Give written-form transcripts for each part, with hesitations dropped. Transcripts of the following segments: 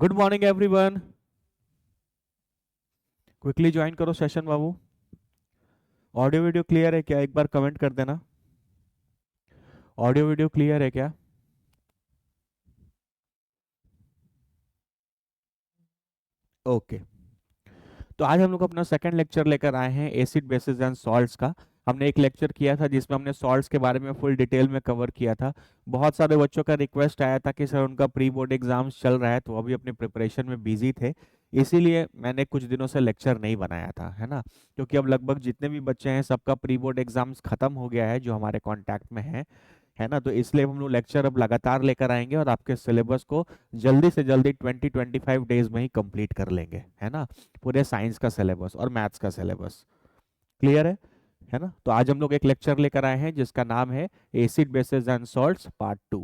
Good morning everyone. Quickly join करो session बाबू। Audio video clear है क्या? एक बार कमेंट कर देना। ऑडियो वीडियो क्लियर है क्या? ओके। तो आज हम लोग अपना सेकंड लेक्चर लेकर आए हैं एसिड बेसिस एंड सॉल्ट्स का। हमने एक लेक्चर किया था जिसमें हमने सॉल्ट्स के बारे में फुल डिटेल में कवर किया था। बहुत सारे बच्चों का रिक्वेस्ट आया था कि सर उनका प्री बोर्ड एग्जाम्स चल रहा है तो अभी अपनी प्रिपरेशन में बिजी थे, इसीलिए मैंने कुछ दिनों से लेक्चर नहीं बनाया था, है ना। क्योंकि अब लगभग जितने भी बच्चे हैं सबका प्री बोर्ड एग्जाम्स खत्म हो गया है जो हमारे कांटेक्ट में है ना। तो इसलिए हम लोग लेक्चर अब लगातार लेकर आएंगे और आपके सिलेबस को जल्दी से जल्दी 20-25 डेज में ही कंप्लीट कर लेंगे, है ना। पूरे साइंस का सिलेबस और मैथ्स का सिलेबस क्लियर है ना। तो आज हम लोग एक लेक्चर लेकर आए हैं जिसका नाम है acid basis and salts part 2,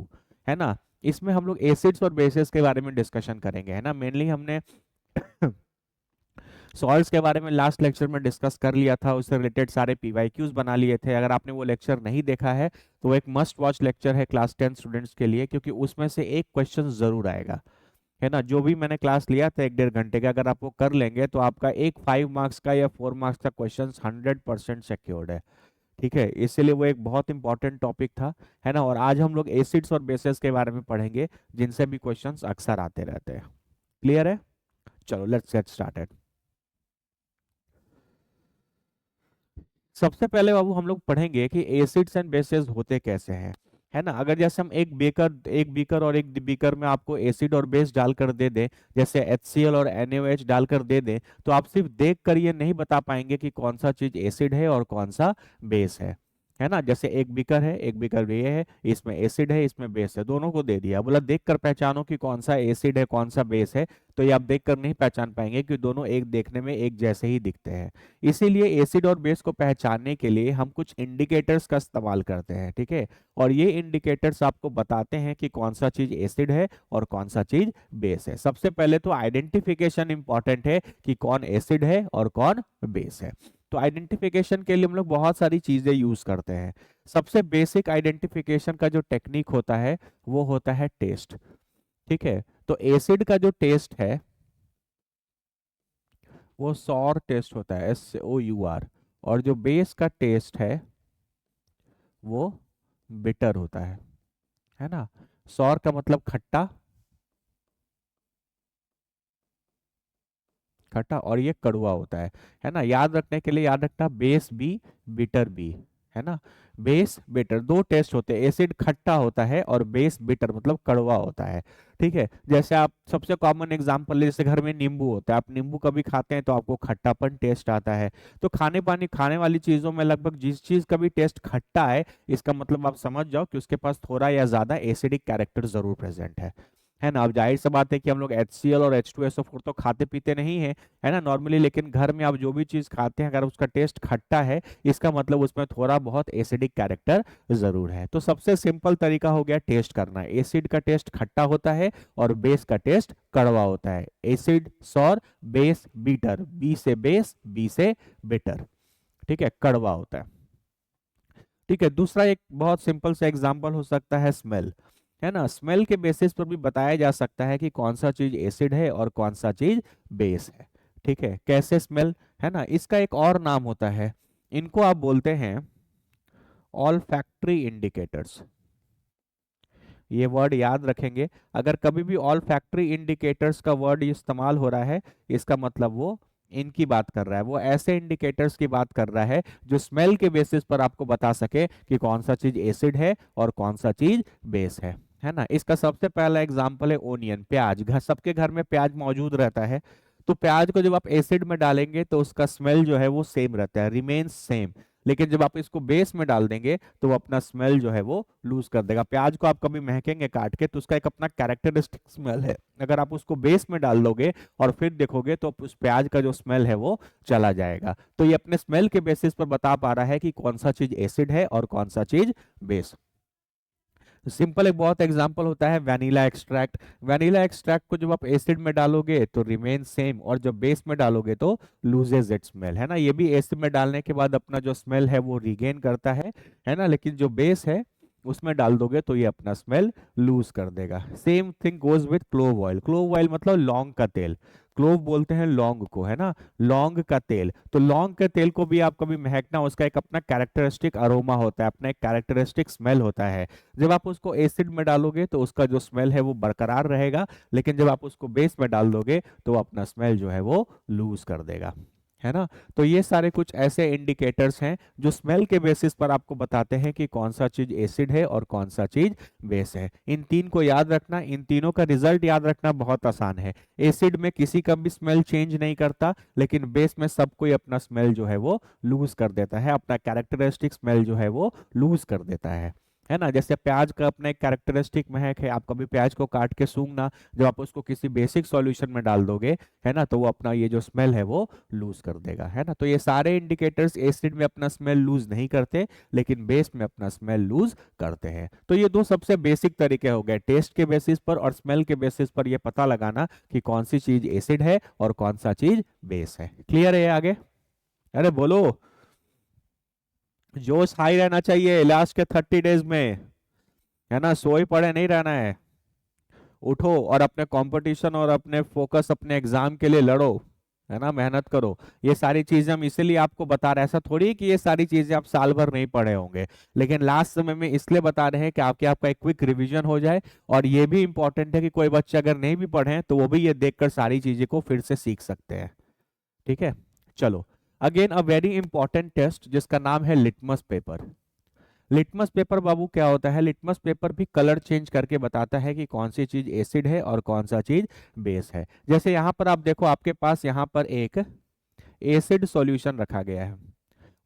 है ना। इसमें हम लोग एसिड्स और बेसिस के बारे में डिस्कशन करेंगे, है ना। मेनली हमने सॉल्ट्स के बारे में लास्ट लेक्चर में डिस्कस कर लिया था, उससे रिलेटेड सारे पीवाईक्यूज बना लिए थे। अगर आपने वो लेक्चर नहीं देखा है तो वो एक मस्ट वॉच लेक्चर है क्लास 10 स्टूडेंट्स के लिए, क्योंकि उसमें से एक क्वेश्चन जरूर आएगा, है ना। जो भी मैंने क्लास लिया था 1-1.5 घंटे का, अगर आप वो कर लेंगे तो आपका एक 5 मार्क्स का या 4 मार्क्स का क्वेश्चन 100% सिक्योर्ड है। ठीक है, इसीलिए वो एक बहुत इंपॉर्टेंट टॉपिक था, है ना। और आज हम लोग एसिड्स और बेसिस के बारे में पढ़ेंगे जिनसे भी क्वेश्चंस अक्सर आते रहते हैं। क्लियर है? चलो लेट्स गेट स्टार्टेड। सबसे पहले बाबू हम लोग पढ़ेंगे कि एसिड्स एंड बेसिस होते कैसे हैं, है ना। अगर जैसे हम एक बीकर और एक बीकर में आपको एसिड और बेस डालकर दे दें, जैसे HCl और NaOH डालकर दे दें, तो आप सिर्फ देख कर ये नहीं बता पाएंगे कि कौन सा चीज एसिड है और कौन सा बेस है ना। जैसे एक बीकर है, एक बीकर ये है, इसमें एसिड है इसमें बेस है, दोनों को दे दिया, बोला देख कर पहचानो कि कौन सा एसिड है कौन सा बेस है। तो ये आप देख कर नहीं पहचान पाएंगे कि दोनों एक देखने में एक जैसे ही दिखते हैं। इसीलिए एसिड और बेस को पहचानने के लिए हम कुछ इंडिकेटर्स का इस्तेमाल करते हैं, ठीक है। और ये इंडिकेटर्स आपको बताते हैं कि कौन सा चीज एसिड है और कौन सा चीज बेस है। सबसे पहले तो आइडेंटिफिकेशन इंपॉर्टेंट है कि कौन एसिड है और कौन बेस है। तो आइडेंटिफिकेशन के लिए हम लोग बहुत सारी चीजें यूज करते हैं। सबसे बेसिक आइडेंटिफिकेशन का जो टेक्निक होता है वो होता है टेस्ट, ठीक है। तो एसिड का जो टेस्ट है वो सॉर टेस्ट होता है, SOUR। और जो बेस का टेस्ट है वो बिटर होता है ना। सॉर का मतलब खट्टा, खट्टा, और ये कड़वा होता है ना। याद रखने के लिए याद रखना, बेस बी बिटर बी, है ना। बेस बिटर दो टेस्ट होते हैं, एसिड खट्टा होता है और बेस बिटर मतलब कड़वा होता है, ठीक है। जैसे आप सबसे कॉमन एग्जांपल जैसे घर में नींबू होता है, आप नींबू कभी खाते हैं तो आपको खट्टापन टेस्ट आता है। तो खाने वाली चीजों में लगभग जिस चीज का भी टेस्ट खट्टा है, इसका मतलब आप समझ जाओ कि उसके पास थोड़ा या ज्यादा एसिडिक कैरेक्टर जरूर प्रेजेंट है ना। अब जाहिर सी बात है कि हम लोग HCl और H2SO4 तो खाते पीते नहीं है ना नॉर्मली, लेकिन घर में आप जो भी चीज खाते हैं अगर उसका टेस्ट खट्टा है, इसका मतलब उसमें थोड़ा बहुत एसिडिक कैरेक्टर जरूर है। तो सबसे सिंपल तरीका हो गया टेस्ट करना। एसिड का टेस्ट खट्टा होता है और बेस का टेस्ट कड़वा होता है। Acid sour, base bitter, B से बेस बी से बिटर, ठीक है, कड़वा होता है। ठीक है, दूसरा एक बहुत सिंपल सा एग्जांपल हो सकता है स्मेल, है ना। स्मेल के बेसिस पर भी बताया जा सकता है कि कौन सा चीज एसिड है और कौन सा चीज बेस है, ठीक है। कैसे स्मेल, है ना। इसका एक और नाम होता है, इनको आप बोलते हैं ऑल फैक्ट्री इंडिकेटर्स। ये वर्ड याद रखेंगे, अगर कभी भी ऑल फैक्ट्री इंडिकेटर्स का वर्ड इस्तेमाल हो रहा है, इसका मतलब वो इनकी बात कर रहा है, वो ऐसे इंडिकेटर्स की बात कर रहा है जो स्मेल के बेसिस पर आपको बता सके कि कौन सा चीज एसिड है और कौन सा चीज बेस है ना। इसका सबसे पहला एग्जांपल है ओनियन, प्याज। सबके घर में प्याज मौजूद रहता है। तो प्याज को जब आप एसिड में डालेंगे तो उसका स्मेल जो है वो सेम रहता है, रिमेन्स सेम। लेकिन जब आप इसको बेस में डाल देंगे तो वो अपना स्मेल जो है वो लूज कर देगा। प्याज को आप कभी महकेंगे काट के तो उसका एक अपना कैरेक्टरिस्टिक स्मेल है, अगर आप उसको बेस में डाल दोगे और फिर देखोगे तो उस प्याज का जो स्मेल है वो चला जाएगा। तो ये अपने स्मेल के बेसिस पर बता पा रहा है कि कौन सा चीज एसिड है और कौन सा चीज बेस। सिंपल एक बहुत एग्जांपल होता है वैनिला एक्सट्रैक्ट। वैनिला एक्सट्रैक्ट को जब आप एसिड में डालोगे तो रिमेन सेम, और जब बेस में डालोगे तो लूजेज इट स्मेल, है ना। ये भी एसिड में डालने के बाद अपना जो स्मेल है वो रिगेन करता है ना। लेकिन जो बेस है उसमें डाल दोगे तो ये अपना स्मेल लूज कर देगा। Same thing goes with clove oil. Clove oil मतलब लौंग का तेल, क्लोव बोलते हैं लौंग को, है ना, लौंग का तेल। तो लौंग के तेल को भी आप कभी महकना, उसका एक अपना कैरेक्टरिस्टिक अरोमा होता है, अपना एक कैरेक्टरिस्टिक स्मेल होता है। जब आप उसको एसिड में डालोगे तो उसका जो स्मेल है वो बरकरार रहेगा, लेकिन जब आप उसको बेस में डाल दोगे तो वो अपना स्मेल जो है वो लूज कर देगा, है ना। तो ये सारे कुछ ऐसे इंडिकेटर्स हैं जो स्मेल के बेसिस पर आपको बताते हैं कि कौन सा चीज एसिड है और कौन सा चीज बेस है। इन तीन को याद रखना, इन तीनों का रिजल्ट याद रखना बहुत आसान है। एसिड में किसी का भी स्मेल चेंज नहीं करता, लेकिन बेस में सब कोई अपना स्मेल जो है वो लूज कर देता है, अपना कैरेक्टरिस्टिक स्मेल जो है वो लूज कर देता है ना। जैसे प्याज का अपना एक कैरेक्टरिस्टिक महक है, आप कभी प्याज को काट के सूंघना, जब आप उसको किसी बेसिक सॉल्यूशन में डाल दोगे, है ना, तो वो अपना ये जो स्मेल है वो लूज कर देगा, है ना। तो ये सारे इंडिकेटर्स एसिड में अपना स्मेल लूज नहीं करते, लेकिन बेस में अपना स्मेल लूज करते हैं। तो ये दो सबसे बेसिक तरीके हो गए, टेस्ट के बेसिस पर और स्मेल के बेसिस पर ये पता लगाना कि कौन सी चीज एसिड है और कौन सा चीज बेस है। क्लियर है ये आगे? अरे बोलो, जोश हाई रहना चाहिए लास्ट के 30 डेज में, है ना, सोए पड़े नहीं रहना है। उठो और अपने कंपटीशन और अपने फोकस अपने एग्जाम के लिए लड़ो, है ना, मेहनत करो। ये सारी चीजें हम इसीलिए आपको बता रहे हैं, ऐसा थोड़ी है कि ये सारी चीजें आप साल भर नहीं पढ़े होंगे, लेकिन लास्ट समय में इसलिए बता रहे हैं कि आपका एक क्विक रिवीजन हो जाए। और ये भी इंपॉर्टेंट है कि कोई बच्चे अगर नहीं भी पढ़े तो वो भी ये देखकर सारी चीजें को फिर से सीख सकते हैं। ठीक है, चलो। Again a very important test जिसका नाम है लिटमस पेपर। लिटमस पेपर बाबू क्या होता है? लिटमस पेपर भी कलर चेंज करके बताता है कि कौन सी चीज एसिड है और कौन सा चीज बेस है। जैसे यहाँ पर आप देखो, आपके पास यहाँ पर एक एसिड सॉल्यूशन रखा गया है,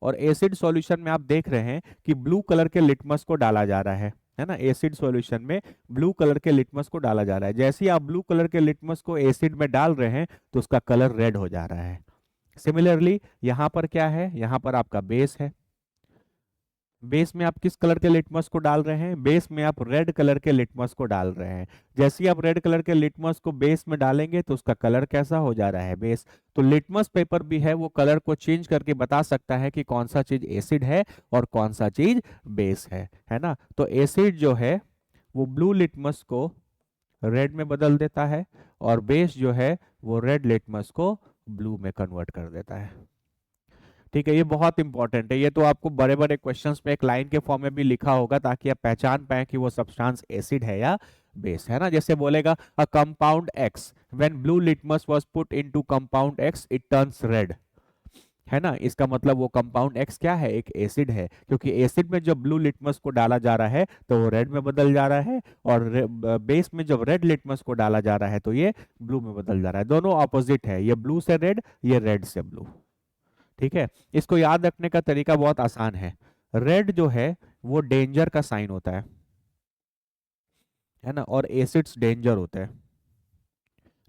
और एसिड सॉल्यूशन में आप देख रहे हैं कि ब्लू कलर के लिटमस को डाला जा रहा है ना। एसिड सॉल्यूशन में ब्लू कलर के लिटमस को डाला जा रहा है। जैसे ही आप ब्लू कलर के लिटमस को एसिड में डाल रहे हैं तो उसका कलर रेड हो जा रहा है। सिमिलरली यहाँ पर क्या है? यहाँ पर आपका बेस है। बेस में आप किस कलर के लिटमस को डाल रहे हैं? बेस में आप रेड कलर के लिटमस को डाल रहे हैं। जैसे ही आप रेड कलर के लिटमस को बेस में डालेंगे तो उसका कलर कैसा हो जा रहा है? बेस। तो लिटमस पेपर भी है वो कलर को चेंज करके बता सकता है कि कौन सा चीज एसिड है और कौन सा चीज बेस है ना। तो एसिड जो है वो ब्लू लिटमस को रेड में बदल देता है, और बेस जो है वो रेड लिटमस को ब्लू में कन्वर्ट कर देता है। ठीक है, ये बहुत इंपॉर्टेंट है। ये तो आपको बड़े बड़े क्वेश्चंस में एक लाइन के फॉर्म में भी लिखा होगा ताकि आप पहचान पाए कि वो सब्सटेंस एसिड है या बेस, है ना। जैसे बोलेगा a compound x when blue litmus was put into compound x it turns red, है ना। इसका मतलब वो कंपाउंड एक्स क्या है? एक एसिड है, क्योंकि एसिड में जब ब्लू लिटमस को डाला जा रहा है तो वो रेड में बदल जा रहा है, और बेस में जब रेड लिटमस को डाला जा रहा है तो ये ब्लू में बदल जा रहा है। दोनों ऑपोजिट है, ये ब्लू से रेड, ये रेड से ब्लू। ठीक है, इसको याद रखने का तरीका बहुत आसान है। रेड जो है वो डेंजर का साइन होता है ना, और एसिड्स डेंजर होते हैं,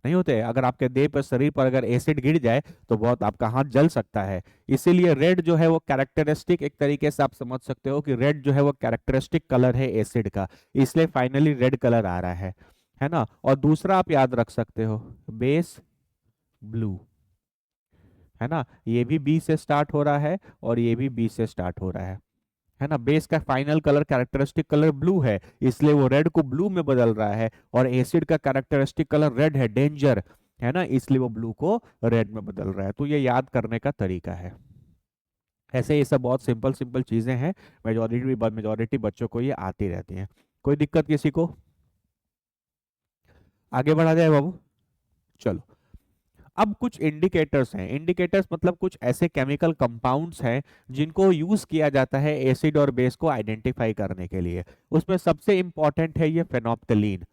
नहीं होते? अगर आपके देह पर, शरीर पर अगर एसिड गिर जाए तो बहुत आपका हाथ जल सकता है। इसीलिए रेड जो है वो कैरेक्टरिस्टिक, एक तरीके से आप समझ सकते हो कि रेड जो है वो कैरेक्टरिस्टिक कलर है एसिड का, इसलिए फाइनली रेड कलर आ रहा है ना। और दूसरा आप याद रख सकते हो, बेस ब्लू, है ना, ये भी बी से स्टार्ट हो रहा है और ये भी बी से स्टार्ट हो रहा है ना। बेस का final colour, characteristic colour blue है, इसलिए वो रेड को ब्लू में बदल रहा है, और एसिड का कैरेक्टरिस्टिक कलर रेड है, डेंजर, है ना, इसलिए वो ब्लू को रेड में बदल रहा है। तो ये याद करने का तरीका है। ऐसे ये सब बहुत सिंपल सिंपल चीजें हैं, मेजोरिटी बच्चों को ये आती रहती हैं। कोई दिक्कत किसी को? आगे बढ़ा जाए बाबू, चलो। अब कुछ इंडिकेटर्स हैं। इंडिकेटर्स मतलब कुछ ऐसे केमिकल कंपाउंड्स हैं जिनको यूज किया जाता है एसिड और बेस को आइडेंटिफाई करने के लिए। उसमें सबसे इंपॉर्टेंट है ये फेनोप्थलीन,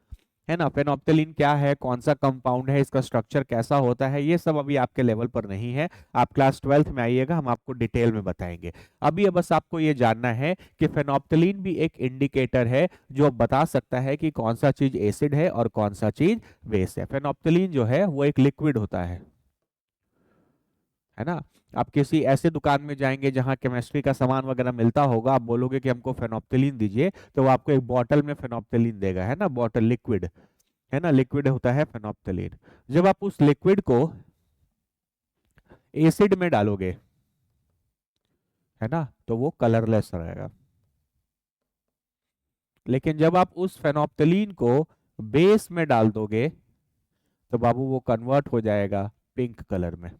है ना। फेनोप्थलीन क्या है, कौन सा कंपाउंड है, इसका स्ट्रक्चर कैसा होता है, ये सब अभी आपके लेवल पर नहीं है। आप क्लास 12th में आइएगा, हम आपको डिटेल में बताएंगे। अभी ये बस आपको ये जानना है कि फेनोप्थलीन भी एक इंडिकेटर है जो बता सकता है कि कौन सा चीज एसिड है और कौन सा चीज बेस है। फेनोप्थलीन जो है वो एक लिक्विड होता है ना। आप किसी ऐसे दुकान में जाएंगे जहां केमिस्ट्री का सामान वगैरह मिलता होगा, आप बोलोगे कि हमको फेनोप्थलीन दीजिए, तो वो आपको एक बॉटल में फेनोप्थलीन देगा, है ना, बॉटल लिक्विड, है ना, लिक्विड होता है फेनोप्थलीन। जब आप उस लिक्विड को एसिड में डालोगे, है ना, तो वो कलरलेस रहेगा। लेकिन जब आप उस फेनोप्थलीन को बेस में डाल दोगे तो बाबू वो कन्वर्ट हो जाएगा पिंक कलर में,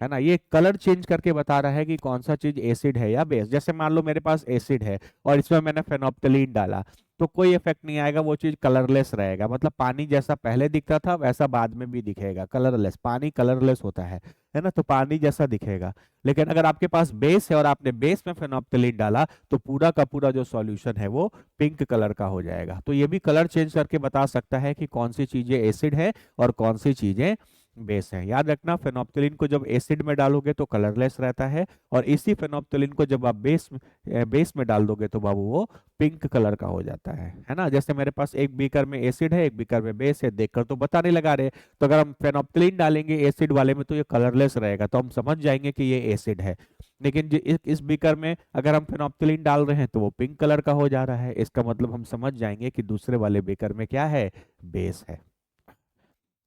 है ना। ये कलर चेंज करके बता रहा है कि कौन सा चीज एसिड है या बेस। जैसे मान लो मेरे पास एसिड है और इसमें मैंने फेनोप्थलीन डाला, तो कोई इफेक्ट नहीं आएगा, वो चीज कलरलेस रहेगा। मतलब पानी जैसा पहले दिखता था वैसा बाद में भी दिखेगा, कलरलेस। पानी कलरलेस होता है ना, तो पानी जैसा दिखेगा। लेकिन अगर आपके पास बेस है और आपने बेस में फेनोप्थलीन डाला तो पूरा का पूरा जो सॉल्यूशन है वो पिंक कलर का हो जाएगा। तो ये भी कलर चेंज करके बता सकता है कि कौन सी चीजें एसिड है और कौन सी चीजें बेस है। याद रखना, फेनोप्थलीन को जब एसिड में डालोगे तो कलरलेस रहता है, और इसी फेनोप्थलीन को जब आप बेस में डाल दोगे तो बाबू वो पिंक कलर का हो जाता है ना। जैसे मेरे पास एक बीकर में एसिड है, एक बीकर में बेस है, देखकर तो पता नहीं लगा रहे। तो अगर हम फेनोप्थलीन डालेंगे एसिड वाले में तो ये कलरलेस रहेगा, तो हम समझ जाएंगे कि ये एसिड है। लेकिन इस बीकर में अगर हम फेनोप्थलीन डाल रहे हैं तो वो पिंक कलर का हो जा रहा है, इसका मतलब हम समझ जाएंगे कि दूसरे वाले बीकर में क्या है, बेस है।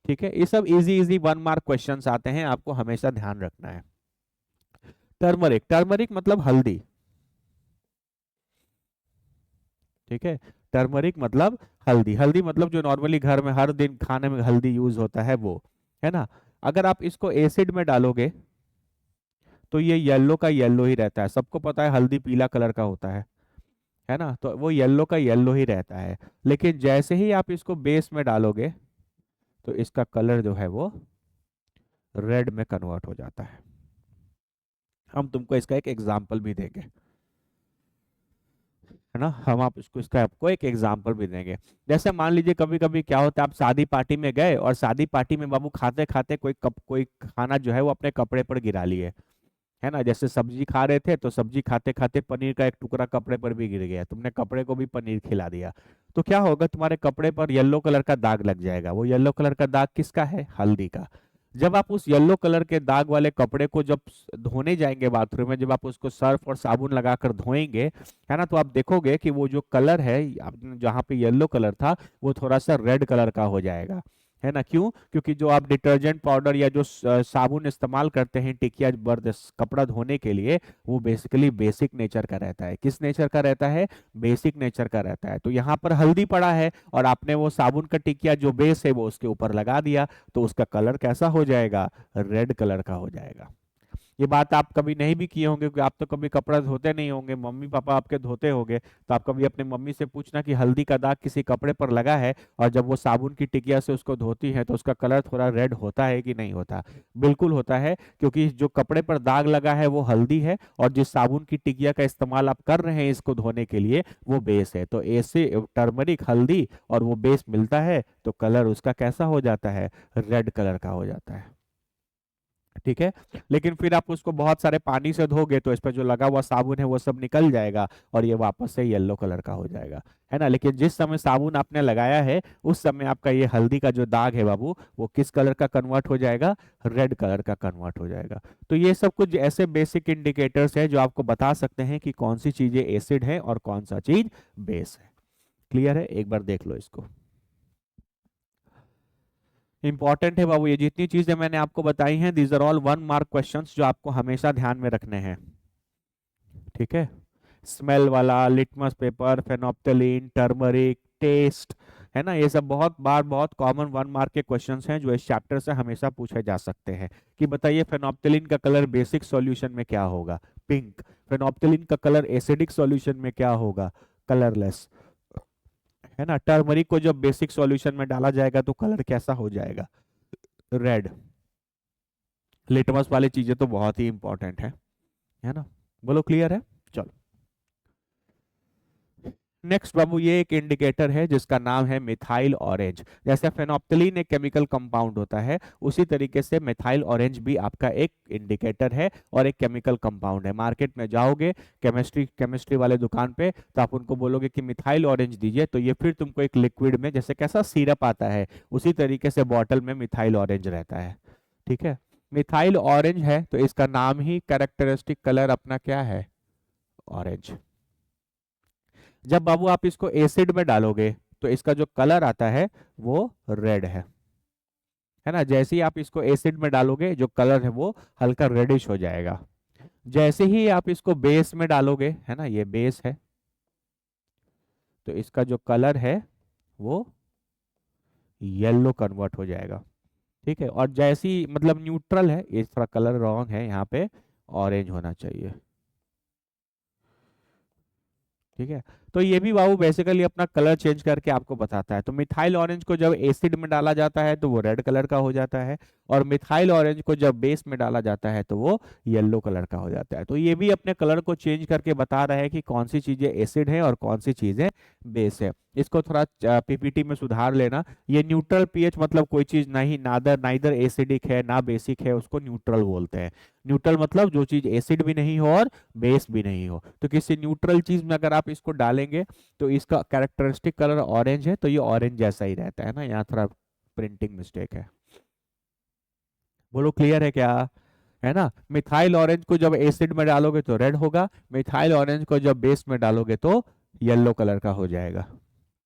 ठीक है, ये सब इजी इजी 1 मार्क क्वेश्चंस आते हैं, आपको हमेशा ध्यान रखना है। टर्मरिक, टर्मरिक मतलब हल्दी। ठीक है, टर्मरिक मतलब हल्दी। हल्दी मतलब जो नॉर्मली घर में हर दिन खाने में हल्दी यूज होता है वो, है ना। अगर आप इसको एसिड में डालोगे तो ये येलो का येलो ही रहता है। सबको पता है हल्दी पीला कलर का होता है ना, तो वो येलो का येलो ही रहता है। लेकिन जैसे ही आप इसको बेस में डालोगे तो इसका कलर जो है वो रेड में कन्वर्ट हो जाता है। हम तुमको इसका एक एग्जाम्पल भी देंगे, है ना। हम आप इसको इसका आपको एक एग्जाम्पल भी देंगे। जैसे मान लीजिए कभी कभी क्या होता है, आप शादी पार्टी में गए और शादी पार्टी में बाबू खाते खाते कोई खाना जो है वो अपने कपड़े पर गिरा लिए, है ना। जैसे सब्जी खा रहे थे तो सब्जी खाते खाते पनीर का एक टुकड़ा कपड़े पर भी गिर गया, तुमने कपड़े को भी पनीर खिला दिया। तो क्या होगा, तुम्हारे कपड़े पर येलो कलर का दाग लग जाएगा। वो येलो कलर का दाग किसका है, हल्दी का। जब आप उस येलो कलर के दाग वाले कपड़े को जब धोने जाएंगे बाथरूम में, जब आप उसको सर्फ और साबुन लगाकर धोएंगे, है ना, तो आप देखोगे कि वो जो कलर है जहाँ पे येलो कलर था वो थोड़ा सा रेड कलर का हो जाएगा, है ना। क्यों? क्योंकि जो आप डिटर्जेंट पाउडर या जो साबुन इस्तेमाल करते हैं टिकिया बर्द कपड़ा धोने के लिए, वो बेसिकली बेसिक नेचर का रहता है। किस नेचर का रहता है, बेसिक नेचर का रहता है। तो यहाँ पर हल्दी पड़ा है और आपने वो साबुन का टिकिया जो बेस है वो उसके ऊपर लगा दिया, तो उसका कलर कैसा हो जाएगा, रेड कलर का हो जाएगा। ये बात आप कभी नहीं भी किए होंगे क्योंकि आप तो कभी कपड़ा धोते नहीं होंगे, मम्मी पापा आपके धोते होंगे। तो आप कभी अपने मम्मी से पूछना कि हल्दी का दाग किसी कपड़े पर लगा है, और जब वो साबुन की टिकिया से उसको धोती है तो उसका कलर थोड़ा रेड होता है कि नहीं होता? बिल्कुल होता है, क्योंकि जो कपड़े पर दाग लगा है वो हल्दी है, और जिस साबुन की टिकिया का इस्तेमाल आप कर रहे हैं इसको धोने के लिए वो बेस है। तो ऐसे टर्मरिक, हल्दी और वो बेस मिलता है तो कलर उसका कैसा हो जाता है, रेड कलर का हो जाता है। ठीक है, लेकिन फिर आप उसको बहुत सारे पानी से धोगे तो इस पर जो लगा हुआ साबुन है वो सब निकल जाएगा और ये वापस से येलो कलर का हो जाएगा, है ना। लेकिन जिस समय साबुन आपने लगाया है उस समय आपका ये हल्दी का जो दाग है बाबू वो किस कलर का कन्वर्ट हो जाएगा, रेड कलर का कन्वर्ट हो जाएगा। तो ये सब कुछ ऐसे बेसिक इंडिकेटर्स है जो आपको बता सकते हैं कि कौन सी चीजें एसिड है और कौन सा चीज बेस है। क्लियर है? एक बार देख लो इसको, इंपॉर्टेंट है बाबू। ये जितनी चीजें मैंने आपको बताई हैं these are all 1 mark questions जो आपको हमेशा ध्यान में रखने हैं। ठीक है, स्मेल वाला, लिटमस पेपर, फेनोप्थलीन, टर्मरिक, टेस्ट, है ना, ये सब बहुत बार बहुत कॉमन 1 मार्क के क्वेश्चंस हैं जो इस चैप्टर से हमेशा पूछे जा सकते हैं। कि बताइए फेनोप्थलीन का कलर बेसिक सॉल्यूशन में क्या होगा, पिंक। फेनोप्थलीन का कलर एसिडिक सॉल्यूशन में क्या होगा, कलरलेस, है ना। टर्मरिक को जब बेसिक सॉल्यूशन में डाला जाएगा तो कलर कैसा हो जाएगा, रेड। लिटमस वाली चीजें तो बहुत ही इंपॉर्टेंट है ना। बोलो क्लियर है? चलो नेक्स्ट बाबू, ये एक इंडिकेटर है जिसका नाम है मिथाइल ऑरेंज। जैसे फेनोप्थलीन एक केमिकल कंपाउंड होता है उसी तरीके से मिथाइल ऑरेंज भी आपका एक इंडिकेटर है और एक केमिकल कंपाउंड है। मार्केट में जाओगे केमिस्ट्री केमिस्ट्री वाले दुकान पे तो आप उनको बोलोगे कि मिथाइल ऑरेंज दीजिए, तो ये फिर तुमको एक लिक्विड में जैसे कैसा सिरप आता है उसी तरीके से बॉटल में मिथाइल ऑरेंज रहता है। ठीक है, मिथाइल ऑरेंज है तो इसका नाम ही कैरेक्टरिस्टिक कलर अपना क्या है, ऑरेंज। जब बाबू आप इसको एसिड में डालोगे तो इसका जो कलर आता है वो रेड है ना। जैसे ही आप इसको एसिड में डालोगे जो कलर है वो हल्का रेडिश हो जाएगा। जैसे ही आप इसको बेस में डालोगे, है ना, ये बेस है, तो इसका जो कलर है वो येलो कन्वर्ट हो जाएगा। ठीक है, और जैसी मतलब न्यूट्रल है, ये थोड़ा कलर रॉन्ग है, यहाँ पे ऑरेंज होना चाहिए। ठीक है, तो ये भी बाबू बेसिकली अपना कलर चेंज करके आपको बताता है। तो मिथाइल ऑरेंज को जब एसिड में डाला जाता है तो वो रेड कलर का हो जाता है, और मिथाइल ऑरेंज को जब बेस में डाला जाता है तो वो येलो कलर का हो जाता है। तो ये भी अपने कलर को चेंज करके बता रहा है कि कौन सी चीजें एसिड है और कौन सी चीजें बेस है। इसको थोड़ा पीपीटी में सुधार लेना। ये न्यूट्रल पीएच मतलब कोई चीज नहीं, नादर नाइदर एसिडिक है ना बेसिक है, उसको न्यूट्रल बोलते हैं। न्यूट्रल मतलब जो चीज एसिड भी नहीं हो और बेस भी नहीं हो। तो किसी न्यूट्रल चीज में अगर आप इसको डालेंगे तो इसका कैरेक्टरिस्टिक कलर ऑरेंज है, तो ये ऑरेंज जैसा ही रहता है ना। यहाँ थोड़ा प्रिंटिंग मिस्टेक है। बोलो क्लियर है क्या? है ना। मिथाइल ऑरेंज को जब एसिड में डालोगे तो रेड होगा, मिथाइल ऑरेंज को जब बेस में डालोगे तो येलो कलर का हो जाएगा।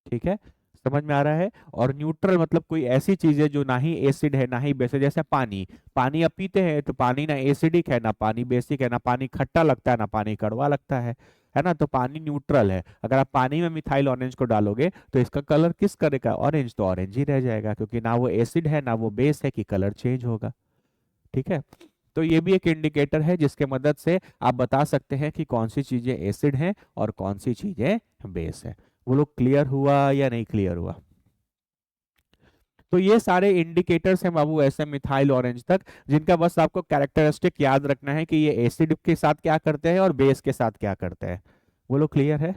ठीक है, समझ में आ रहा है। और न्यूट्रल मतलब कोई ऐसी चीज है जो ना ही एसिड है ना ही बेस है। जैसे पानी, पानी आप पीते हैं तो पानी ना एसिडिक है ना पानी बेसिक है, ना पानी खट्टा लगता है ना पानी कड़वा लगता है ना। तो पानी न्यूट्रल है। अगर आप पानी में मिथाइल ऑरेंज को डालोगे तो इसका कलर किस करेगा? ऑरेंज। तो ऑरेंज ही रह जाएगा, क्योंकि ना वो एसिड है ना वो बेस है कि कलर चेंज होगा। ठीक है, तो ये भी एक इंडिकेटर है जिसके मदद से आप बता सकते हैं कि कौन सी चीजें एसिड हैं और कौन सी चीजें बेस है। वो लोग क्लियर हुआ या नहीं क्लियर हुआ? तो ये सारे इंडिकेटर्स हैं बाबू ऐसे मिथाइल ऑरेंज तक, जिनका बस आपको कैरेक्टरिस्टिक याद रखना है कि ये एसिड के साथ क्या करते हैं और बेस के साथ क्या करते हैं। वो लोग क्लियर है?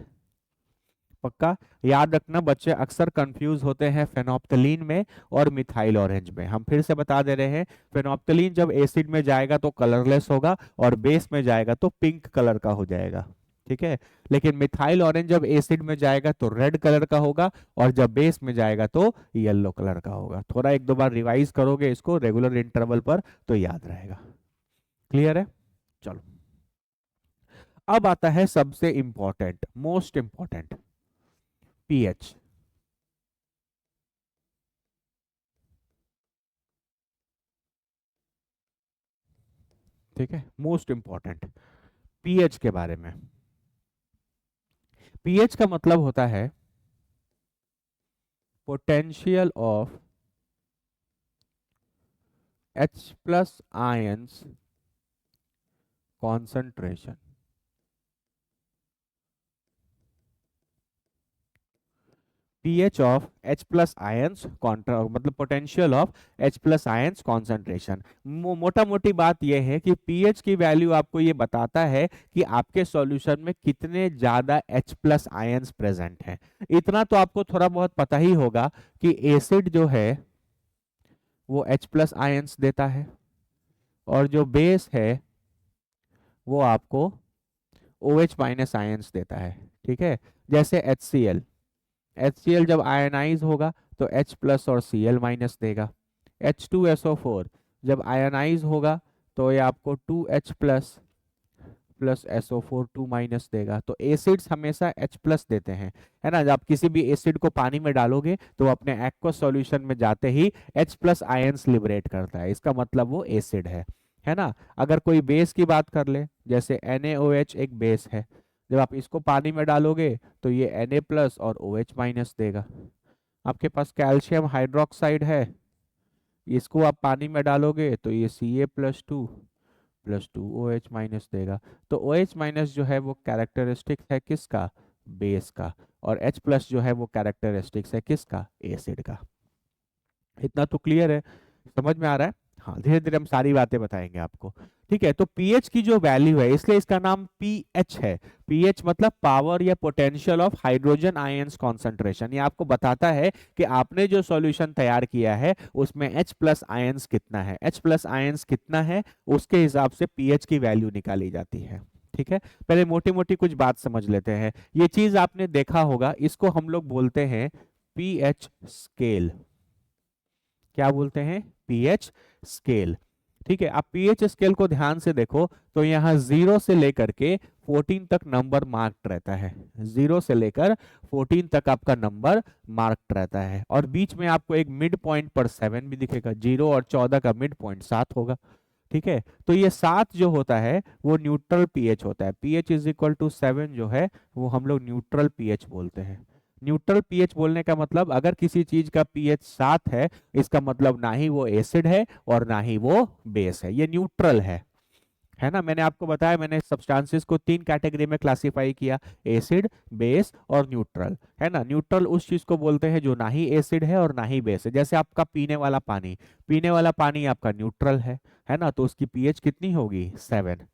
पक्का याद रखना। बच्चे अक्सर कंफ्यूज होते हैं फेनोप्टलीन में और मिथाइल ऑरेंज में। हम फिर से बता दे रहे हैं, फेनोप्टलीन जब एसिड में जाएगा तो कलरलेस होगा और बेस में जाएगा तो पिंक कलर का हो जाएगा। ठीक है, लेकिन मिथाइल ऑरेंज जब एसिड में जाएगा तो रेड कलर का होगा और जब बेस में जाएगा तो येलो कलर का होगा। थोड़ा एक दो बार रिवाइज करोगे इसको रेगुलर इंटरवल पर तो याद रहेगा। क्लियर है? चलो, अब आता है सबसे इंपॉर्टेंट, मोस्ट इंपॉर्टेंट, पीएच। ठीक है, मोस्ट इंपॉर्टेंट पीएच के बारे में। पीएच का मतलब होता है potential of H plus ions concentration. PH of H plus ions मतलब potential of H plus ions concentration. मोटा मोटी बात यह है कि पीएच की वैल्यू आपको ये बताता है कि आपके सॉल्यूशन में कितने ज्यादा H प्लस आयंस प्रेजेंट हैं। इतना तो आपको थोड़ा बहुत पता ही होगा कि एसिड जो है वो H प्लस आयंस देता है, और जो बेस है वो आपको OH माइनस आयंस देता है। ठीक है, जैसे HCl, HCl जब आयनाइज होगा तो H प्लस और Cl माइनस देगा। H2SO4 जब आयनाइज होगा तो ये आपको 2H plus plus SO4 2 minus देगा। तो एसिड्स हमेशा H प्लस देते हैं, है ना। जब आप किसी भी एसिड को पानी में डालोगे तो अपने एक्वस सॉल्यूशन में जाते ही H प्लस आयंस लिबरेट करता है, इसका मतलब वो एसिड है ना। अगर कोई बेस की बात कर ले, जैसे NaOH एक बेस है, जब आप इसको पानी में डालोगे तो ये Na प्लस और OH माइनस देगा। आपके पास कैल्शियम हाइड्रोक्साइड है, इसको आप पानी में डालोगे तो ये Ca+2 ओ एच माइनस देगा। तो ओ एच माइनस जो है वो कैरेक्टरिस्टिक है किसका? बेस का। और H प्लस जो है वो कैरेक्टरिस्टिक्स है किसका? एसिड का। इतना तो क्लियर है, समझ में आ रहा है? हाँ, धीरे धीरे हम सारी बातें बताएंगे आपको। ठीक है, तो पीएच की जो वैल्यू है इसलिए इसका नाम पीएच है। पीएच मतलब पावर या potential of hydrogen ions concentration. ये आपको बताता है कि आपने जो सॉल्यूशन तैयार किया है उसमें H प्लस आयंस कितना है। H प्लस आयंस कितना है उसके हिसाब से पीएच की वैल्यू निकाली जाती है। ठीक है, पहले मोटी मोटी कुछ बात समझ लेते हैं। ये चीज आपने देखा होगा, इसको हम लोग बोलते हैं पीएच स्केल। क्या बोलते हैं? PH scale. ठीक है, आप पीएच स्केल को ध्यान से देखो तो यहाँ 0 से लेकर के 14 तक नंबर मार्क्ड रहता है। 0 से लेकर 14 तक आपका नंबर मार्क्ड रहता है, और बीच में आपको एक मिड पॉइंट पर 7 भी दिखेगा। 0 और 14 का मिड पॉइंट 7 होगा। ठीक है, तो ये 7 जो होता है वो न्यूट्रल पीएच होता है। पीएच इज इक्वल टू 7 जो है वो हम लोग न्यूट्रल पीएच बोलते हैं। न्यूट्रल पीएच बोलने का मतलब अगर किसी चीज का पीएच 7 है, इसका मतलब ना ही वो एसिड है और ना ही वो बेस है, ये न्यूट्रल है ना। मैंने आपको बताया, मैंने सब्सटेंसेस को 3 कैटेगरी में क्लासिफाई किया, एसिड, बेस और न्यूट्रल, है ना। न्यूट्रल उस चीज को बोलते हैं जो ना ही एसिड है और ना ही बेस है। जैसे आपका पीने वाला पानी, पीने वाला पानी आपका न्यूट्रल है ना, तो उसकी पीएच कितनी होगी, 7।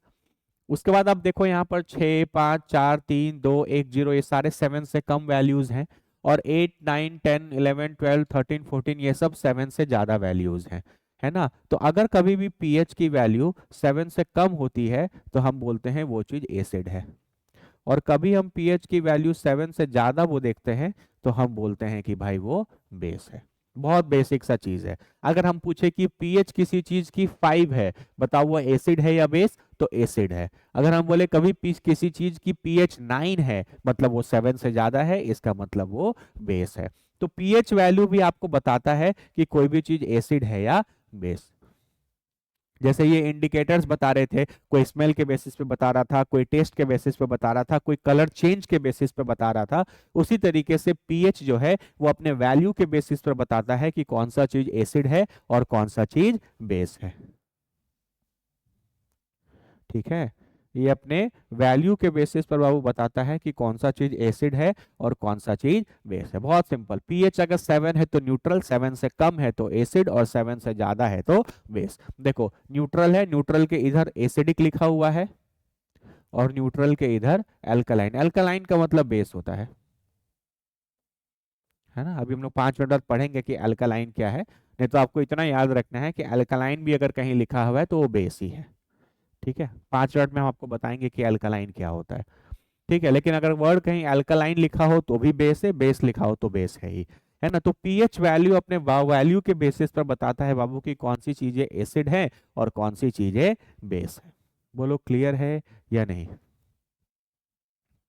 उसके बाद आप देखो यहाँ पर 6, 5, 4, 3, 2, 1, 0, ये सारे 7 से कम वैल्यूज हैं, और 8, 9, 10, 11, 12, 13, 14 ये सब 7 से ज्यादा वैल्यूज हैं, है ना। तो अगर कभी भी पीएच की वैल्यू 7 से कम होती है तो हम बोलते हैं वो चीज एसिड है, और कभी हम पीएच की वैल्यू 7 से ज्यादा वो देखते हैं तो हम बोलते हैं कि भाई वो बेस है। बहुत बेसिक सा चीज है। अगर हम पूछे कि पीएच किसी चीज की 5 है, बताओ वो एसिड है या बेस, तो एसिड है। अगर हम बोले कभी किसी चीज की पीएच 9 है, मतलब वो 7 से ज्यादा है, इसका मतलब वो बेस है। तो पीएच वैल्यू भी आपको बताता है कि कोई भी चीज एसिड है या बेस। जैसे ये इंडिकेटर्स बता रहे थे, कोई स्मेल के बेसिस पे बता रहा था, कोई टेस्ट के बेसिस पे बता रहा था, कोई कलर चेंज के बेसिस पे बता रहा था, उसी तरीके से पीएच जो है वो अपने वैल्यू के बेसिस पर बताता है कि कौन सा चीज एसिड है और कौन सा चीज बेस है। ठीक है, ये अपने वैल्यू के बेसिस पर बाबू बताता है कि कौन सा चीज एसिड है और कौन सा चीज बेस है। बहुत सिंपल, पीएच अगर 7 है तो न्यूट्रल, 7 से कम है तो एसिड, और 7 से ज्यादा है तो बेस। देखो न्यूट्रल है, न्यूट्रल के इधर एसिडिक लिखा हुआ है, और न्यूट्रल के इधर एल्कलाइन। एल्कलाइन का मतलब बेस होता है ना। अभी हम लोग 5 मिनट बाद पढ़ेंगे कि एल्कलाइन क्या है, नहीं तो आपको इतना याद रखना है कि एल्कलाइन भी अगर कहीं लिखा हुआ है तो वो बेस ही है। ठीक है, 5 मिनट में हम आपको बताएंगे कि अल्कलाइन क्या होता है। ठीक है, लेकिन अगर वर्ड कहीं अल्कलाइन लिखा हो तो भी बेस है, बेस लिखा हो तो बेस है ही, है ना। तो पीएच वैल्यू अपने वैल्यू के बेसिस पर बताता है बाबू की कौन सी चीजें एसिड है और कौन सी चीजें बेस है। बोलो क्लियर है या नहीं।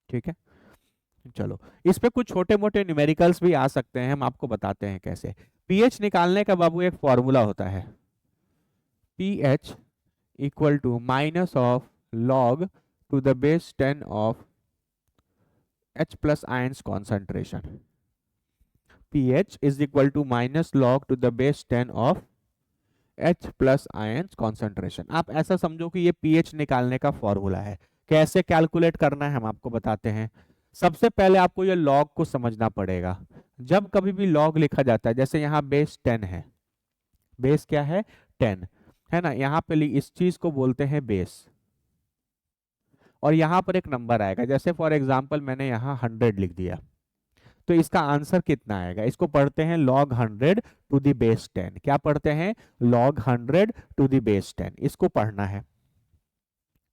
ठीक है, चलो इस पे कुछ छोटे मोटे न्यूमेरिकल्स भी आ सकते हैं, हम आपको बताते हैं कैसे। पीएच निकालने का बाबू एक फॉर्मूला होता है, pH equal to minus of log to the base 10 of H plus ions concentration. pH is equal to minus log to the base 10 of H plus ions concentration. आप ऐसा समझो कि ये pH निकालने का फॉर्मूला है। कैसे कैलकुलेट करना है हम आपको बताते हैं। सबसे पहले आपको ये लॉग को समझना पड़ेगा। जब कभी भी लॉग लिखा जाता है, जैसे यहाँ बेस 10 है, बेस क्या है, 10, है ना। यहाँ पे इस चीज को बोलते हैं बेस, और यहाँ पर एक नंबर आएगा, जैसे फॉर एग्जाम्पल मैंने यहाँ 100 लिख दिया, तो इसका आंसर कितना आएगा, इसको पढ़ते हैं log 100 टू द बेस 10। क्या पढ़ते हैं, log 100 टू द बेस 10, इसको पढ़ना है।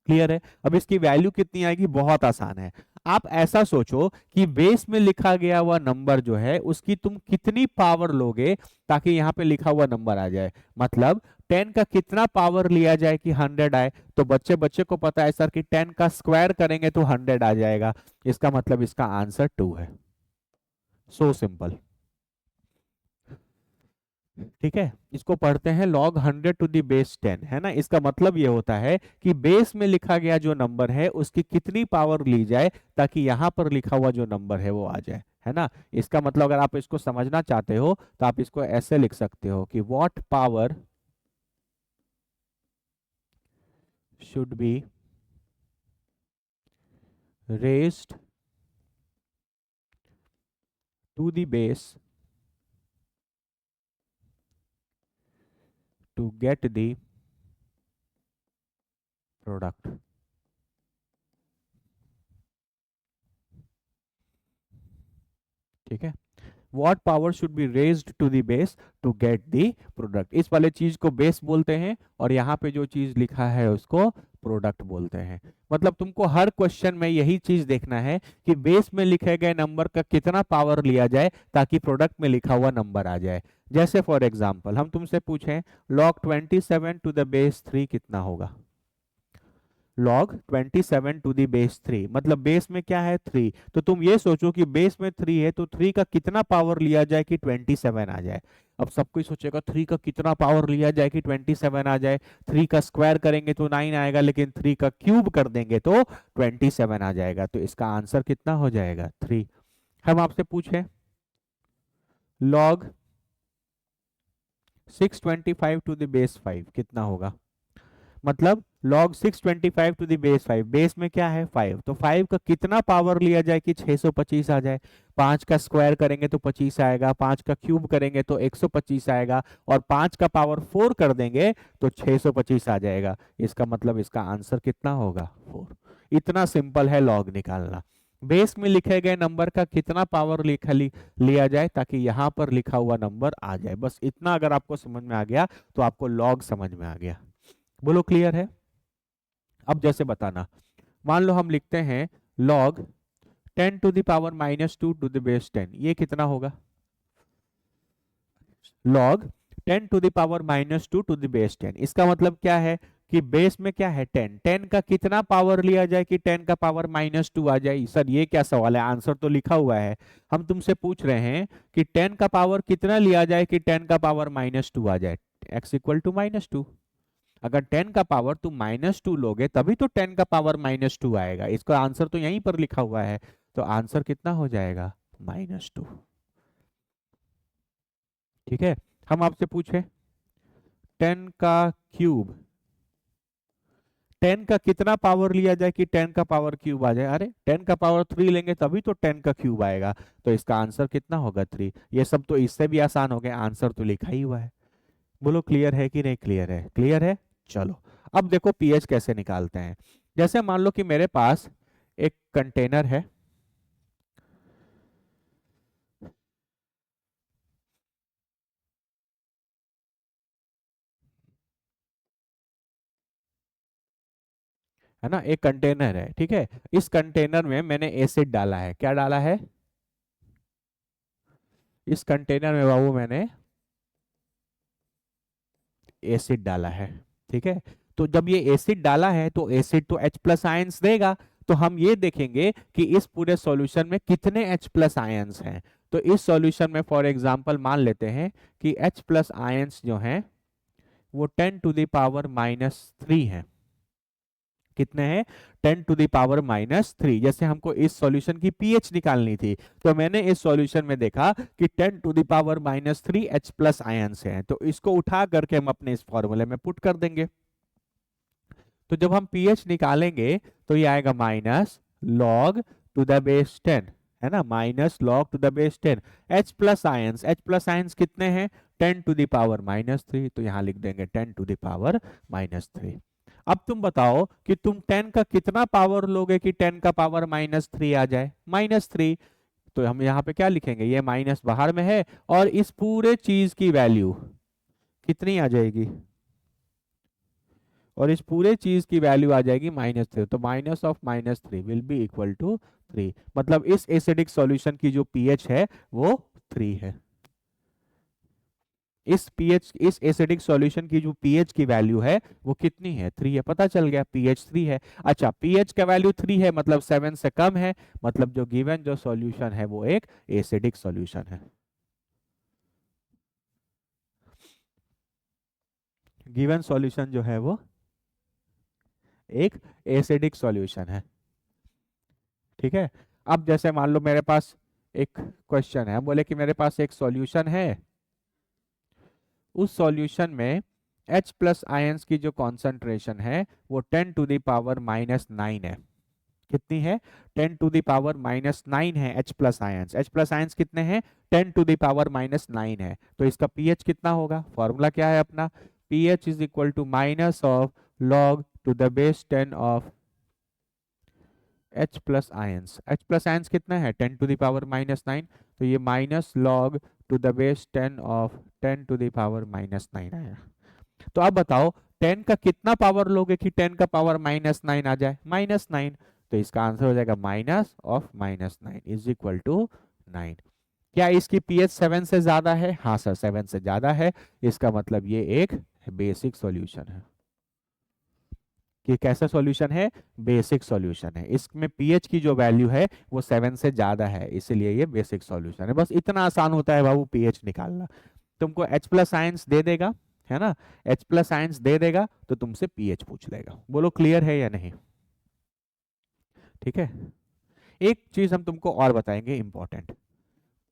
क्लियर है। अब इसकी वैल्यू कितनी आएगी, बहुत आसान है। आप ऐसा सोचो कि बेस में लिखा गया हुआ नंबर जो है उसकी तुम कितनी पावर लोगे ताकि यहाँ पे लिखा हुआ नंबर आ जाए। मतलब 10 का कितना पावर लिया जाए कि 100 आए, तो बच्चे बच्चे को पता है सर कि 10 का स्क्वायर करेंगे तो 100 आ जाएगा। इसका मतलब इसका आंसर 2 है। So simple. ठीक है, इसको पढ़ते हैं log 100 टू द बेस 10, है ना। इसका मतलब ये होता है कि बेस में लिखा गया जो नंबर है उसकी कितनी पावर ली जाए ताकि यहां पर लिखा हुआ जो नंबर है वो आ जाए, है ना। इसका मतलब अगर आप इसको समझना चाहते हो तो आप इसको ऐसे लिख सकते हो कि what power should be raised to the base to get the product. ठीक है, what power should be raised to the base to get the product। इस वाले चीज को बेस बोलते हैं, और यहाँ पे जो चीज लिखा है उसको प्रोडक्ट बोलते हैं। मतलब तुमको हर क्वेश्चन में यही चीज देखना है कि बेस में लिखे गए नंबर का कितना पावर लिया जाए ताकि प्रोडक्ट में लिखा हुआ नंबर आ जाए। जैसे फॉर एग्जाम्पल हम तुमसे पूछें log 27 टू द बेस 3 कितना होगा। log 27 टू द बेस 3 मतलब बेस में क्या है, 3। तो तुम ये सोचो कि बेस में 3 है तो 3 का कितना पावर लिया जाए कि 27 आ जाए। अब सब कोई सोचेगा 3 का कितना पावर लिया जाए कि 27 आ जाए। 3 का स्क्वायर करेंगे तो 9 आएगा, लेकिन 3 का क्यूब कर देंगे तो 27 आ जाएगा। तो इसका आंसर कितना हो जाएगा, 3। हम आपसे पूछे log 625 टू द बेस 5 कितना होगा, मतलब log 625 to the base 5, base में क्या है 5, तो 5 का कितना पावर लिया जाए कि 625 आ जाए। 5 का स्क्वायर करेंगे तो 25 आएगा, 5 का क्यूब करेंगे तो 125 आएगा, और 5 का पावर 4 कर देंगे तो 625 आ जाएगा। इसका मतलब इसका आंसर कितना होगा 4। इतना सिंपल है लॉग निकालना। बेस में लिखे गए नंबर का कितना पावर लिया जाए ताकि यहाँ पर लिखा हुआ नंबर आ जाए। बस इतना अगर आपको समझ में आ गया तो आपको लॉग समझ में आ गया। बोलो क्लियर है। अब जैसे बताना, मान लो हम लिखते हैं log 10 to the power -2 to the base 10, ये कितना होगा, log 10 to the power -2 to the base 10। इसका मतलब क्या है कि बेस में क्या है 10, 10 का कितना पावर लिया जाए कि 10 का पावर -2 आ जाए। सर ये क्या सवाल है, आंसर तो लिखा हुआ है। हम तुमसे पूछ रहे हैं कि 10 का पावर कितना लिया जाए कि 10 का पावर -2 आ जाए, x इक्वल टू -2। अगर 10 का पावर तुम -2 लोगे तभी तो 10 का पावर -2 आएगा। इसका आंसर तो यहीं पर लिखा हुआ है, तो आंसर कितना हो जाएगा -2। ठीक है। हम आपसे पूछे 10 का क्यूब, 10 का कितना पावर लिया जाए कि 10 का पावर क्यूब आ जाए। अरे 10 का पावर 3 लेंगे तभी तो 10 का क्यूब आएगा, तो इसका आंसर कितना होगा 3। ये सब तो इससे भी आसान हो गया, आंसर तो लिखा ही हुआ है। बोलो क्लियर है कि नहीं क्लियर है, क्लियर है। चलो अब देखो पीएच कैसे निकालते हैं। जैसे मान लो कि मेरे पास एक कंटेनर है ना, एक कंटेनर है, ठीक है। इस कंटेनर में मैंने एसिड डाला है, क्या डाला है, इस कंटेनर में बाबू मैंने एसिड डाला है, ठीक है। तो जब ये एसिड डाला है तो एसिड तो H+ आयंस देगा, तो हम ये देखेंगे कि इस पूरे सॉल्यूशन में कितने H+ आयंस हैं। तो इस सॉल्यूशन में फॉर एग्जांपल मान लेते हैं कि H+ आयंस जो हैं वो 10 टू द पावर -3 है। कितने हैं, 10 टू द पावर -3। जैसे हमको इस सॉल्यूशन की पीएच निकालनी थी, तो मैंने इस सॉल्यूशन में देखा कि 10 to the power -3 H+ ions हैं, तो इसको उठा करके हम अपने इस फॉर्मूले में पुट कर देंगे। तो जब हम पीएच निकालेंगे तो ये आएगा -log टू द बेस 10, है ना, -log to the base 10। H+ ions कितने हैं, 10 टू द पावर -3, तो यहाँ लिख देंगे 10 टू द पावर -3। अब तुम बताओ कि तुम 10 का कितना पावर लोगे कि 10 का पावर -3 आ जाए, -3। तो हम यहाँ पे क्या लिखेंगे, ये माइनस बाहर में है और इस पूरे चीज की वैल्यू कितनी आ जाएगी, और इस पूरे चीज की वैल्यू आ जाएगी -3। तो minus of -3 will be equal to 3। मतलब इस एसिडिक सॉल्यूशन की जो पीएच है वो 3 है। इस एसिडिक सॉल्यूशन की जो पीएच की वैल्यू है वो कितनी है, 3 है। पता चल गया पीएच 3 है। अच्छा पीएच का वैल्यू 3 है मतलब 7 से कम है, मतलब जो गिवन जो सॉल्यूशन है वो एक एसिडिक सॉल्यूशन है। गिवन सॉल्यूशन जो है वो एक एसिडिक सॉल्यूशन है, ठीक है। अब जैसे मान लो मेरे पास एक क्वेश्चन है, बोले कि मेरे पास एक सॉल्यूशन है, उस सॉल्यूशन में H+ आयंस की जो कॉन्सेंट्रेशन है वो 10 टू द पावर -9 है। कितनी है, 10 टू द पावर -9 है H+ आयंस। H+ आयंस कितने हैं, 10 टू द पावर -9 है। तो इसका पीएच कितना होगा, फॉर्मूला क्या है अपना, pH is equal to minus of log to the base 10 of H+ ions. H+ ions कितना है, 10 टू द पावर -9, तो ये -log to the base 10 of 10 to the power -9 आया। तो अब बताओ 10 का कितना पावर लोगे कि 10 का पावर -9 आ जाए, -9। तो इसका आंसर हो जाएगा minus of -9 is equal to 9। क्या इसकी पीएच 7 से ज्यादा है, हाँ सर 7 से ज्यादा है। इसका मतलब ये एक बेसिक सॉल्यूशन है। कि कैसा सॉल्यूशन है, बेसिक सॉल्यूशन है। इसमें पीएच की जो वैल्यू है वो 7 से ज्यादा है, इसीलिए ये बेसिक सॉल्यूशन है। बस इतना आसान होता है बाबू पीएच निकालना। तुमको H+ साइंस दे देगा, है ना, H+ साइंस दे देगा तो तुमसे पीएच पूछ लेगा। बोलो क्लियर है या नहीं, ठीक है। एक चीज हम तुमको और बताएंगे इंपॉर्टेंट,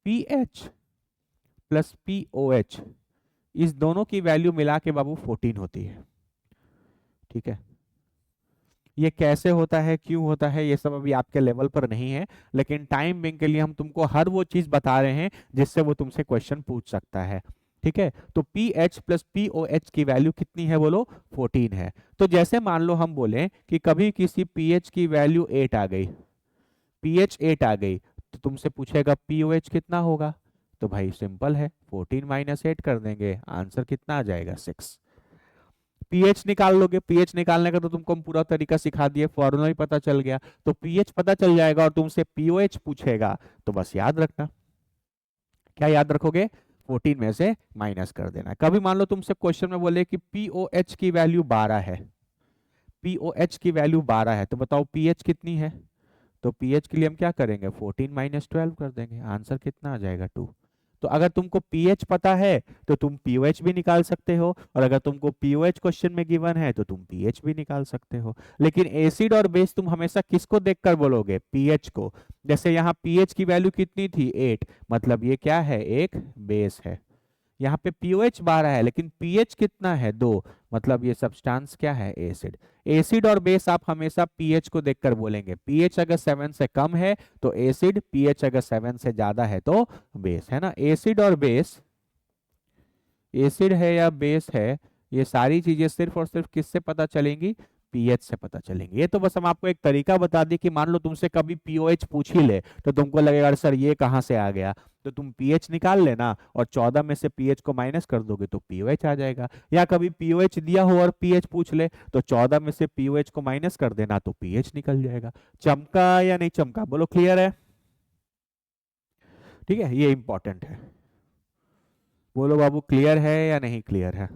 पीएच प्लस पीओएच, इस दोनों की वैल्यू मिला के बाबू 14 होती है। ठीक है, ये कैसे होता है, क्यों होता है, ये सब अभी आपके लेवल पर नहीं है, लेकिन टाइम बिंग के लिए हम तुमको हर वो चीज बता रहे हैं जिससे वो तुमसे क्वेश्चन पूछ सकता है। ठीक है, तो पीएच प्लस पीओएच की वैल्यू कितनी है बोलो, 14 है। तो जैसे मान लो हम बोले कि कभी किसी पीएच की वैल्यू 8 आ गई, पीएच 8 आ गई, तो तुमसे पूछेगा पीओएच कितना होगा, तो भाई सिंपल है, 14 माइनस 8 कर देंगे, आंसर कितना आ जाएगा, 6। पीएच निकाल लोगे, पीएच निकालने का तो तुमको हम पूरा तरीका सिखा दिए, फॉर्मूला भी पता चल गया, तो पीएच पता चल जाएगा और तुमसे पीओएच पूछेगा तो बस याद रखना, क्या याद रखोगे, 14 में से माइनस कर देना। कभी मान लो तुमसे क्वेश्चन में बोले कि पीओएच की वैल्यू 12 है, पीओएच की वैल्यू 12 है, तो बताओ पीएच कितनी है, तो पीएच के लिए हम क्या करेंगे, 14 माइनस 12 कर देंगे, आंसर कितना आ जाएगा, 2। तो अगर तुमको पीएच पता है तो तुम पीओएच भी निकाल सकते हो, और अगर तुमको पीओएच क्वेश्चन में गिवन है तो तुम पीएच भी निकाल सकते हो। लेकिन एसिड और बेस तुम हमेशा किसको देखकर बोलोगे, पीएच को। जैसे यहाँ पीएच की वैल्यू कितनी थी, 8, मतलब ये क्या है, एक बेस है। यहाँ पे पीओएच 12 है लेकिन पीएच कितना है, 2, मतलब ये सब्सटेंस क्या है, एसिड। एसिड और बेस आप हमेशा पीएच को देखकर बोलेंगे, पीएच अगर 7 से कम है तो एसिड, पीएच अगर 7 से ज्यादा है तो बेस, है ना। एसिड और बेस, एसिड है या बेस है, ये सारी चीजें सिर्फ और सिर्फ किससे पता चलेंगी, पीएच से पता चलेंगी। ये तो बस हम आपको एक तरीका बता दी कि मान लो तुमसे कभी पीओएच पूछ ही ले तो तुमको लगेगा अरे सर ये कहाँ से आ गया, तो तुम पीएच निकाल लेना और 14 में से पीएच को माइनस कर दोगे तो पीओएच आ जाएगा। या कभी पीओएच दिया हो और पीएच पूछ ले तो 14 में से पीओएच को माइनस कर देना तो पीएच निकल जाएगा। चमका या नहीं चमका, बोलो क्लियर है। ठीक है, ये इंपॉर्टेंट है, बोलो बाबू क्लियर है या नहीं क्लियर है।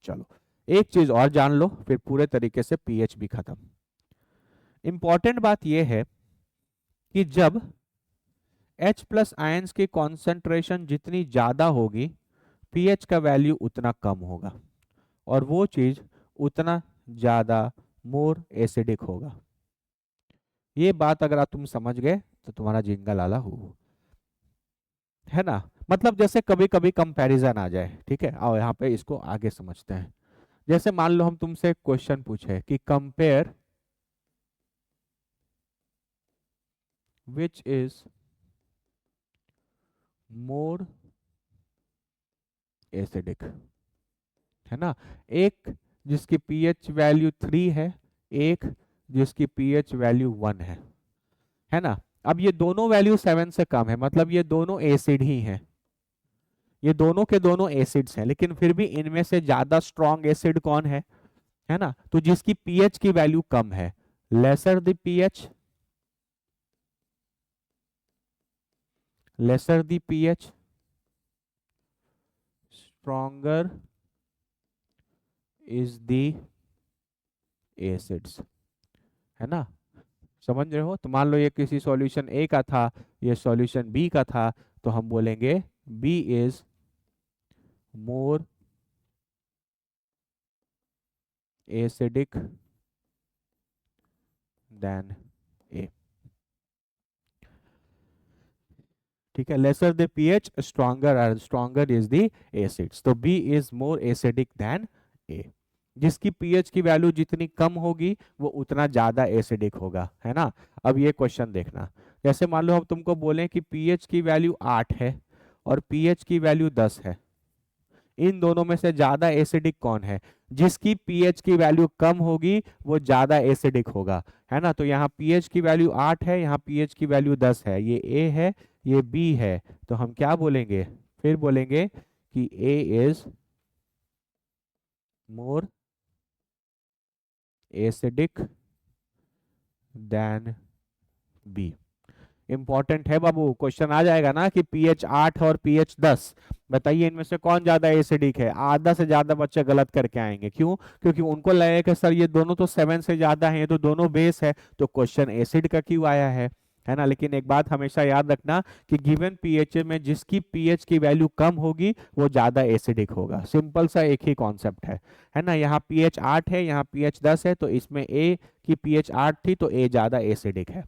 चलो एक चीज और जान लो फिर पूरे तरीके से पीएच भी खत्म। इंपॉर्टेंट बात यह है कि जब H प्लस आयंस की कॉन्सेंट्रेशन जितनी ज्यादा होगी पीएच का वैल्यू उतना कम होगा, और वो चीज उतना ज्यादा मोर एसिडिक होगा। ये बात अगर आप तुम समझ गए तो तुम्हारा जिंगल आला हो, है ना। मतलब जैसे कभी कभी कंपैरिजन आ जाए, ठीक है, आओ यहाँ पे इसको आगे समझते हैं। जैसे मान लो हम तुमसे क्वेश्चन पूछे कि compare which is more acidic, है ना। एक जिसकी पीएच वैल्यू 3 है, एक जिसकी पीएच वैल्यू 1 है ना। अब ये दोनों वैल्यू 7 से कम है, मतलब ये दोनों एसिड ही हैं, ये दोनों के दोनों एसिड्स हैं, लेकिन फिर भी इनमें से ज्यादा स्ट्रॉन्ग एसिड कौन है ना, तो जिसकी पीएच की वैल्यू कम है, lesser the pH, laser the pH stronger is the acids, है ना। समझ रहे हो, तो मान लो ये किसी सॉल्यूशन ए का था, ये सॉल्यूशन बी का था, तो हम बोलेंगे B is more acidic than A. ठीक है, lesser the pH stronger is the acids, तो B is more acidic than A. जिसकी पीएच की वैल्यू जितनी कम होगी वो उतना ज्यादा एसिडिक होगा, है ना। अब ये क्वेश्चन देखना, जैसे मान लो हम तुमको बोले कि पीएच की वैल्यू 8 है और पीएच की वैल्यू 10 है, इन दोनों में से ज्यादा एसिडिक कौन है, जिसकी पीएच की वैल्यू कम होगी वो ज्यादा एसिडिक होगा, है ना। तो यहाँ पीएच की वैल्यू 8 है, यहाँ पीएच की वैल्यू 10 है, ये ए है ये बी है, तो हम क्या बोलेंगे, फिर बोलेंगे कि A is more acidic than B. Important है बाबू, क्वेश्चन आ जाएगा ना कि पीएच 8 और पीएच 10, बताइए इनमें से कौन ज्यादा एसिडिक है। आधा से ज्यादा बच्चे गलत करके आएंगे, क्यों, क्योंकि उनको लगेगा कि सर ये दोनों तो 7 से ज्यादा है, ये तो दोनों बेस है, तो क्वेश्चन एसिड का क्यों आया है ना। लेकिन एक बात हमेशा याद रखना कि गिवन पीएच में जिसकी पीएच की वैल्यू कम होगी वो ज्यादा एसिडिक होगा, सिंपल सा एक ही कॉन्सेप्ट है ना। यहाँ पीएच 8 है, यहाँ पीएच 10 है, तो इसमें ए की पीएच 8 थी तो ए ज्यादा एसिडिक है।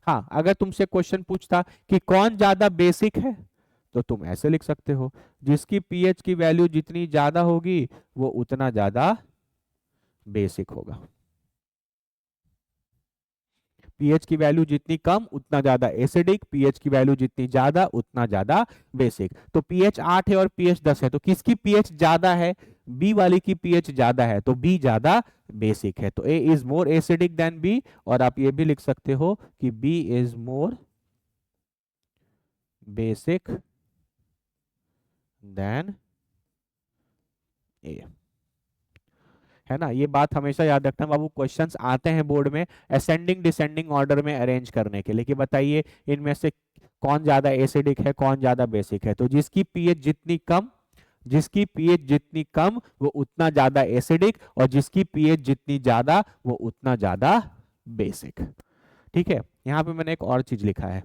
हाँ, अगर तुमसे क्वेश्चन पूछता कि कौन ज्यादा बेसिक है, तो तुम ऐसे लिख सकते हो, जिसकी पीएच की वैल्यू जितनी ज्यादा होगी वो उतना ज्यादा बेसिक होगा। पीएच की वैल्यू जितनी कम उतना ज्यादा एसिडिक, पीएच की वैल्यू जितनी ज्यादा उतना ज्यादा बेसिक। तो पीएच 8 है और पीएच 10 है, तो किसकी पीएच ज्यादा है? बी वाली की पीएच ज्यादा है, तो बी ज्यादा बेसिक है। तो A is more acidic than B, और आप ये भी लिख सकते हो कि B is more basic than A. है ना, ये बात हमेशा याद रखना बाबू, क्वेश्चंस आते हैं बोर्ड में असेंडिंग डिसेंडिंग ऑर्डर में अरेंज करने के लिए, कि बताइए इनमें से कौन ज्यादा एसिडिक है, कौन ज्यादा बेसिक है। तो जिसकी पीएच जितनी कम, जिसकी पीएच जितनी कम वो उतना ज्यादा एसिडिक, और जिसकी पीएच जितनी ज्यादा वो उतना ज्यादा बेसिक। ठीक है, यहाँ पे मैंने एक और चीज लिखा है,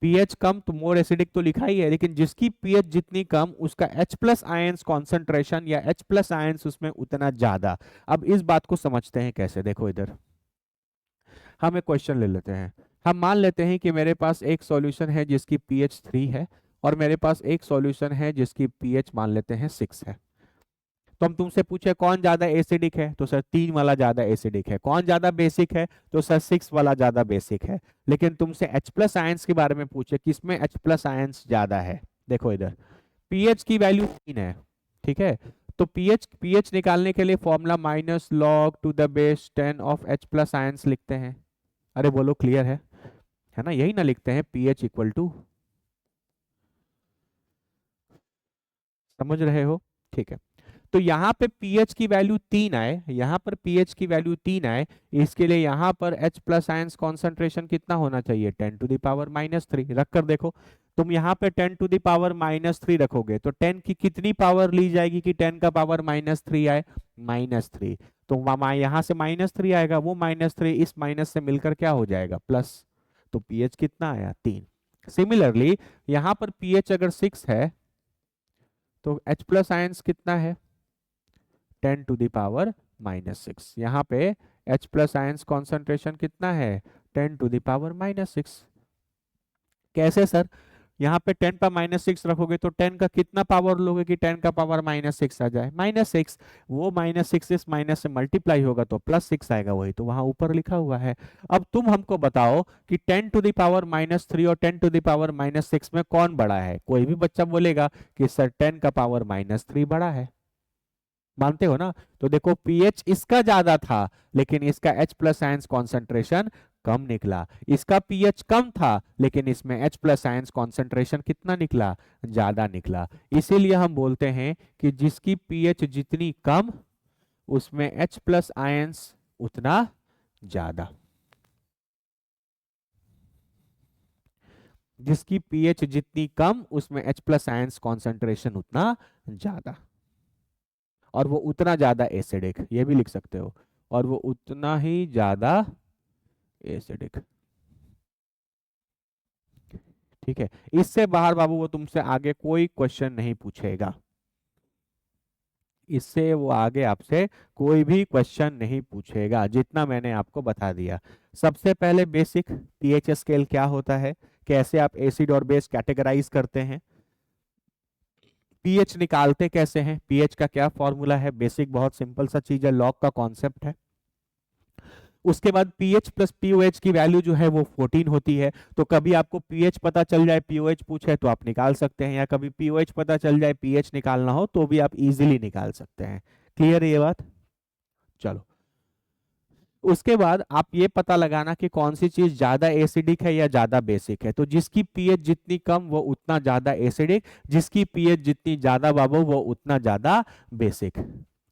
पीएच कम तो मोर एसिडिक तो लिखा ही है, लेकिन जिसकी पीएच जितनी कम उसका H प्लस आयंस कॉन्सेंट्रेशन या H प्लस आयंस उसमें उतना ज्यादा। अब इस बात को समझते हैं कैसे, देखो इधर हम एक क्वेश्चन ले लेते हैं। हम मान लेते हैं कि मेरे पास एक सॉल्यूशन है जिसकी पीएच 3 है, और मेरे पास एक सॉल्यूशन है जिसकी पीएच मान लेते हैं 6 है। तो हम तुमसे पूछे कौन ज्यादा एसिडिक है, तो सर 3 वाला ज्यादा एसिडिक है। कौन ज्यादा बेसिक है, तो सर 6 वाला ज्यादा बेसिक है। लेकिन तुमसे H प्लस आयंस के बारे में पूछे, किसमें H प्लस आयंस ज्यादा है। देखो इधर पीएच की वैल्यू 3 है, ठीक है, तो पीएच पीएच निकालने के लिए formula minus log to the base 10 of H plus ions लिखते हैं। अरे बोलो क्लियर है ना, यही ना लिखते हैं पीएच इक्वल टू, समझ रहे हो? ठीक है, तो यहाँ पे pH की वैल्यू 3 आए, यहाँ पर pH की वैल्यू 3 आए, इसके लिए यहाँ पर H प्लस आयंस कॉन्सेंट्रेशन कितना होना चाहिए? 10 टू द पावर माइनस 3 रख कर देखो। तुम यहाँ पे 10 टू द पावर माइनस 3 रखोगे तो 10 की कितनी पावर ली जाएगी कि 10 का पावर माइनस 3 आए? माइनस 3। तो यहाँ से माइनस 3 आएगा, वो माइनस 3 इस माइनस से मिलकर क्या हो जाएगा? प्लस। तो pH कितना आया? 3। सिमिलरली यहाँ पर pH अगर 6 है तो H प्लस आयंस कितना है? 10 टू द पावर माइनस 6। यहाँ पे H प्लस आयंस कॉन्सेंट्रेशन कितना है? 10 टू द पावर माइनस 6। कैसे सर? यहाँ पे 10 पर माइनस 6 रखोगे तो 10 का कितना पावर लोगे कि 10 का पावर माइनस 6 आ जाए? माइनस 6। वो माइनस 6 इस माइनस से मल्टीप्लाई होगा तो प्लस 6 आएगा, वही तो वहां ऊपर लिखा हुआ है। अब तुम हमको बताओ कि 10 टू द पावर माइनस 3 और 10 टू द पावर माइनस 6 में कौन बड़ा है? कोई भी बच्चा बोलेगा कि सर 10 का पावर माइनस 3 बड़ा है, मानते हो ना? तो देखो पीएच इसका ज्यादा था, लेकिन इसका H प्लस आयंस कॉन्सेंट्रेशन कम निकला। इसका पीएच कम था, लेकिन इसमें H प्लस आयंस कॉन्सेंट्रेशन कितना निकला? ज्यादा निकला। इसीलिए हम बोलते हैं कि जिसकी पीएच जितनी कम उसमें H प्लस आयंस उतना ज्यादा, जिसकी पीएच जितनी कम उसमें H प्लस आयंस कॉन्सेंट्रेशन उतना ज्यादा, और वो उतना ज्यादा एसिडिक, ये भी लिख सकते हो, और वो उतना ही ज्यादा एसिडिक। ठीक है, इससे बाहर बाबू वो तुमसे आगे कोई क्वेश्चन नहीं पूछेगा, इससे वो आगे आपसे कोई भी क्वेश्चन नहीं पूछेगा, जितना मैंने आपको बता दिया। सबसे पहले बेसिक पीएच स्केल क्या होता है, कैसे आप एसिड और बेस कैटेगराइज करते हैं, पीएच निकालते कैसे हैं, पीएच का क्या फॉर्मूला है, बेसिक बहुत सिंपल सा चीज है, लॉग का कॉन्सेप्ट है। उसके बाद पीएच प्लस पीओएच की वैल्यू जो है वो 14 होती है। तो कभी आपको पीएच पता चल जाए पीओएच पूछे तो आप निकाल सकते हैं, या कभी पीओएच पता चल जाए पीएच निकालना हो तो भी आप इजीली निकाल सकते हैं। क्लियर है ये बात? चलो, उसके बाद आप ये पता लगाना कि कौन सी चीज ज्यादा एसिडिक है या ज्यादा बेसिक है। तो जिसकी पीएच जितनी कम वो उतना ज्यादा एसिडिक, जिसकी पीएच जितनी ज्यादा बाबू वो उतना ज्यादा बेसिक।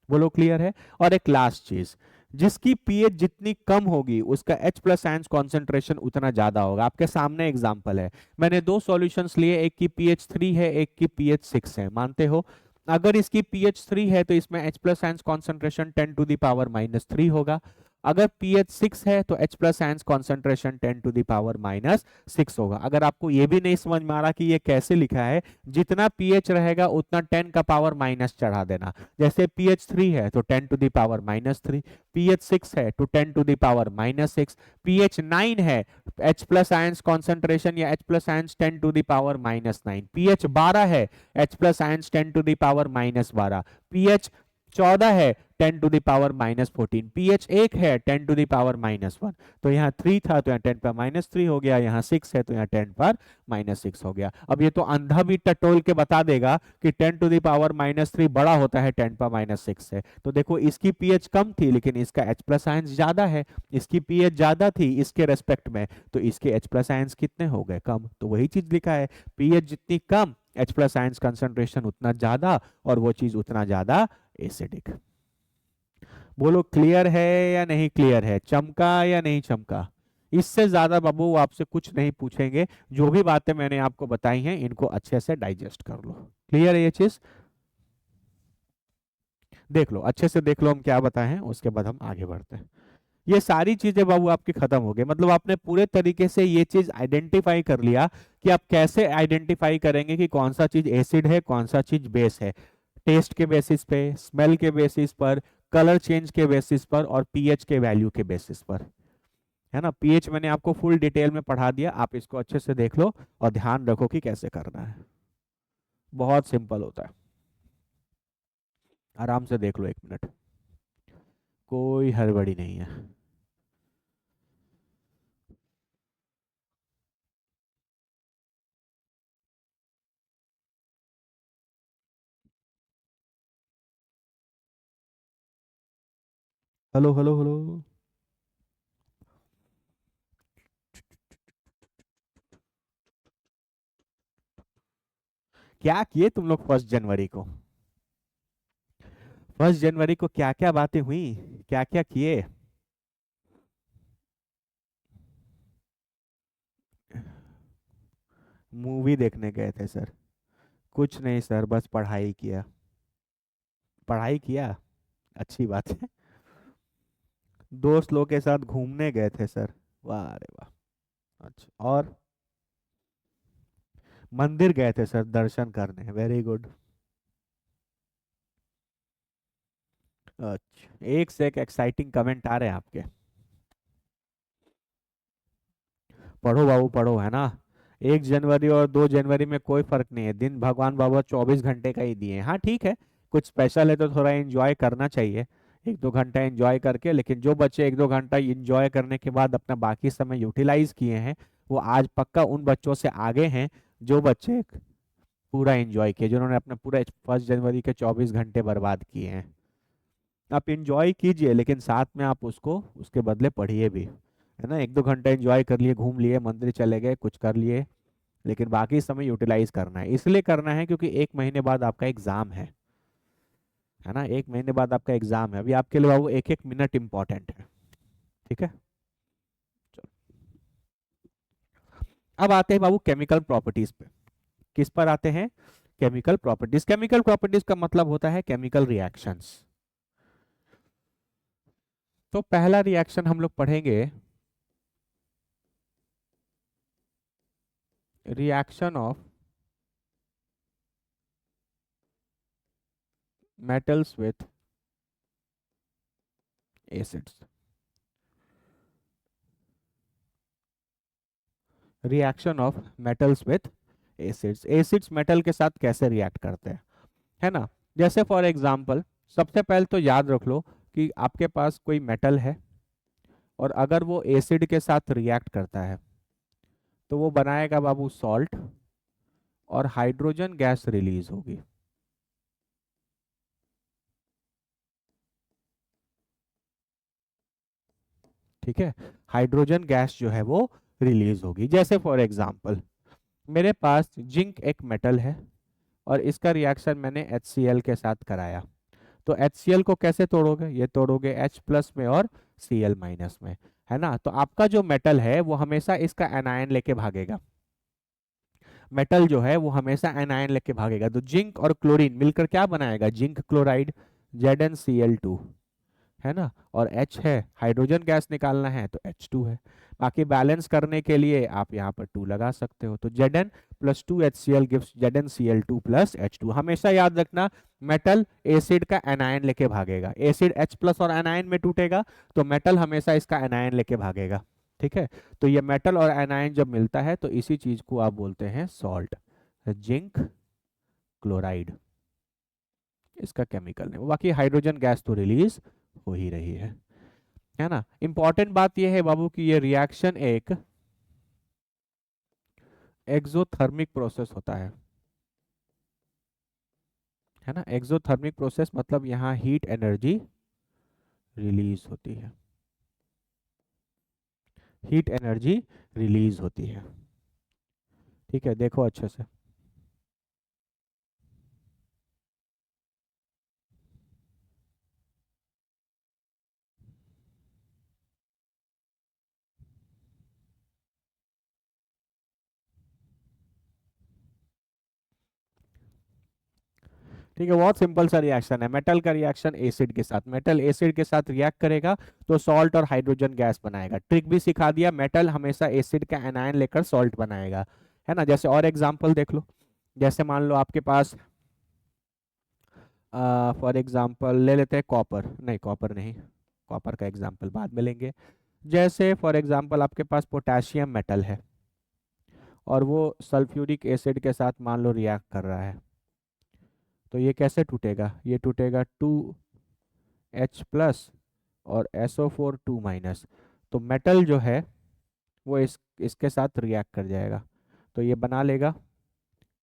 बोलो क्लियर है? और एक लास्ट चीज, जिसकी पीएच जितनी कम होगी उसका H प्लस आयंस कॉन्सेंट्रेशन उतना ज्यादा होगा। आपके सामने एग्जांपल है, मैंने दो सॉल्यूशंस लिए, एक की पीएच 3 है, एक की पीएच 6 है, मानते हो? अगर इसकी पीएच 3 है तो इसमें H plus ions concentration 10 to the power minus 3 होगा, अगर पीएच 6 है तो H प्लस आयंस कॉन्सेंट्रेशन 10⁻⁻6 होगा। अगर आपको ये भी नहीं समझ में आ रहा कि ये कैसे लिखा है, जितना पीएच रहेगा उतना 10 का पावर माइनस चढ़ा देना। जैसे पीएच 3 है तो 10⁻⁻3, पीएच 6 है तो 10⁻⁻6, पीएच 9 है H प्लस आयंस कॉन्सेंट्रेशन या H प्लस आयंस 10⁻⁻9, पीएच 12 है H प्लस आयंस 10⁻⁻12, पीएच 14 है 10⁻⁻14, पीएच 1 है 10⁻⁻1। तो यहाँ 3 था तो यहाँ 10⁻³ हो गया, यहाँ 6 है तो यहाँ 10⁻6 हो गया। अब ये तो अंधा भी टटोल के बता देगा कि 10⁻³ बड़ा होता है 10⁻6 से। तो देखो इसकी पीएच कम थी लेकिन इसका H प्लस आयंस ज्यादा है, इसकी पीएच ज्यादा थी इसके रेस्पेक्ट में, तो इसके H प्लस आयंस कितने हो गए? कम। तो वही चीज लिखा है, पीएच जितनी कम H प्लस आयंस कंसंट्रेशन उतना ज्यादा, और वो चीज उतना ज्यादा एसिडिक। बोलो क्लियर है या नहीं क्लियर है? चमका या नहीं चमका? इससे ज्यादा बाबू वो आपसे कुछ नहीं पूछेंगे। जो भी बातें मैंने आपको बताई हैं इनको अच्छे से डाइजेस्ट कर लो। क्लियर है ये चीज? देख लो, अच्छे से देख लो हम क्या बताए हैं, उसके बाद हम आगे बढ़ते हैं। ये सारी चीजें बाबू आपकी खत्म हो गई, मतलब आपने पूरे तरीके से ये चीज आइडेंटिफाई कर लिया कि आप कैसे आइडेंटिफाई करेंगे कि कौन सा चीज एसिड है कौन सा चीज बेस है। टेस्ट के बेसिस पे, स्मेल के बेसिस पर, कलर चेंज के बेसिस पर, और पीएच के वैल्यू के बेसिस पर, है ना। पीएच मैंने आपको फुल डिटेल में पढ़ा दिया, आप इसको अच्छे से देख लो और ध्यान रखो कि कैसे करना है। बहुत सिंपल होता है, आराम से देख लो, 1 मिनट, कोई हड़बड़ी नहीं है। Hello hello hello. क्या किए तुम लोग 1 जनवरी को? 1 जनवरी को क्या क्या बातें हुई, क्या क्या किए? मूवी देखने गए थे सर? कुछ नहीं सर, बस पढ़ाई किया। पढ़ाई किया, अच्छी बात है। दोस्त लोग के साथ घूमने गए थे सर। वाह अरे वाह। अच्छा, और? मंदिर गए थे सर दर्शन करने, वेरी गुड। अच्छा, एक से एक एक्साइटिंग कमेंट आ रहे हैं आपके। पढ़ो बाबू पढ़ो, है ना। 1 जनवरी और 2 जनवरी में कोई फर्क नहीं है, दिन भगवान बाबा 24 घंटे का ही दिए हैं। हाँ ठीक है, कुछ स्पेशल है तो थोड़ा एंजॉय करना चाहिए, 1-2 घंटा एंजॉय करके। लेकिन जो बच्चे 1-2 घंटा एंजॉय करने के बाद अपना बाकी समय यूटिलाइज किए हैं, वो आज पक्का उन बच्चों से आगे हैं जो बच्चे पूरा एंजॉय किए, जिन्होंने अपने पूरे 1 जनवरी के 24 घंटे बर्बाद किए हैं। आप एंजॉय कीजिए लेकिन साथ में आप उसको उसके बदले पढ़िए भी, है ना। 1-2 घंटा एंजॉय कर लिए, घूम लिए, मंदिर चले गए, कुछ कर लिए, लेकिन बाकी समय यूटिलाइज करना है। इसलिए करना है क्योंकि 1 महीने बाद आपका एग्जाम है ना। 1 महीने बाद आपका एग्जाम है, अभी आपके लिए बाबू एक एक मिनट इंपॉर्टेंट है। ठीक है, चलो। अब आते हैं बाबू केमिकल प्रॉपर्टीज पे। किस पर आते हैं? Chemical properties. केमिकल प्रॉपर्टीज का मतलब होता है केमिकल रिएक्शंस। तो पहला रिएक्शन हम लोग पढ़ेंगे, reaction of metals with acids। Reaction of metals with acids. Acids metal के साथ कैसे रिएक्ट करते हैं, है ना। जैसे फॉर एग्जांपल, सबसे पहले तो याद रख लो कि आपके पास कोई मेटल है और अगर वो एसिड के साथ रिएक्ट करता है तो वो बनाएगा बाबू सॉल्ट, और हाइड्रोजन गैस रिलीज होगी। ठीक है, हाइड्रोजन गैस जो है वो रिलीज होगी। जैसे फॉर एग्जांपल, मेरे पास जिंक एक मेटल है और इसका रिएक्शन मैंने HCl के साथ कराया। तो HCl को कैसे तोड़ोगे? ये तोड़ोगे H प्लस में और Cl माइनस में, है ना। तो आपका जो मेटल है वो हमेशा इसका एनायन लेके भागेगा। मेटल जो है वो हमेशा एनायन लेके भागेगा। तो जिंक और क्लोरीन मिलकर क्या बनाएगा? जिंक क्लोराइड, ZnCl2, है ना, और H है, हाइड्रोजन गैस निकालना है तो H2 है। बाकी बैलेंस करने के लिए आप यहाँ पर 2 लगा सकते हो, तो Zn plus 2 HCl gives ZnCl2 plus H2। हमेशा याद रखना, मेटल एसिड का एनायन लेके भागेगा, एसिड H प्लस और एनायन में टूटेगा, तो मेटल हमेशा इसका एनायन लेके भागेगा। ठीक है, तो ये मेटल और एनायन जब मिलता है तो इसी चीज को आप बोलते हैं सॉल्ट, जिंक क्लोराइड इसका केमिकल नेम। बाकी हाइड्रोजन गैस तो रिलीज हो ही रही है ना। इंपॉर्टेंट बात यह है बाबू कि ये रिएक्शन एक एक्सोथर्मिक प्रोसेस होता है ना। एक्सोथर्मिक प्रोसेस मतलब यहाँ हीट एनर्जी रिलीज होती है, हीट एनर्जी रिलीज होती है। ठीक है, देखो अच्छे से। ठीक है, बहुत सिंपल सा रिएक्शन है। मेटल का रिएक्शन एसिड के साथ, मेटल एसिड के साथ रिएक्ट करेगा तो सॉल्ट और हाइड्रोजन गैस बनाएगा। ट्रिक भी सिखा दिया, मेटल हमेशा एसिड का एनायन लेकर सॉल्ट बनाएगा, है ना। जैसे और एग्जांपल देख लो, जैसे मान लो आपके पास फॉर एग्जांपल ले लेते हैं कॉपर, नहीं कॉपर नहीं, कॉपर का एग्जांपल बाद में लेंगे। जैसे फॉर एग्जांपल आपके पास पोटेशियम मेटल है और वो सल्फ्यूरिक एसिड के साथ मान लो रिएक्ट कर रहा है, तो ये कैसे टूटेगा, ये टूटेगा 2H+ और SO4 2-। तो मेटल जो है वो इसके साथ रिएक्ट कर जाएगा, तो ये बना लेगा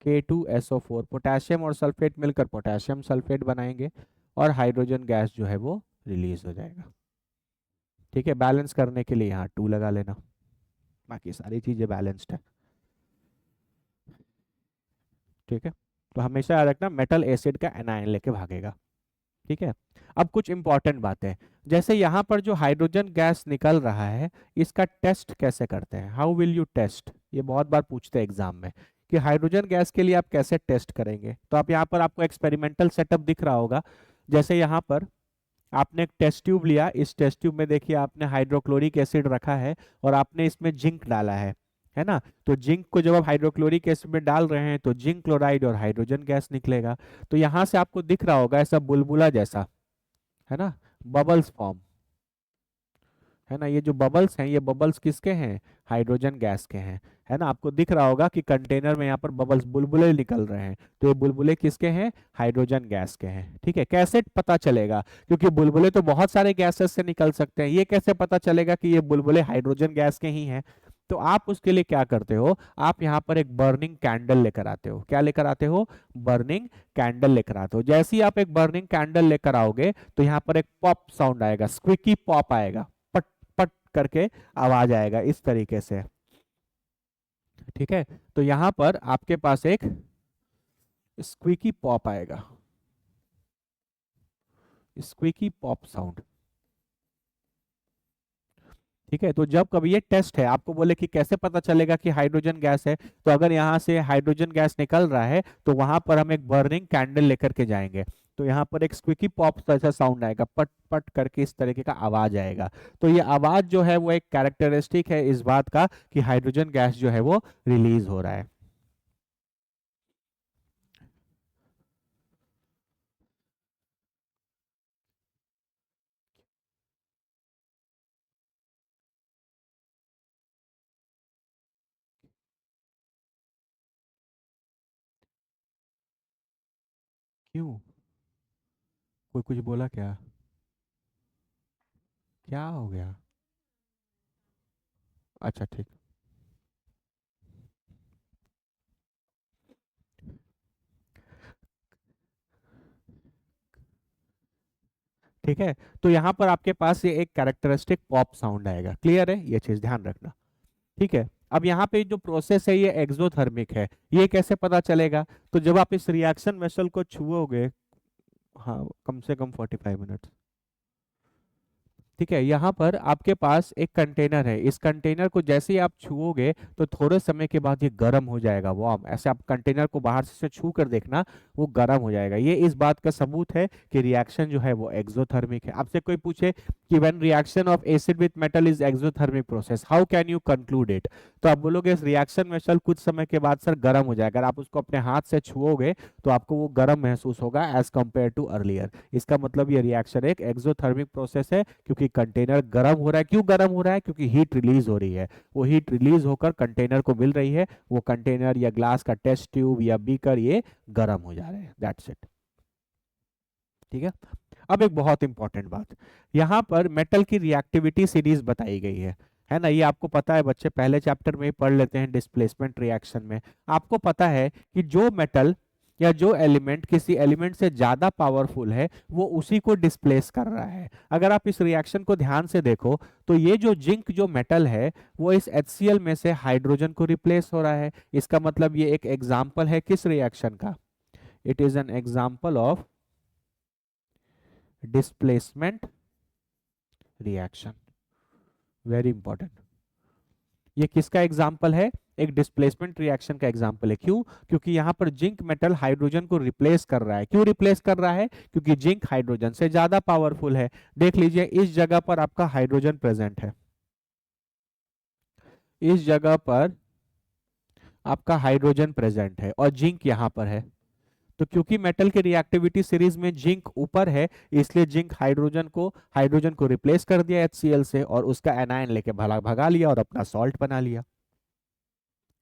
K2SO4, पोटेशियम और सल्फेट मिलकर पोटेशियम सल्फेट बनाएंगे और हाइड्रोजन गैस जो है वो रिलीज हो जाएगा। ठीक है, बैलेंस करने के लिए यहाँ 2 लगा लेना, बाकी सारी चीजें बैलेंस्ड है। ठीक है, तो हमेशा याद रखना मेटल एसिड का एनायन लेके भागेगा। ठीक है, अब कुछ इंपॉर्टेंट बातें, जैसे यहाँ पर जो हाइड्रोजन गैस निकल रहा है इसका टेस्ट कैसे करते हैं, हाउ विल यू टेस्ट, ये बहुत बार पूछते हैं एग्जाम में कि हाइड्रोजन गैस के लिए आप कैसे टेस्ट करेंगे। तो आप यहाँ पर आपको एक्सपेरिमेंटल सेटअप दिख रहा होगा। जैसे यहाँ पर आपने एक टेस्ट ट्यूब लिया, इस टेस्ट ट्यूब में देखिए आपने हाइड्रोक्लोरिक एसिड रखा है और आपने इसमें जिंक डाला है ना। तो जिंक को जब आप हाइड्रोक्लोरिक एसिड में डाल रहे हैं तो जिंक क्लोराइड और हाइड्रोजन गैस निकलेगा। तो यहाँ से आपको दिख रहा होगा ऐसा बुलबुला जैसा, है ना, बबल्स फॉर्म, है ना। ये जो बबल्स हैं, ये बबल्स किसके हैं, हाइड्रोजन गैस के हैं, है ना। आपको दिख रहा होगा कि कंटेनर में यहाँ पर बबल्स बुलबुले निकल रहे हैं, तो ये बुलबुले किसके हैं, हाइड्रोजन गैस के हैं। ठीक है, कैसे पता चलेगा, क्योंकि बुलबुले तो बहुत सारे गैसेस से निकल सकते हैं, ये कैसे पता चलेगा कि ये बुलबुले हाइड्रोजन गैस के ही हैं। तो आप उसके लिए क्या करते हो, आप यहाँ पर एक बर्निंग कैंडल लेकर आते हो। क्या लेकर आते हो, बर्निंग कैंडल लेकर आते हो। जैसे ही आप एक बर्निंग कैंडल लेकर आओगे तो यहाँ पर एक पॉप साउंड आएगा, स्क्विकी पॉप आएगा, पट करके आवाज आएगा इस तरीके से। ठीक है, तो यहां पर आपके पास एक स्क्विकी पॉप आएगा, स्क्विकी पॉप साउंड। ठीक है, तो जब कभी ये टेस्ट है, आपको बोले कि कैसे पता चलेगा कि हाइड्रोजन गैस है, तो अगर यहाँ से हाइड्रोजन गैस निकल रहा है तो वहां पर हम एक बर्निंग कैंडल लेकर के जाएंगे, तो यहाँ पर एक स्क्विकी पॉप जैसा साउंड आएगा, पट पट करके इस तरीके का आवाज आएगा। तो ये आवाज जो है वो एक कैरेक्टरिस्टिक है इस बात का कि हाइड्रोजन गैस जो है वो रिलीज हो रहा है। क्यों, कोई कुछ बोला क्या, क्या हो गया, अच्छा ठीक। ठीक है, तो यहाँ पर आपके पास ये एक कैरेक्टरिस्टिक पॉप साउंड आएगा, क्लियर है, ये चीज ध्यान रखना। ठीक है, अब यहाँ पे जो प्रोसेस है ये एक्सोथर्मिक है, ये कैसे पता चलेगा, तो जब आप इस रिएक्शन वेसल को छुओगे, हाँ कम से कम 45 मिनट। ठीक है, यहाँ पर आपके पास एक कंटेनर है, इस कंटेनर को जैसे ही आप छुओगे तो थोड़े समय के बाद ये गर्म हो जाएगा, वार्म। ऐसे आप कंटेनर को बाहर से छू कर देखना, वो गर्म हो जाएगा। ये इस बात का सबूत है कि रिएक्शन जो है वो एक्सोथर्मिक है। आपसे कोई पूछे कि when reaction of acid with metal is exothermic process, how can you conclude it, तो आप बोलोगे इस रिएक्शन में चल कुछ समय के बाद सर गर्म हो जाएगा। अगर आप उसको अपने हाथ से छुओगे तो आपको वो गर्म महसूस होगा एज कंपेयर टू अर्लियर। इसका मतलब ये रिएक्शन एक एक्सोथर्मिक प्रोसेस है, क्योंकि कंटेनर गर्म हो रहा है। क्यों गर्म हो रहा है? क्योंकि हीट रिलीज हो रही है, वो हीट रिलीज होकर कंटेनर को मिल रही है, वो कंटेनर या ग्लास का टेस्ट ट्यूब या बीकर ये गर्म हो जा रहे हैं, दैट्स इट। ठीक है, अब एक बहुत इंपॉर्टेंट बात, यहाँ पर मेटल की रिएक्टिविटी सीरीज बताई गई है ना। ये आपको पता है, बच्चे पहले चैप्टर में ही पढ़ लेते हैं डिस्प्लेसमेंट रिएक्शन में। आपको पता है कि जो मेटल या जो एलिमेंट किसी एलिमेंट से ज्यादा पावरफुल है वो उसी को डिस्प्लेस कर रहा है। अगर आप इस रिएक्शन को ध्यान से देखो तो ये जो जिंक जो मेटल है वो इस HCl में से हाइड्रोजन को रिप्लेस हो रहा है। इसका मतलब ये एक एग्जाम्पल है किस रिएक्शन का? It is an example of displacement reaction, very important. ये किसका एग्जाम्पल है? एक डिस्प्लेसमेंट रिएक्शन का एग्जाम्पल है। क्यों? क्योंकि यहाँ पर जिंक मेटल हाइड्रोजन को रिप्लेस कर रहा है। क्यों रिप्लेस कर रहा है? क्योंकि जिंक हाइड्रोजन से ज्यादा पावरफुल है। देख लीजिए, इस जगह पर आपका हाइड्रोजन प्रेजेंट है, इस जगह पर आपका हाइड्रोजन प्रेजेंट है और जिंक यहाँ पर है। तो क्योंकि मेटल के रिएक्टिविटी सीरीज में जिंक ऊपर है, इसलिए जिंक हाइड्रोजन को रिप्लेस कर दिया HCl से और उसका एनायन लेके भगा भगा लिया और अपना सॉल्ट बना लिया।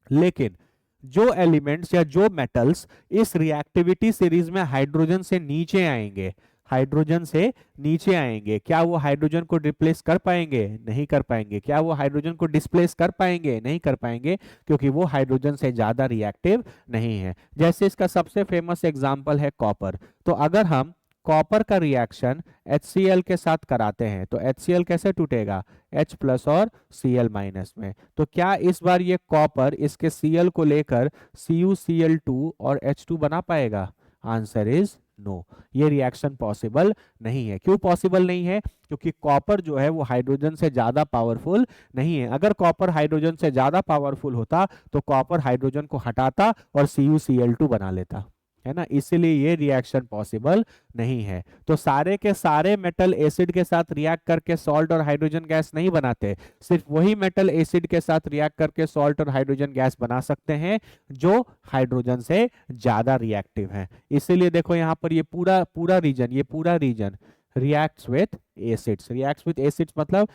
लेकिन जो एलिमेंट्स या जो मेटल्स इस रिएक्टिविटी सीरीज में हाइड्रोजन से नीचे आएंगे, हाइड्रोजन से नीचे आएंगे, क्या वो हाइड्रोजन को रिप्लेस कर पाएंगे? नहीं कर पाएंगे। क्या वो हाइड्रोजन को डिस्प्लेस कर पाएंगे? नहीं कर पाएंगे, क्योंकि वो हाइड्रोजन से ज्यादा रिएक्टिव नहीं है। जैसे इसका सबसे फेमस एग्जांपल है कॉपर। तो अगर हम कॉपर का रिएक्शन HCl के साथ कराते हैं तो HCl कैसे टूटेगा? H प्लस और Cl माइनस में। तो क्या इस बार ये कॉपर इसके Cl को लेकर CuCl2 और H2 बना पाएगा? Answer is no. ये रिएक्शन पॉसिबल नहीं है। क्यों पॉसिबल नहीं है? क्योंकि कॉपर जो है वो हाइड्रोजन से ज्यादा पावरफुल नहीं है। अगर कॉपर हाइड्रोजन से ज्यादा पावरफुल होता तो कॉपर हाइड्रोजन को हटाता और CuCl2 बना लेता, है ना। इसीलिए ये रिएक्शन पॉसिबल नहीं है। तो सारे के सारे मेटल एसिड के साथ रिएक्ट करके सॉल्ट और हाइड्रोजन गैस नहीं बनाते। सिर्फ वही मेटल एसिड के साथ रिएक्ट करके सॉल्ट और हाइड्रोजन गैस बना सकते हैं जो हाइड्रोजन से ज्यादा रिएक्टिव है। इसीलिए देखो यहाँ पर ये पूरा रीजन रिएक्ट्स विथ एसिड्स मतलब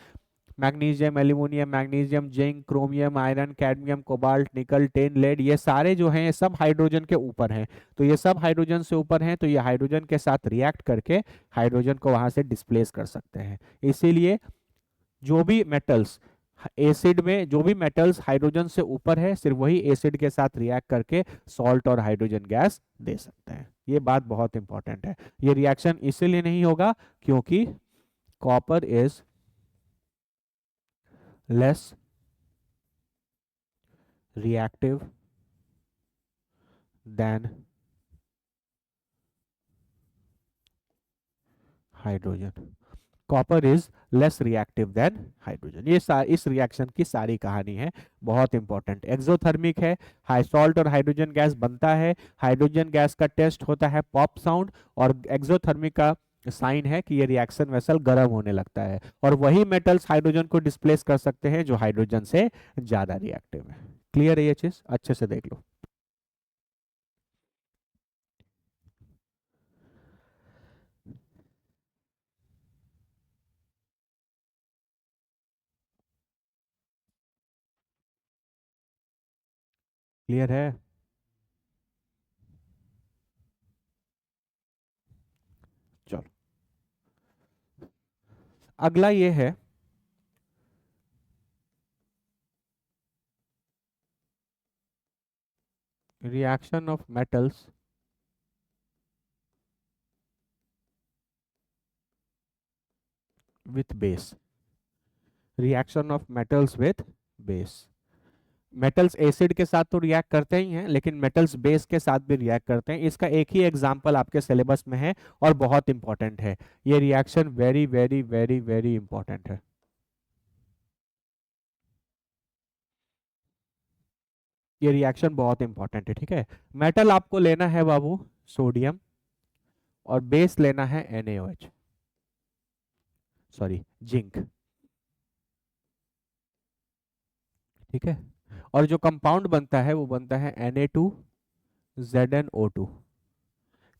magnesium, aluminium, magnesium, zinc, chromium, iron, cadmium, cobalt, निकल, टिन, लेड, ये सारे जो हैं ये सब हाइड्रोजन के ऊपर हैं। तो ये सब हाइड्रोजन से ऊपर हैं, तो ये हाइड्रोजन के साथ रिएक्ट करके हाइड्रोजन को वहां से डिस्प्लेस कर सकते हैं। इसीलिए जो भी मेटल्स एसिड में, जो भी मेटल्स हाइड्रोजन से ऊपर है, सिर्फ वही एसिड के साथ रिएक्ट करके सॉल्ट और हाइड्रोजन गैस दे सकते हैं। ये बात बहुत इंपॉर्टेंट है। ये रिएक्शन इसीलिए नहीं होगा क्योंकि copper is less reactive than hydrogen. Copper is less reactive than hydrogen. इस रिएक्शन की सारी कहानी है, बहुत इंपॉर्टेंट। एक्सोथर्मिक है, हाई सॉल्ट और हाइड्रोजन गैस बनता है, हाइड्रोजन गैस का टेस्ट होता है पॉप साउंड, और एक्सोथर्मिक का साइन है कि ये रिएक्शन वेसल गर्म होने लगता है, और वही मेटल्स हाइड्रोजन को डिस्प्लेस कर सकते हैं जो हाइड्रोजन से ज्यादा रिएक्टिव है। क्लियर है ये चीज? अच्छे से देख लो। क्लियर है? चलो, अगला ये है reaction of metals with base, reaction of metals with base। Metals acid के साथ तो रिएक्ट करते ही हैं, लेकिन मेटल्स बेस के साथ भी रिएक्ट करते हैं। इसका एक ही एग्जांपल आपके सिलेबस में है और बहुत इंपॉर्टेंट है। ये reaction very very very very important है। ये रिएक्शन बहुत इंपॉर्टेंट है, ठीक है। मेटल आपको लेना है बाबू सोडियम, और बेस लेना है NaOH, सॉरी जिंक, ठीक है। और जो कंपाउंड बनता है वो बनता है Na2ZnO2,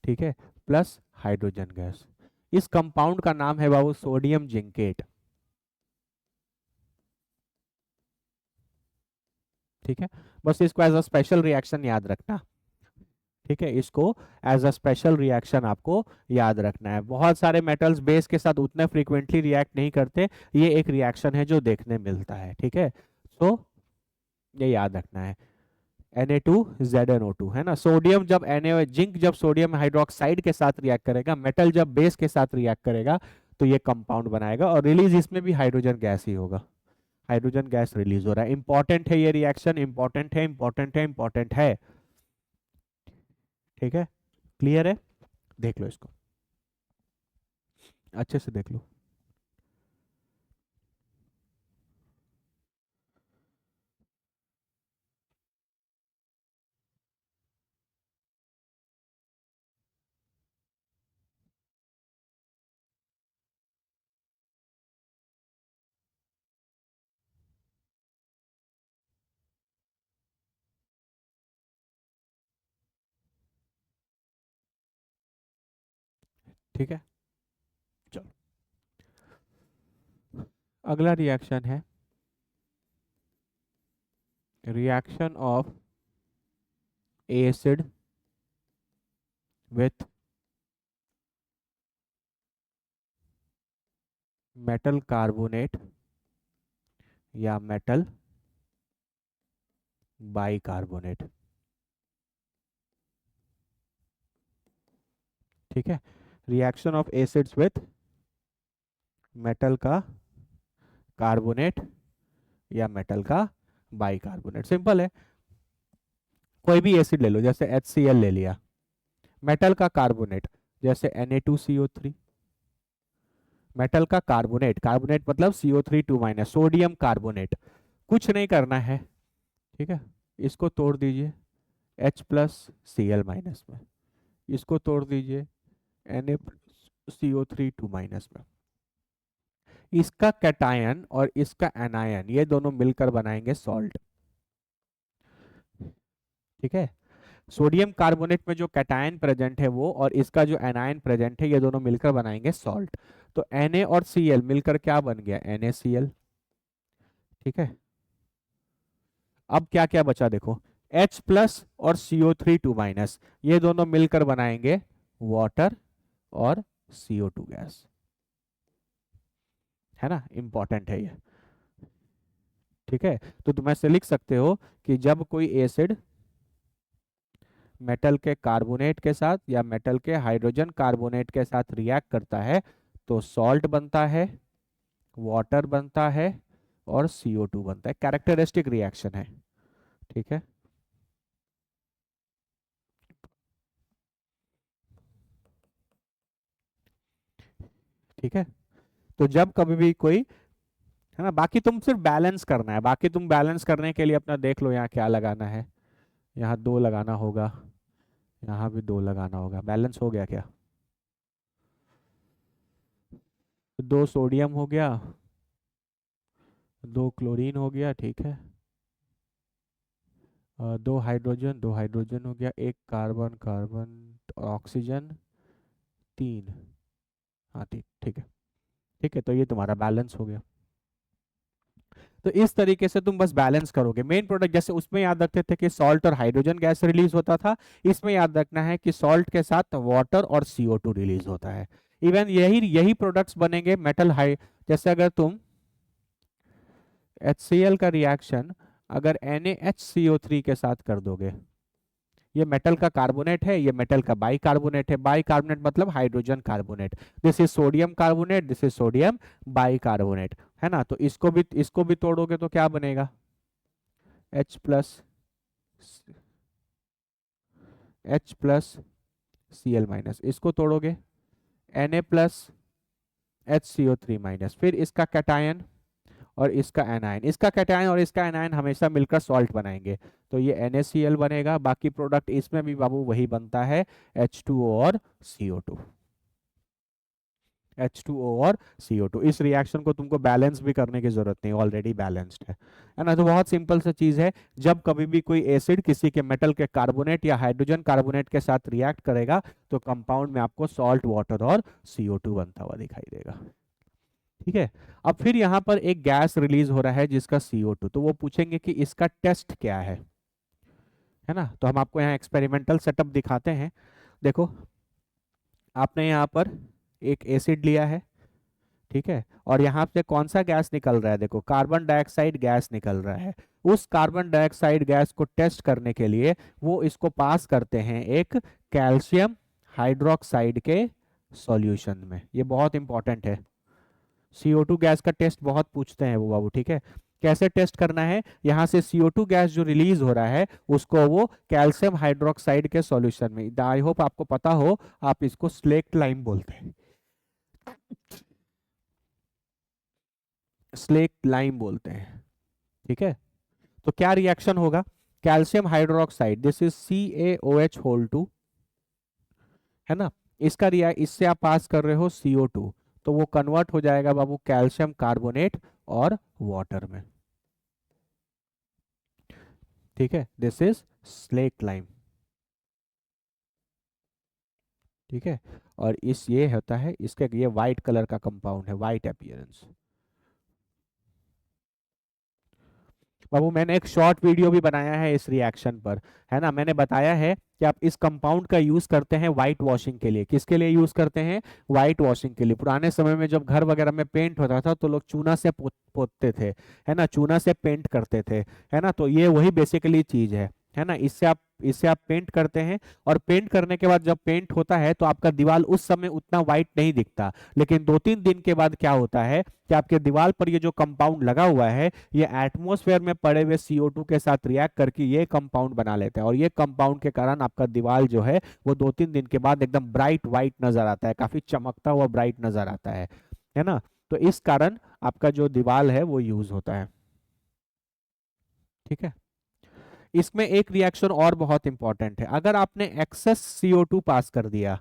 ठीक है, प्लस हाइड्रोजन गैस। इस कंपाउंड का नाम है बाबू सोडियम जिंकेट, ठीक है। बस इसको एज अ स्पेशल रिएक्शन याद रखना, ठीक है। इसको एज अ स्पेशल रिएक्शन आपको याद रखना है। बहुत सारे मेटल्स बेस के साथ उतने फ्रीक्वेंटली रिएक्ट नहीं करते, ये एक रिएक्शन है जो देखने मिलता है, ठीक है। तो ये याद रखना है, Na2ZnO2, है ना। सोडियम जब Na, जिंक जब सोडियम हाइड्रोक्साइड के साथ रिएक्ट करेगा, मेटल जब बेस के साथ रिएक्ट करेगा, तो ये कंपाउंड बनाएगा, और रिलीज इसमें भी हाइड्रोजन गैस ही होगा। हाइड्रोजन गैस रिलीज हो रहा है। इंपॉर्टेंट है ये रिएक्शन, इंपॉर्टेंट है, इंपॉर्टेंट है, इंपॉर्टेंट है, ठीक है। क्लियर है? देख लो इसको, अच्छे से देख लो। ठीक है, चलो अगला रिएक्शन है reaction of acid with metal carbonate या मेटल बाइकार्बोनेट, ठीक है। Reaction of acids with metal का कार्बोनेट या मेटल का बाइकार्बोनेट, सिंपल है। कोई भी एसिड ले लो, जैसे HCl ले लिया, मेटल का कार्बोनेट जैसे Na2CO3, मेटल का कार्बोनेट, कार्बोनेट मतलब CO3 2 सोडियम कार्बोनेट। कुछ नहीं करना है, ठीक है। इसको तोड़ दीजिए H+Cl- में, इसको तोड़ दीजिए Na CO3 2 में। इसका कैटायन और इसका एनायन, ये दोनों मिलकर बनाएंगे सॉल्ट, ठीक है। सोडियम कार्बोनेट में जो कैटायन प्रेजेंट है वो, और इसका जो एनायन प्रेजेंट है, ये दोनों मिलकर बनाएंगे सॉल्ट। तो Na और Cl मिलकर क्या बन गया? NaCl, ठीक है। अब क्या क्या बचा देखो, H+ और CO3 2 ये दोनों मिलकर बनाएंगे वाटर और CO2 गैस, है ना। इंपॉर्टेंट है ये, ठीक है। तो तुम ऐसे लिख सकते हो कि जब कोई एसिड मेटल के कार्बोनेट के साथ या मेटल के हाइड्रोजन कार्बोनेट के साथ रिएक्ट करता है, तो सॉल्ट बनता है, वाटर बनता है, और CO2 बनता है। कैरेक्टरिस्टिक रिएक्शन है, ठीक है, ठीक है। तो जब कभी भी कोई, है ना, बाकी तुम सिर्फ बैलेंस करना है, बाकी तुम बैलेंस करने के लिए अपना देख लो यहाँ क्या लगाना है। यहाँ 2 लगाना होगा, यहाँ भी 2 लगाना होगा। बैलेंस हो गया क्या? 2 सोडियम हो गया, 2 क्लोरीन हो गया, ठीक है। 2 हाइड्रोजन, 2 हाइड्रोजन हो गया, एक कार्बन, कार्बन, ऑक्सीजन, 3, हाँ 3, ठीक है, ठीक है। तो ये तुम्हारा बैलेंस हो गया। तो इस तरीके से तुम बस बैलेंस करोगे। मेन प्रोडक्ट जैसे उसमें याद रखते थे कि सॉल्ट और हाइड्रोजन गैस रिलीज होता था, इसमें याद रखना है कि सॉल्ट के साथ वाटर और CO2 रिलीज होता है। इवन यही यही प्रोडक्ट्स बनेंगे मेटल हाई, जैसे अगर तुम HCl का रिएक्शन अगर NaHCO3 के साथ कर दोगे, ये मेटल का कार्बोनेट है, ये मेटल का बाइकार्बोनेट है। बाइकार्बोनेट मतलब hydrogen carbonate, this is sodium carbonate, this is sodium bicarbonate, है ना। तो इसको भी तोड़ोगे तो क्या बनेगा? H प्लस Cl माइनस, इसको तोड़ोगे Na प्लस HCO3 माइनस, फिर इसका कैटायन और इसका एनायन, इसका कैटायन और इसका एनायन हमेशा मिलकर सॉल्ट बनाएंगे, तो ये NaCl बनेगा। बाकी प्रोडक्ट इसमें भी बाबू वही बनता है, H2O और CO2, H2O और CO2। इस रिएक्शन को तुमको बैलेंस भी करने की जरूरत नहीं, ऑलरेडी बैलेंस्ड है ना। तो बहुत सिंपल सा चीज है, जब कभी भी कोई एसिड किसी के मेटल के कार्बोनेट या हाइड्रोजन कार्बोनेट के साथ रिएक्ट करेगा तो कंपाउंड में आपको सॉल्ट वाटर और CO2 बनता हुआ दिखाई देगा। ठीक है, अब फिर यहाँ पर एक गैस रिलीज हो रहा है जिसका CO2, तो वो पूछेंगे कि इसका टेस्ट क्या है ना। तो हम आपको यहाँ एक्सपेरिमेंटल सेटअप दिखाते हैं। देखो, आपने यहाँ पर एक एसिड लिया है, ठीक है, और यहाँ से कौन सा गैस निकल रहा है, देखो कार्बन डाइऑक्साइड गैस निकल रहा है। उस कार्बन डाइऑक्साइड गैस को टेस्ट करने के लिए वो इसको पास करते हैं एक कैल्शियम हाइड्रोक्साइड के सॉल्यूशन में। ये बहुत इंपॉर्टेंट है, CO2 गैस का टेस्ट बहुत पूछते हैं वो बाबू। ठीक है, कैसे टेस्ट करना है, यहाँ से CO2 गैस जो रिलीज हो रहा है उसको वो कैल्शियम हाइड्रोक्साइड के सॉल्यूशन में, आई होप आपको पता हो, आप इसको स्लेक्ट लाइम बोलते हैं, स्लेक्ट लाइम बोलते हैं। ठीक है, तो क्या रिएक्शन होगा, calcium hydroxide, this is CaOH whole 2, है ना, इसका इससे आप पास कर रहे हो CO2, तो वो कन्वर्ट हो जाएगा बाबू कैल्शियम कार्बोनेट और वाटर में। ठीक है, दिस इज स्लेक्ट लाइम। ठीक है, और इस ये होता है, इसके ये वाइट कलर का कंपाउंड है, वाइट अपीयरेंस। बाबू मैंने एक शॉर्ट वीडियो भी बनाया है इस रिएक्शन पर, है ना। मैंने बताया है कि आप इस कंपाउंड का यूज करते हैं वाइट वॉशिंग के लिए। किसके लिए यूज करते हैं, वाइट वॉशिंग के लिए। पुराने समय में जब घर वगैरह में पेंट होता था तो लोग चूना से पोतते थे, है ना, चूना से पेंट करते थे, है ना। तो ये वही बेसिकली चीज है ना। इससे आप पेंट करते हैं, और पेंट करने के बाद जब पेंट होता है तो आपका दीवार उस समय उतना वाइट नहीं दिखता, लेकिन 2-3 दिन के बाद क्या होता है कि आपके दीवार पर ये जो कंपाउंड लगा हुआ है ये एटमॉस्फेयर में पड़े हुए CO2 के साथ रिएक्ट करके ये कंपाउंड बना लेते हैं, और ये कंपाउंड के कारण आपका दीवार जो है वो 2-3 दिन के बाद एकदम ब्राइट वाइट नजर आता है, काफी चमकता हुआ ब्राइट नजर आता है ना। तो इस कारण आपका जो दीवार है वो यूज होता है। ठीक है, इसमें एक रिएक्शन और बहुत इंपॉर्टेंट है, अगर आपने एक्सेस CO2 पास कर दिया,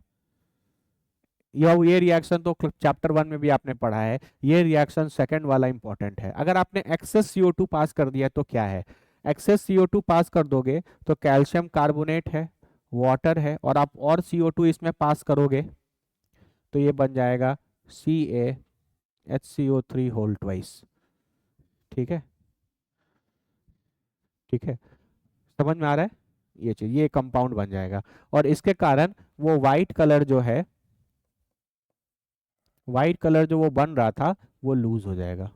ये रिएक्शन तो चैप्टर 1 में भी आपने पढ़ा है, ये रिएक्शन सेकंड वाला इंपॉर्टेंट है। अगर आपने एक्सेस CO2 पास कर दिया तो क्या है, एक्सेस CO2 पास कर दोगे तो कैल्शियम कार्बोनेट है, वाटर है, और आप और CO2 इसमें पास करोगे तो ये बन जाएगा CaHCO3 होल ट्वाइस। ठीक है, ठीक है, समझ में आ रहा है, ये चीज, ये कंपाउंड बन जाएगा, और इसके कारण वो वाइट कलर जो है, वाइट कलर जो वो बन रहा था वो लूज हो जाएगा,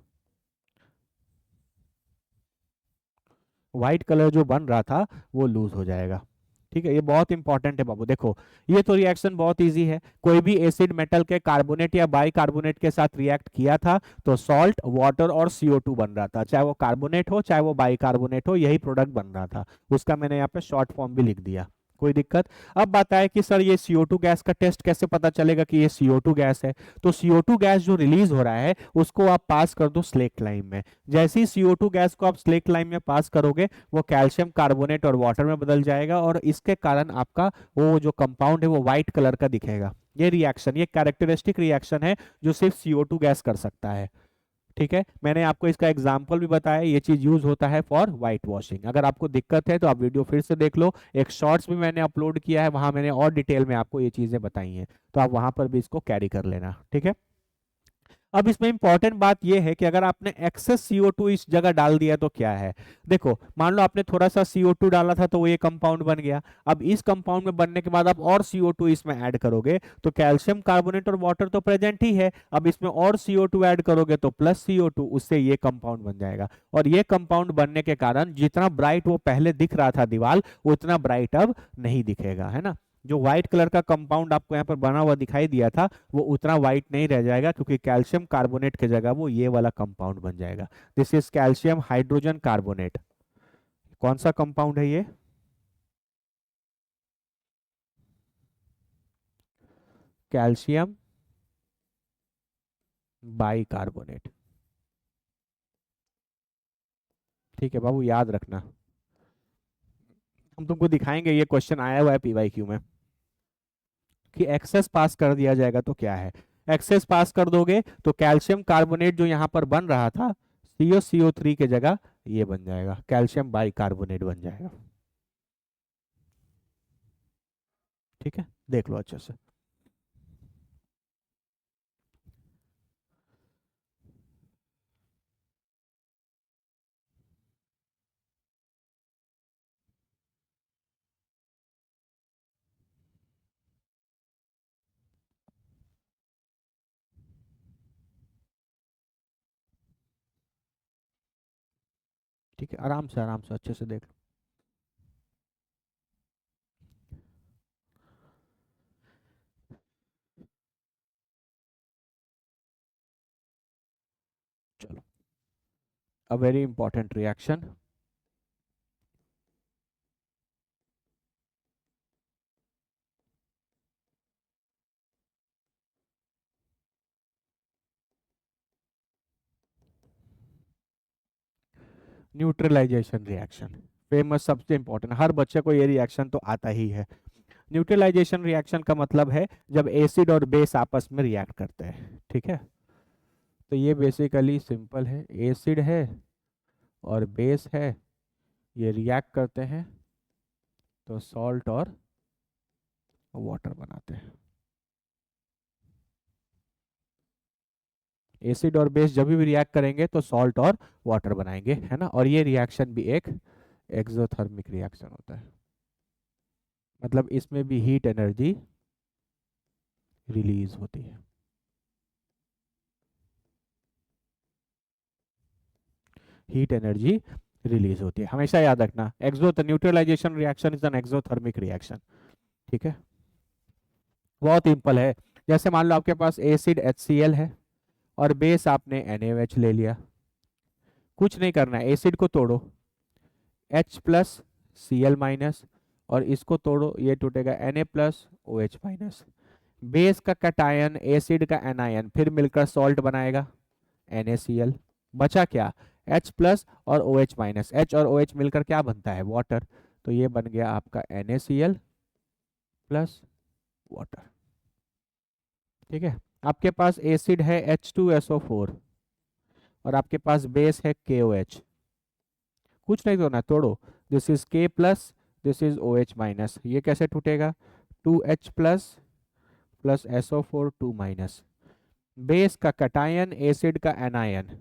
व्हाइट कलर जो बन रहा था वो लूज हो जाएगा। ठीक है, ये बहुत इंपॉर्टेंट है बाबू। देखो, ये तो रिएक्शन बहुत इजी है, कोई भी एसिड मेटल के कार्बोनेट या बाइकार्बोनेट के साथ रिएक्ट किया था तो सॉल्ट वाटर और CO2 बन रहा था, चाहे वो कार्बोनेट हो चाहे वो बाइकार्बोनेट हो, यही प्रोडक्ट बन रहा था। उसका मैंने यहाँ पे शॉर्ट फॉर्म भी लिख दिया, कोई दिक्कत। अब बात है कि सर ये CO2 गैस का टेस्ट कैसे पता चलेगा कि ये CO2 गैस है, तो CO2 गैस जो रिलीज हो रहा है उसको आप पास कर दो स्लेक्ट लाइम में। जैसे ही CO2 गैस को आप स्लेक्ट लाइम में पास करोगे वो कैल्शियम कार्बोनेट और वाटर में बदल जाएगा, और इसके कारण आपका वो जो कंपाउंड है वो व्हाइट कलर का दिखेगा। ये रिएक्शन, ये कैरेक्टरिस्टिक रिएक्शन है जो सिर्फ CO2 गैस कर सकता है। ठीक है, मैंने आपको इसका एग्जाम्पल भी बताया, ये चीज यूज होता है फॉर व्हाइट वॉशिंग। अगर आपको दिक्कत है तो आप वीडियो फिर से देख लो, एक शॉर्ट्स भी मैंने अपलोड किया है, वहां मैंने और डिटेल में आपको ये चीजें बताई हैं, तो आप वहां पर भी इसको कैरी कर लेना। ठीक है, अब इसमें इंपॉर्टेंट बात यह है कि अगर आपने एक्सेस CO2 इस जगह डाल दिया तो क्या है। देखो, मान लो आपने थोड़ा सा CO2 डाला था तो वो ये कंपाउंड बन गया, अब इस कंपाउंड में बनने के बाद आप और CO2 इसमें ऐड करोगे तो कैल्शियम कार्बोनेट और वाटर तो प्रेजेंट ही है, अब इसमें और CO2 ऐड करोगे तो प्लस CO2, उससे ये कंपाउंड बन जाएगा। और ये कंपाउंड बनने के कारण जितना ब्राइट वो पहले दिख रहा था दीवार, उतना ब्राइट अब नहीं दिखेगा, है ना। जो व्हाइट कलर का कंपाउंड आपको यहाँ पर बना हुआ दिखाई दिया था वो उतना व्हाइट नहीं रह जाएगा, क्योंकि कैल्शियम कार्बोनेट की जगह वो ये वाला कंपाउंड बन जाएगा। This is calcium hydrogen carbonate, कौन सा कंपाउंड है ये? Calcium bicarbonate. ठीक है बाबू, याद रखना। हम तुमको दिखाएंगे, ये क्वेश्चन आया हुआ है पीवाईक्यू में, कि एक्सेस पास कर दिया जाएगा तो क्या है। एक्सेस पास कर दोगे तो कैल्शियम कार्बोनेट जो यहाँ पर बन रहा था, CO CO3 के जगह ये बन जाएगा, कैल्शियम बाइकार्बोनेट बन जाएगा। ठीक है, देख लो अच्छे से। ठीक है, आराम से अच्छे से देख लो। चलो, a very important reaction. Neutralisation reaction, famous, सबसे इंपॉर्टेंट, हर बच्चे को ये रिएक्शन तो आता ही है। न्यूट्रलाइजेशन रिएक्शन का मतलब है जब एसिड और बेस आपस में रिएक्ट करते हैं। ठीक है, तो ये बेसिकली सिंपल है, एसिड है और बेस है, ये रिएक्ट करते हैं तो सॉल्ट और वाटर बनाते हैं। एसिड और बेस जब भी रिएक्ट करेंगे तो सॉल्ट और वाटर बनाएंगे, है ना। और ये रिएक्शन भी एक एक्सोथर्मिक रिएक्शन होता है, मतलब इसमें भी हीट एनर्जी रिलीज होती है। हीट एनर्जी रिलीज होती है, हमेशा याद रखना। Exo neutralisation reaction is an exothermic reaction. ठीक है, बहुत सिंपल है। जैसे मान लो आपके पास एसिड HCl है और बेस आपने NaOH ले लिया। कुछ नहीं करना है, एसिड को तोड़ो, H+Cl- और इसको तोड़ो, ये टूटेगा Na+OH-। बेस का कैटायन एसिड का एनायन फिर मिलकर सॉल्ट बनाएगा, NaCl। बचा क्या, H+ और OH-। H और OH मिलकर क्या बनता है, वाटर। तो ये बन गया आपका NaCl प्लस वाटर। ठीक है, आपके पास एसिड है H2SO4 और आपके पास बेस है KOH। कुछ नहीं करना, तोड़ो, this is K+, this is OH-। ये कैसे टूटेगा, 2H+ प्लस SO4 2-। बेस का कैटायन एसिड का एनायन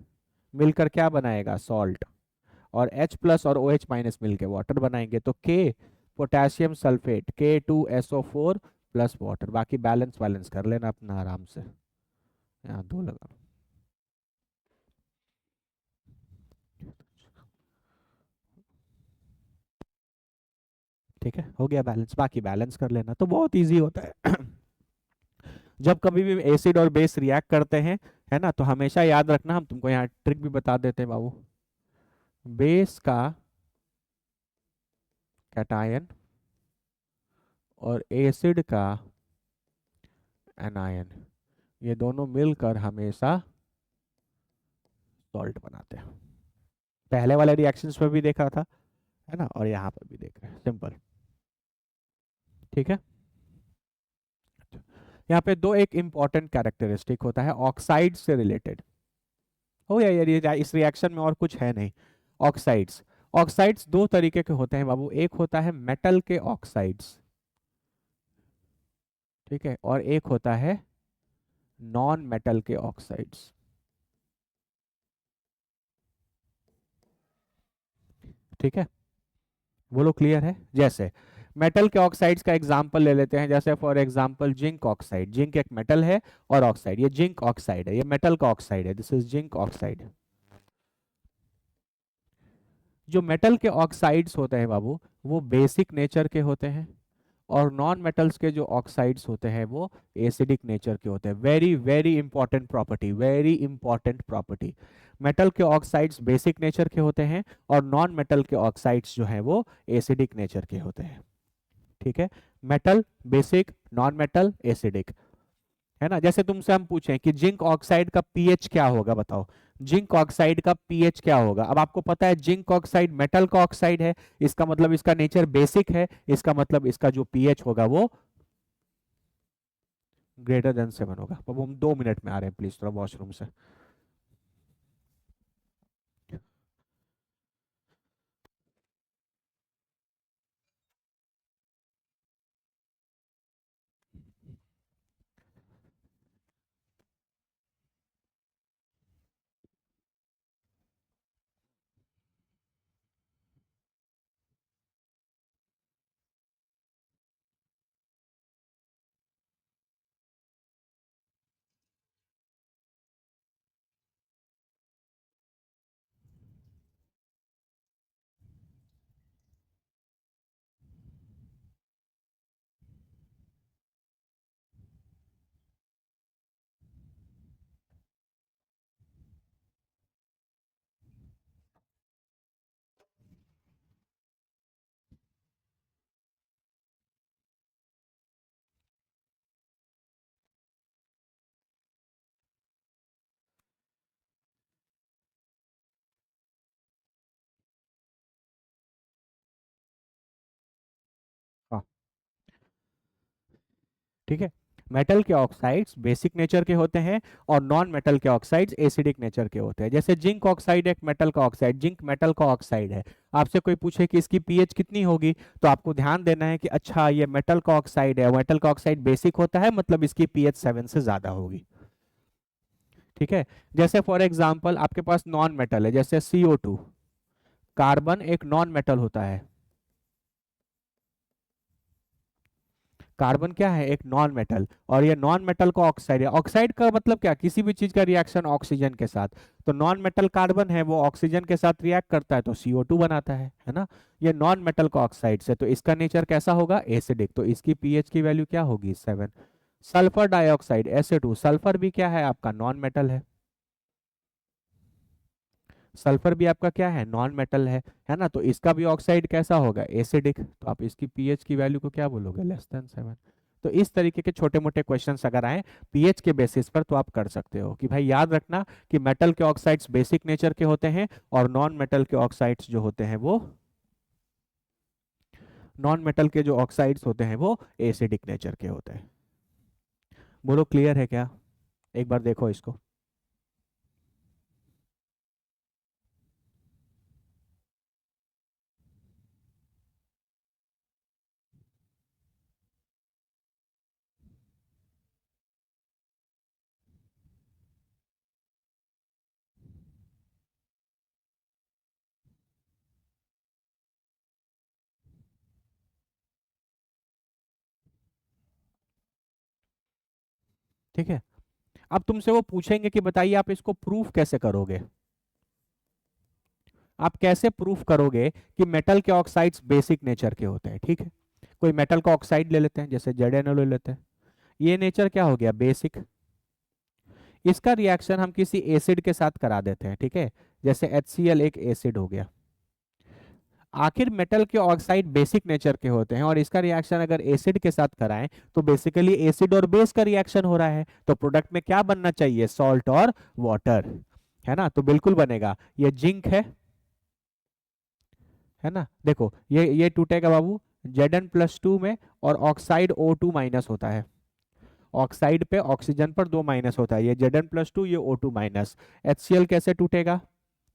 मिलकर क्या बनाएगा, सॉल्ट। और H+ और OH- मिलकर वाटर बनाएंगे, तो K potassium sulphate K2SO4 plus water. बाकी बैलेंस बैलेंस कर लेना अपना आराम से, यहाँ 2 लगा। ठीक है, हो गया बैलेंस, बाकी बैलेंस कर लेना, तो बहुत इजी होता है। जब कभी भी एसिड और बेस रिएक्ट करते हैं, है ना, तो हमेशा याद रखना, हम तुमको यहाँ ट्रिक भी बता देते हैं बाबू। बेस का कैटायन और एसिड का एनायन, ये दोनों मिलकर हमेशा सॉल्ट बनाते हैं। पहले वाले रिएक्शंस में भी देखा था, है ना, और यहाँ पर भी देख रहे हैं, सिंपल। ठीक है, यहाँ पे दो एक इंपॉर्टेंट कैरेक्टरिस्टिक होता है ऑक्साइड से रिलेटेड। हो गया यार, ये इस रिएक्शन में और कुछ है नहीं। ऑक्साइड्स, ऑक्साइड्स दो तरीके के होते हैं बाबू, एक होता है मेटल के ऑक्साइड्स, ठीक है, और एक होता है नॉन मेटल के ऑक्साइड्स। ठीक है, बोलो क्लियर है। जैसे मेटल के ऑक्साइड्स का एग्जांपल ले लेते हैं, जैसे for example zinc oxide. Zinc एक मेटल है और ऑक्साइड, ये जिंक ऑक्साइड है, ये मेटल का ऑक्साइड है, दिस इज जिंक ऑक्साइड। जो मेटल के ऑक्साइड्स होते हैं बाबू, वो बेसिक नेचर के होते हैं, और नॉन मेटल्स के जो ऑक्साइड्स होते हैं वो एसिडिक नेचर के होते हैं। Very very important property, very important property. Metal के ऑक्साइड्स बेसिक नेचर के होते हैं और नॉन मेटल के ऑक्साइड्स जो हैं वो एसिडिक नेचर के होते हैं। ठीक है, metal basic, non metal acidic, है ना। जैसे तुमसे हम पूछें कि जिंक ऑक्साइड का पीएच क्या होगा, बताओ जिंक ऑक्साइड का पीएच क्या होगा। अब आपको पता है जिंक ऑक्साइड मेटल का ऑक्साइड है, इसका मतलब इसका नेचर बेसिक है, इसका मतलब इसका जो पीएच होगा वो ग्रेटर देन 7 होगा। अब हम 2 मिनट में आ रहे हैं, प्लीज थोड़ा वॉशरूम से। हाँ, ठीक है। मेटल के ऑक्साइड्स बेसिक नेचर के होते हैं और नॉन मेटल के ऑक्साइड्स एसिडिक नेचर के होते हैं। जैसे जिंक ऑक्साइड एक मेटल का ऑक्साइड, जिंक मेटल का ऑक्साइड है। आपसे कोई पूछे कि इसकी पीएच कितनी होगी, तो आपको ध्यान देना है कि अच्छा ये मेटल का ऑक्साइड है, मेटल का ऑक्साइड बेसिक होता है, मतलब इसकी पीएच 7 से ज्यादा होगी। ठीक है। जैसे फॉर एग्जाम्पल आपके पास नॉन मेटल है, जैसे CO2, कार्बन एक नॉन मेटल होता है। कार्बन क्या है, एक नॉन मेटल, और ये नॉन मेटल का ऑक्साइड है। ऑक्साइड का मतलब क्या, किसी भी चीज का रिएक्शन ऑक्सीजन के साथ। तो नॉन मेटल कार्बन है, वो ऑक्सीजन के साथ रिएक्ट करता है तो CO2 बनाता है ना। ये नॉन मेटल का ऑक्साइड है, तो इसका नेचर कैसा होगा, एसिडिक, तो इसकी पीएच की वैल्यू क्या होगी, 7। सल्फर डाइऑक्साइड SA2, सल्फर भी क्या है आपका, नॉन मेटल सल्फर भी आपका क्या है, नॉन मेटल है ना। तो इसका भी ऑक्साइड कैसा होगा, एसिडिक, तो आप इसकी पीएच की वैल्यू को क्या बोलोगे, <<7। तो इस तरीके के छोटे मोटे क्वेश्चंस अगर आए पीएच के बेसिस पर, तो आप कर सकते हो। कि भाई याद रखना कि मेटल के ऑक्साइड्स बेसिक नेचर के होते हैं और नॉन मेटल के ऑक्साइड्स जो होते हैं वो, नॉन मेटल के जो ऑक्साइड्स होते हैं वो एसिडिक नेचर के होते हैं। बोलो क्लियर है क्या, एक बार देखो इसको। ठीक है, अब तुमसे वो पूछेंगे कि बताइए आप इसको प्रूफ कैसे करोगे। आप कैसे प्रूफ करोगे कि मेटल के ऑक्साइड्स बेसिक नेचर के होते हैं। ठीक है, कोई मेटल का ऑक्साइड ले लेते हैं, जैसे ZnO ले लेते हैं, ये नेचर क्या हो गया, बेसिक। इसका रिएक्शन हम किसी एसिड के साथ करा देते हैं, ठीक है, जैसे HCl एक एसिड हो गया। आखिर मेटल के ऑक्साइड बेसिक नेचर के होते हैं और इसका रिएक्शन अगर एसिड के साथ कराएं तो बेसिकली एसिड और बेस का रिएक्शन हो रहा है, तो प्रोडक्ट में क्या बनना चाहिए, सॉल्ट और वाटर, है ना। तो बिल्कुल बनेगा, ये जिंक है ना। देखो ये टूटेगा बाबू Zn+2 में, और ऑक्साइड O2 माइनस होता है। ऑक्साइड पे ऑक्सीजन पर 2 माइनस होता है, ये Zn+2, ये O2 माइनस। HCl कैसे टूटेगा,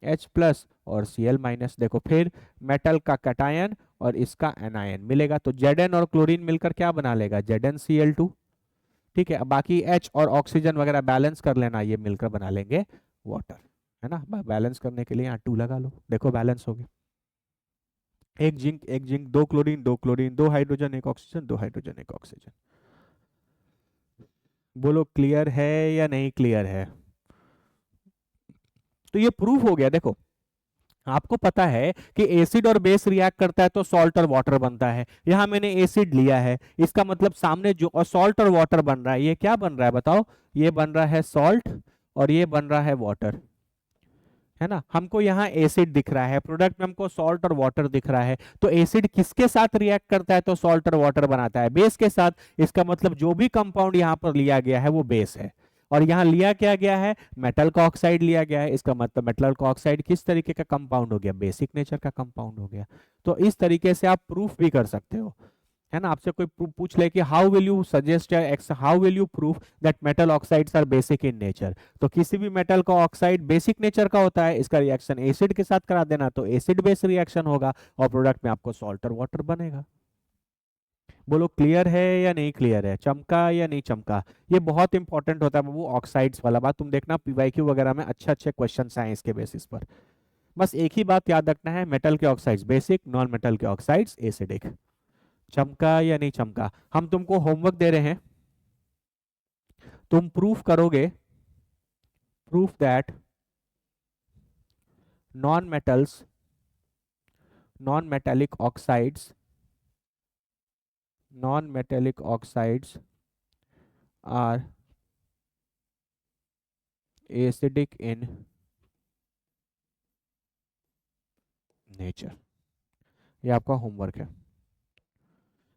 H+ और Cl-। देखो फिर मेटल का कैटायन और इसका एनायन मिलेगा, तो Zn और क्लोरीन मिलकर क्या बना लेगा, ZnCl2। ठीक है, अब बाकी H और ऑक्सीजन वगैरह बैलेंस कर लेना, ये मिलकर बना लेंगे वाटर, है ना। बैलेंस करने के लिए यहाँ 2 लगा लो, देखो बैलेंस हो गया। एक जिंक, दो क्लोरीन, दो क्लोरीन, दो हाइड्रोजन एक ऑक्सीजन, दो हाइड्रोजन एक ऑक्सीजन। बोलो क्लियर है या नहीं क्लियर है। तो ये प्रूफ हो गया। देखो आपको पता है कि एसिड और बेस रिएक्ट करता है तो सॉल्ट और वाटर बनता है। यहां मैंने एसिड लिया है, इसका मतलब सामने जो और सॉल्ट और वाटर बन रहा है, ये क्या बन रहा है बताओ, ये बन रहा है सॉल्ट और ये बन रहा है वाटर। है ना, हमको यहाँ एसिड दिख रहा है, प्रोडक्ट में हमको सॉल्ट और वाटर दिख रहा है, तो एसिड किसके साथ रिएक्ट करता है, तो सॉल्ट और वाटर बनाता है, बेस के साथ। इसका मतलब जो भी कंपाउंड यहाँ पर लिया गया है वो बेस है। और यहाँ लिया क्या गया है, मेटल का ऑक्साइड लिया गया है, इसका मतलब मेटल का ऑक्साइड किस तरीके का कंपाउंड हो गया, बेसिक नेचर का कंपाउंड हो गया। तो इस तरीके से आप प्रूफ भी कर सकते हो, है ना। आपसे कोई पूछ ले कि हाउ विल यू सजेस्ट या how will you prove that metal oxides are basic in nature, तो किसी भी मेटल का ऑक्साइड बेसिक नेचर का होता है, इसका रिएक्शन एसिड के साथ करा देना तो एसिड बेस रिएक्शन होगा और प्रोडक्ट में आपको सॉल्ट और वाटर बनेगा। बोलो क्लियर है या नहीं क्लियर है, चमका या नहीं चमका। ये बहुत इंपॉर्टेंट होता है बाबू, ऑक्साइड्स वाला बात तुम देखना पीवाईक्यू वगैरह में अच्छे अच्छे क्वेश्चन आए इसके बेसिस पर। बस एक ही बात याद रखना है, मेटल के ऑक्साइड्स बेसिक, नॉन मेटल के ऑक्साइड्स एसिडिक। चमका या नहीं चमका। हम तुमको होमवर्क दे रहे हैं, तुम प्रूफ करोगे, proof that non metals, non metallic oxides, non metallic oxides are acidic in nature. ये आपका होमवर्क है।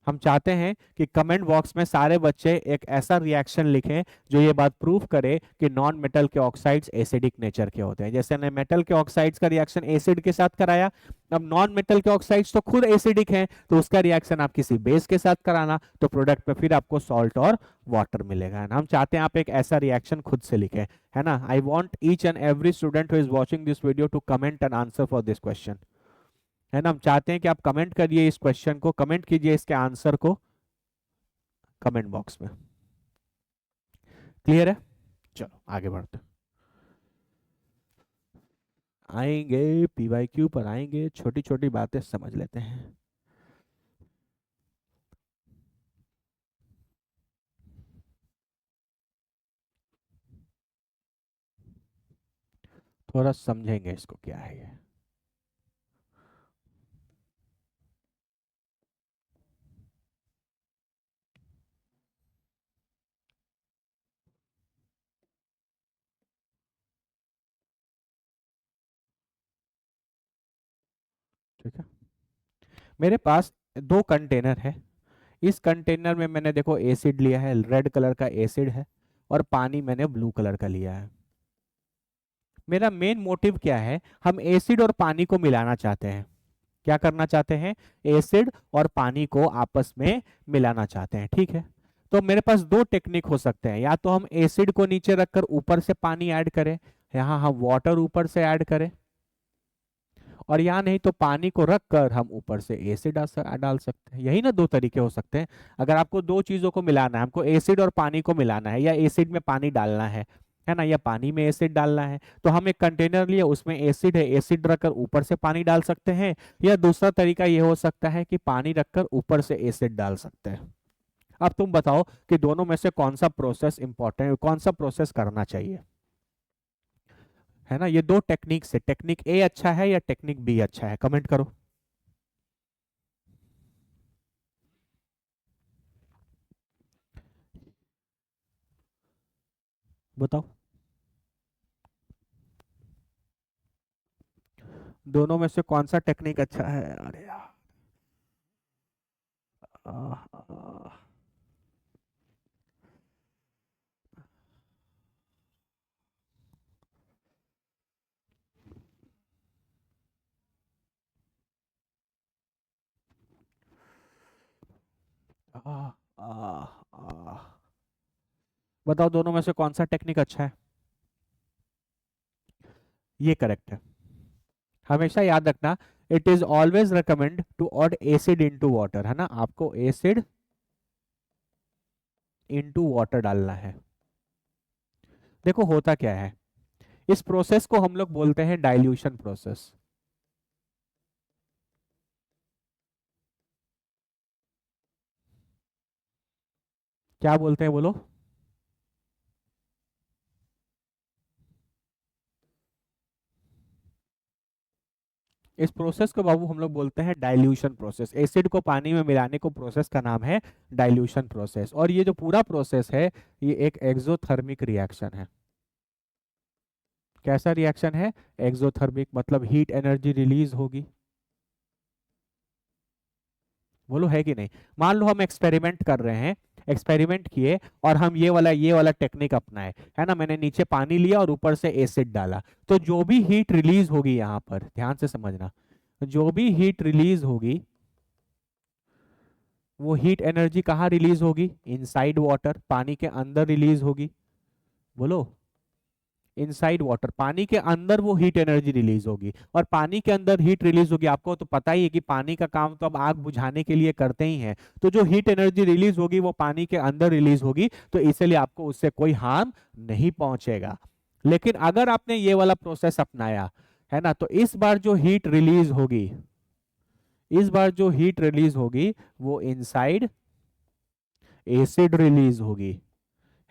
हम चाहते हैं कि कमेंट बॉक्स में सारे बच्चे एक ऐसा रिएक्शन लिखें जो ये बात प्रूव करे कि नॉन मेटल के ऑक्साइड्स एसिडिक नेचर के होते हैं। जैसे ने मेटल के ऑक्साइड्स का रिएक्शन एसिड के साथ कराया, अब नॉन मेटल के ऑक्साइड्स तो खुद एसिडिक हैं, तो उसका रिएक्शन आप किसी बेस के साथ कराना तो प्रोडक्ट में फिर आपको सॉल्ट और वाटर मिलेगा, है ना। हम चाहते हैं आप एक ऐसा रिएक्शन खुद से लिखें, है ना। I want each and every student who is watching this video to comment and answer for this question, है ना। हम चाहते हैं कि आप कमेंट करिए इस क्वेश्चन को, कमेंट कीजिए इसके आंसर को कमेंट बॉक्स में। क्लियर है, चलो आगे बढ़ते आएंगे, पीवाईक्यू पर आएंगे, छोटी छोटी बातें समझ लेते हैं। थोड़ा समझेंगे इसको क्या है ये। ठीक है, मेरे पास दो कंटेनर है, इस कंटेनर में मैंने देखो एसिड लिया है, रेड कलर का एसिड है, और पानी मैंने ब्लू कलर का लिया है। मेरा मेन मोटिव क्या है, हम एसिड और पानी को मिलाना चाहते हैं। क्या करना चाहते हैं, एसिड और पानी को आपस में मिलाना चाहते हैं, ठीक है। तो मेरे पास दो टेक्निक हो सकते हैं, या तो हम एसिड को नीचे रखकर ऊपर से पानी ऐड करें, यहाँ हम वाटर ऊपर से ऐड करें, और यहाँ नहीं तो पानी को रखकर हम ऊपर से एसिड डाल सकते हैं। यही ना दो तरीके हो सकते हैं। अगर आपको दो चीजों को मिलाना है, हमको एसिड और पानी को मिलाना है, या एसिड में पानी डालना है ना, या पानी में एसिड डालना है, तो हम एक कंटेनर लिए, उसमें एसिड है, एसिड रखकर ऊपर से पानी डाल सकते हैं, या दूसरा तरीका ये हो सकता है कि पानी रखकर ऊपर से एसिड डाल सकते हैं। अब तुम बताओ कि दोनों में से कौन सा प्रोसेस इंपॉर्टेंट, कौन सा प्रोसेस करना चाहिए, है ना। ये दो टेक्निक से टेक्निक ए अच्छा है या टेक्निक बी अच्छा है, कमेंट करो। बताओ दोनों में से कौन सा टेक्निक अच्छा है, अरे यार। आह, आह, आह, आह, आह। बताओ दोनों में से कौन सा टेक्निक अच्छा है। ये करेक्ट है। हमेशा याद रखना, it is always recommend to add acid into water, है ना। आपको एसिड इनटू वाटर डालना है। देखो होता क्या है, इस प्रोसेस को हम लोग बोलते हैं डाइल्यूशन प्रोसेस। क्या बोलते हैं बोलो। इस प्रोसेस को बाबू हम लोग बोलते हैं डाइल्यूशन प्रोसेस। एसिड को पानी में मिलाने को प्रोसेस का नाम है डाइल्यूशन प्रोसेस। और ये जो पूरा प्रोसेस है, ये एक एक्सोथर्मिक रिएक्शन है। कैसा रिएक्शन है? एक्सोथर्मिक, मतलब हीट एनर्जी रिलीज होगी। बोलो है कि नहीं? मान लो हम एक्सपेरिमेंट कर रहे हैं, एक्सपेरिमेंट किए और हम ये वाला टेक्निक अपनाए, है ना, मैंने नीचे पानी लिया और ऊपर से एसिड डाला, तो जो भी हीट रिलीज होगी यहाँ पर, ध्यान से समझना, जो भी हीट रिलीज होगी वो हीट एनर्जी कहाँ रिलीज होगी? इनसाइड वाटर, पानी के अंदर रिलीज होगी। बोलो, इनसाइड वाटर, पानी के अंदर वो हीट एनर्जी रिलीज होगी। और पानी के अंदर हीट रिलीज होगी, आपको तो पता ही है कि पानी का काम तो अब आग बुझाने के लिए करते ही हैं, तो जो हीट एनर्जी रिलीज होगी वो पानी के अंदर रिलीज होगी, तो इसलिए आपको उससे कोई हार्म नहीं पहुंचेगा। लेकिन अगर आपने ये वाला प्रोसेस अपनाया, है ना, तो इस बार जो हीट रिलीज होगी, इस बार जो हीट रिलीज होगी वो इनसाइड एसिड रिलीज होगी,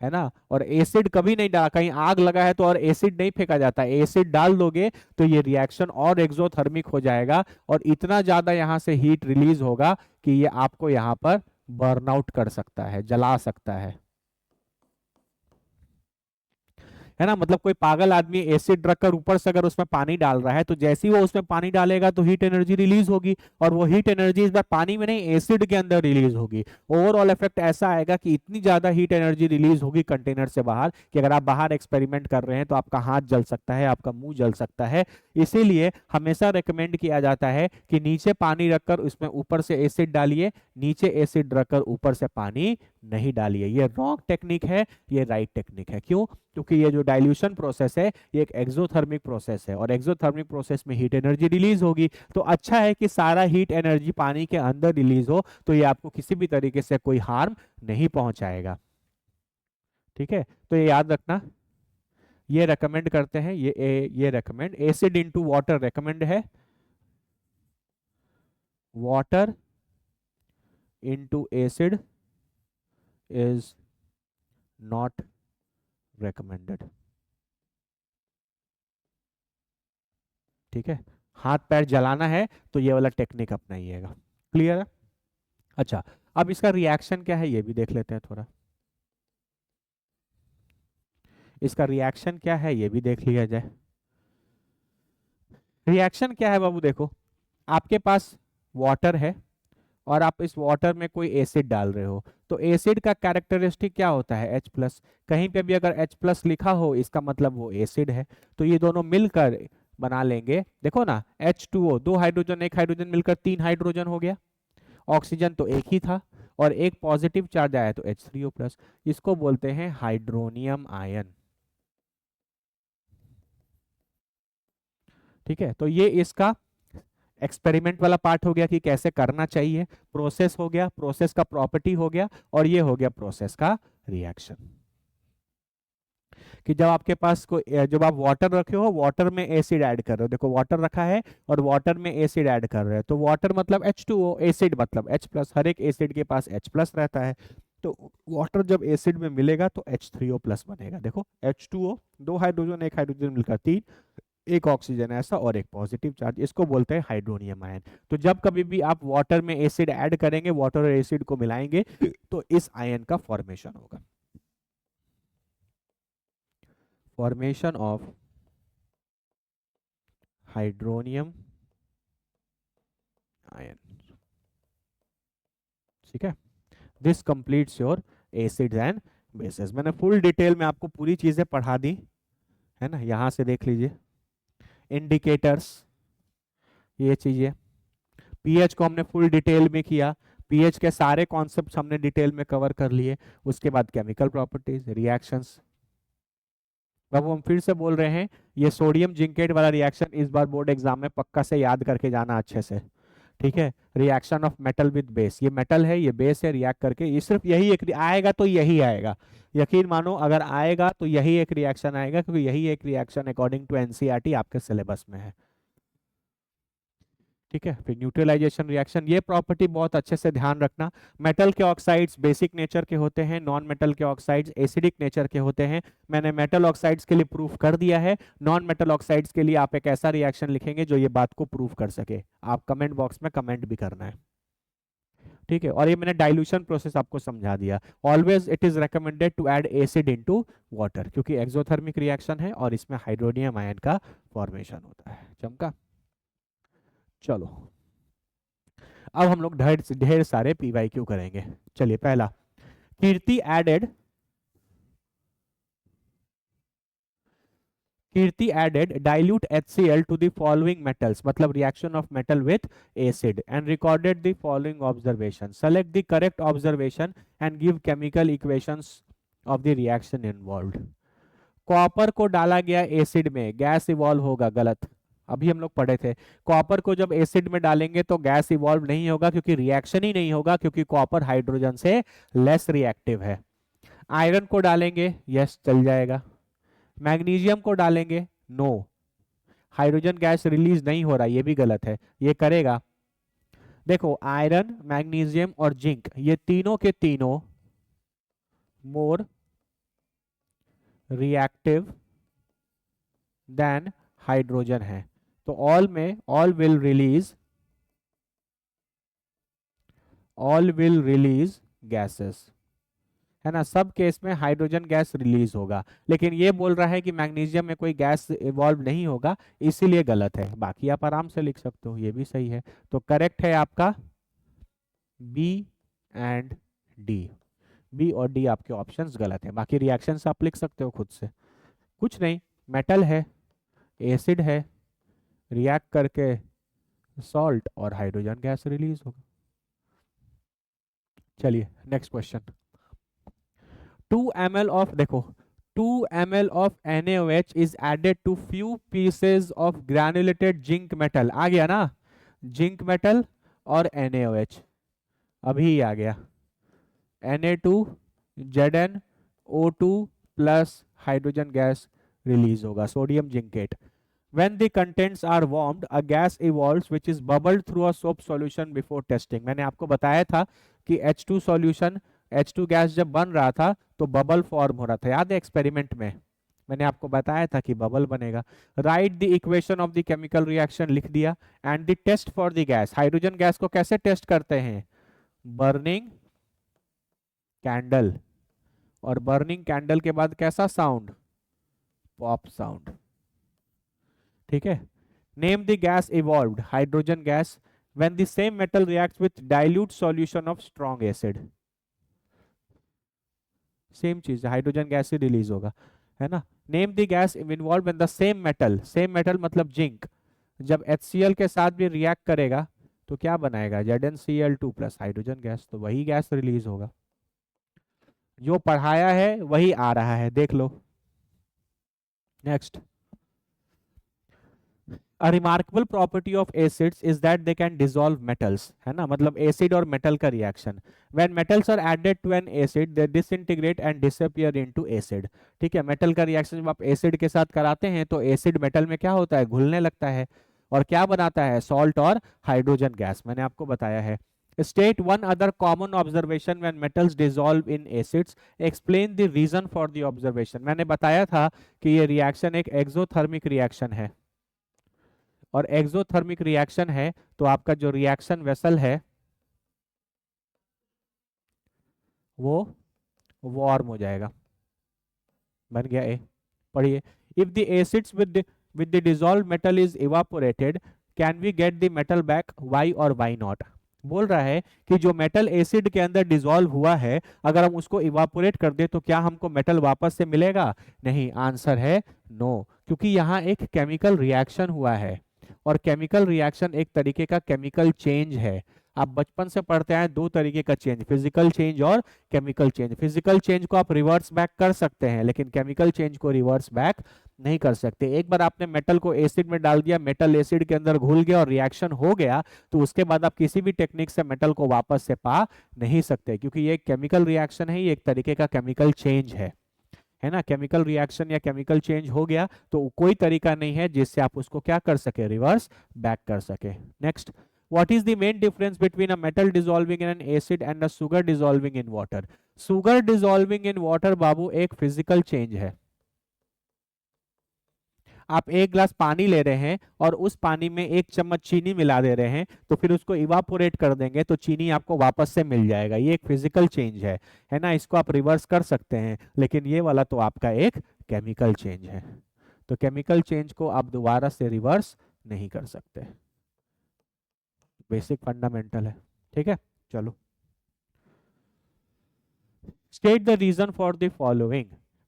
है ना। और एसिड कभी नहीं डाला, कहीं आग लगा है तो और एसिड नहीं फेंका जाता, एसिड डाल दोगे तो ये रिएक्शन और एक्सोथर्मिक हो जाएगा और इतना ज्यादा यहाँ से हीट रिलीज होगा कि ये आपको यहाँ पर बर्नआउट कर सकता है, जला सकता है। है ना, मतलब कोई पागल आदमी एसिड रखकर ऊपर से अगर उसमें पानी डाल रहा है, तो जैसे ही वो उसमें पानी डालेगा तो हीट एनर्जी रिलीज होगी, और वो हीट एनर्जी इस बार पानी में नहीं एसिड के अंदर रिलीज होगी। ओवरऑल इफेक्ट ऐसा आएगा कि इतनी ज्यादा हीट एनर्जी रिलीज होगी कंटेनर से बाहर कि अगर आप बाहर एक्सपेरिमेंट कर रहे हैं तो आपका हाथ जल सकता है, आपका मुंह जल सकता है। इसीलिए हमेशा रिकमेंड किया जाता है कि नीचे पानी रखकर उसमें ऊपर से एसिड डालिए, नीचे एसिड रखकर ऊपर से पानी नहीं डालिए। ये रॉन्ग टेक्निक है, ये राइट टेक्निक है। क्यों? क्योंकि ये जो डाइल्यूशन प्रोसेस है ये एक एक्सोथर्मिक प्रोसेस है, और एक्सोथर्मिक प्रोसेस में हीट एनर्जी रिलीज होगी, तो अच्छा है कि सारा हीट एनर्जी पानी के अंदर रिलीज हो, तो ये आपको किसी भी तरीके से कोई हार्म नहीं पहुंचाएगा। ठीक है, तो ये याद रखना। ये रेकमेंड करते हैं, ये recommend acid into water recommend है, water into acid is not recommended. ठीक है, हाथ पैर जलाना है तो ये वाला टेक्निक अपनाइएगा। क्लियर है? अच्छा, अब इसका रिएक्शन क्या है ये भी देख लेते हैं थोड़ा। इसका रिएक्शन क्या है ये भी देख लिया जाए। रिएक्शन क्या है बाबू? देखो, आपके पास वाटर है और आप इस वाटर में कोई एसिड डाल रहे हो, तो एसिड का कैरेक्टरिस्टिक क्या होता है? H+। कहीं पे भी अगर H+ लिखा हो इसका मतलब वो एसिड है, तो ये दोनों मिलकर बना लेंगे, देखो ना, H2O, दो हाइड्रोजन एक हाइड्रोजन मिलकर तीन हाइड्रोजन हो गया। ऑक्सीजन तो एक ही था और एक पॉजिटिव चार्ज आया तो H3O+, इसको बोलते हैं हाइड्रोनियम आयन। ठीक है, तो ये इसका एक्सपेरिमेंट वाला पार्ट हो गया कि कैसे करना चाहिए, प्रोसेस हो गया, प्रोसेस का प्रॉपर्टी हो गया, और ये हो गया प्रोसेस का रिएक्शन। कि जब आपके पास कोई, जब आप वाटर रखे हो, वाटर में एसिड ऐड कर रहे हो, देखो वाटर रखा है और वाटर में एसिड ऐड कर रहे हो, तो वाटर मतलब H2O, एसिड मतलब H+, हर एक एसिड के पास H+ रहता है, तो वाटर जब एसिड में मिलेगा तो H3O+ बनेगा। देखो H2O, दो हाइड्रोजन एक हाइड्रोजन मिलकर तीन, एक ऑक्सीजन ऐसा और एक पॉजिटिव चार्ज, इसको बोलते हैं हाइड्रोनियम आयन। तो जब कभी भी आप वाटर में एसिड ऐड करेंगे, वाटर और एसिड को मिलाएंगे, तो इस आयन का फॉर्मेशन होगा, फॉर्मेशन ऑफ हाइड्रोनियम आयन। ठीक है, this completes your acids and bases. मैंने फुल डिटेल में आपको पूरी चीजें पढ़ा दी, है ना, यहां से देख लीजिए। इंडिकेटर्स, ये चीजें, पीएच को हमने फुल डिटेल में किया, पीएच के सारे कॉन्सेप्ट्स हमने डिटेल में कवर कर लिए। उसके बाद केमिकल प्रॉपर्टीज, रिएक्शंस। अब हम फिर से बोल रहे हैं, ये सोडियम जिंकेट वाला रिएक्शन इस बार बोर्ड एग्जाम में पक्का से याद करके जाना अच्छे से। ठीक है, reaction of metal with base, ये मेटल है ये बेस है, रिएक्ट करके, ये सिर्फ यही एक आएगा तो यही आएगा, यकीन मानो, अगर आएगा तो यही एक रिएक्शन आएगा, क्योंकि यही एक रिएक्शन अकॉर्डिंग टू एनसीईआरटी आपके सिलेबस में है। ठीक है, फिर न्यूट्रलाइजेशन रिएक्शन, ये प्रॉपर्टी बहुत अच्छे से ध्यान रखना। मेटल के ऑक्साइड्स बेसिक नेचर के होते हैं, नॉन मेटल के ऑक्साइड्स एसिडिक नेचर के होते हैं। मैंने मेटल ऑक्साइड्स के लिए प्रूफ कर दिया है, नॉन मेटल ऑक्साइड्स के लिए आप एक ऐसा रिएक्शन लिखेंगे जो ये बात को प्रूफ कर सके। आप कमेंट बॉक्स में कमेंट भी करना है। ठीक है, और ये मैंने डाइल्यूशन प्रोसेस आपको समझा दिया। Always it is recommended to add acid into water, क्योंकि एक्सोथर्मिक रिएक्शन है और इसमें हाइड्रोनियम आयन का फॉर्मेशन होता है। चमका। चलो, अब हम लोग ढेर ढेर सारे पीवाईक्यू करेंगे। चलिए, पहला, कीर्ति added Kirti added dilute HCl to the following metals, मतलब reaction of metal with acid, and recorded the following observation. Select the correct observation and give chemical equations of the reaction involved. Copper को डाला गया acid में, gas evolve होगा, गलत। अभी हम लोग पढ़े थे, कॉपर को जब एसिड में डालेंगे तो गैस इवॉल्व नहीं होगा, क्योंकि रिएक्शन ही नहीं होगा, क्योंकि कॉपर हाइड्रोजन से लेस रिएक्टिव है। आयरन को डालेंगे, यस चल जाएगा। मैग्नीशियम को डालेंगे, नो, हाइड्रोजन गैस रिलीज नहीं हो रहा, ये भी गलत है, ये करेगा। देखो, आयरन, मैग्नीशियम और जिंक, ये तीनों के तीनों मोर रिएक्टिव देन हाइड्रोजन है, तो ऑल में ऑल विल रिलीज गैसेस, है ना, सब केस में हाइड्रोजन गैस रिलीज होगा। लेकिन ये बोल रहा है कि मैग्नीशियम में कोई गैस इवॉल्व नहीं होगा, इसीलिए गलत है। बाकी आप आराम से लिख सकते हो, ये भी सही है। तो करेक्ट है आपका बी एंड डी। बी और डी आपके ऑप्शंस गलत है, बाकी रिएक्शंस आप लिख सकते हो खुद से। कुछ नहीं, मेटल है, एसिड है, रिएक्ट करके सॉल्ट और हाइड्रोजन गैस रिलीज होगा। चलिए, नेक्स्ट क्वेश्चन। 2 ml of, देखो, 2 ml of NaOH is added to few pieces of granulated zinc metal। आ गया ना, जिंक मेटल और NaOH, अभी आ गया। Na2Zn O2 plus hydrogen gas release होगा, sodium zincate. When the contents are warmed, a gas evolves which is bubbled through a soap solution before testing। मैंने आपको बताया था कि H2 सॉल्यूशन, H2 गैस जब बन रहा था तो बबल फॉर्म हो रहा था, याद है एक्सपेरिमेंट में मैंने आपको बताया था कि बबल बनेगा। Write the equation of the chemical reaction, लिख दिया। And the test for the gas, hydrogen gas को कैसे टेस्ट करते हैं, बर्निंग कैंडल, और बर्निंग कैंडल के बाद कैसा साउंड, पॉप साउंड, ठीक है। Name the gas evolved, hydrogen gas, when the same metal reacts with dilute solution of strong acid, same चीज, हाइड्रोजन गैस ही रिलीज होगा, है ना। Name the gas involve in the same metal, same metal मतलब zinc, जब HCl के साथ भी रिएक्ट करेगा तो क्या बनाएगा, ZnCl2 प्लस हाइड्रोजन गैस, तो वही गैस रिलीज होगा। जो पढ़ाया है वही आ रहा है, देख लो। Next, A remarkable property of acids is that they can dissolve metals, है ना, मतलब एसिड और मेटल का reaction. When metals are added to an acid, they disintegrate and disappear into acid। ठीक है, मेटल का रिएक्शन जब आप एसिड के साथ कराते हैं तो एसिड मेटल में क्या होता है, घुलने लगता है, और क्या बनाता है, सॉल्ट और हाइड्रोजन गैस, मैंने आपको बताया है। State one other common observation when metals dissolve in acids, explain the reason for the observation। मैंने बताया था कि ये रिएक्शन एक एक्सोथर्मिक रिएक्शन है, और एक्सोथर्मिक रिएक्शन है तो आपका जो रिएक्शन वेसल है वो वार्म हो जाएगा, बन गया ए। पढ़िए, if the acids with the dissolve metal is evaporated, can we get the metal back, why और वाई नॉट। बोल रहा है कि जो मेटल एसिड के अंदर डिसॉल्व हुआ है, अगर हम उसको इवापोरेट कर दे तो क्या हमको मेटल वापस से मिलेगा, नहीं, आंसर है नो, क्योंकि यहाँ एक केमिकल रिएक्शन हुआ है, और केमिकल रिएक्शन एक तरीके का केमिकल चेंज है। आप बचपन से पढ़ते आए दो तरीके का चेंज, फिजिकल चेंज और केमिकल चेंज। फिजिकल चेंज को आप रिवर्स बैक कर सकते हैं, लेकिन केमिकल चेंज को रिवर्स बैक नहीं कर सकते। एक बार आपने मेटल को एसिड में डाल दिया, मेटल एसिड के अंदर घुल गया और रिएक्शन हो गया, तो उसके बाद आप किसी भी टेक्निक से मेटल को वापस से पा नहीं सकते, क्योंकि ये एक केमिकल रिएक्शन है, ये एक तरीके का केमिकल चेंज है ना। केमिकल रिएक्शन या केमिकल चेंज हो गया तो कोई तरीका नहीं है जिससे आप उसको क्या कर सके, रिवर्स बैक कर सके। Next, what is the main difference between a metal dissolving in an acid and a sugar dissolving in water? sugar dissolving in water बाबू एक फिजिकल चेंज है, आप एक ग्लास पानी ले रहे हैं और उस पानी में एक चम्मच चीनी मिला दे रहे हैं, तो फिर उसको इवापोरेट कर देंगे तो चीनी आपको वापस से मिल जाएगा। ये एक फिजिकल चेंज है ना, इसको आप रिवर्स कर सकते हैं, लेकिन ये वाला तो आपका एक केमिकल चेंज है। तो केमिकल चेंज को आप दोबारा से रिवर्स नहीं कर सकते। बेसिक फंडामेंटल है। ठीक है, चलो। State the reason for the following.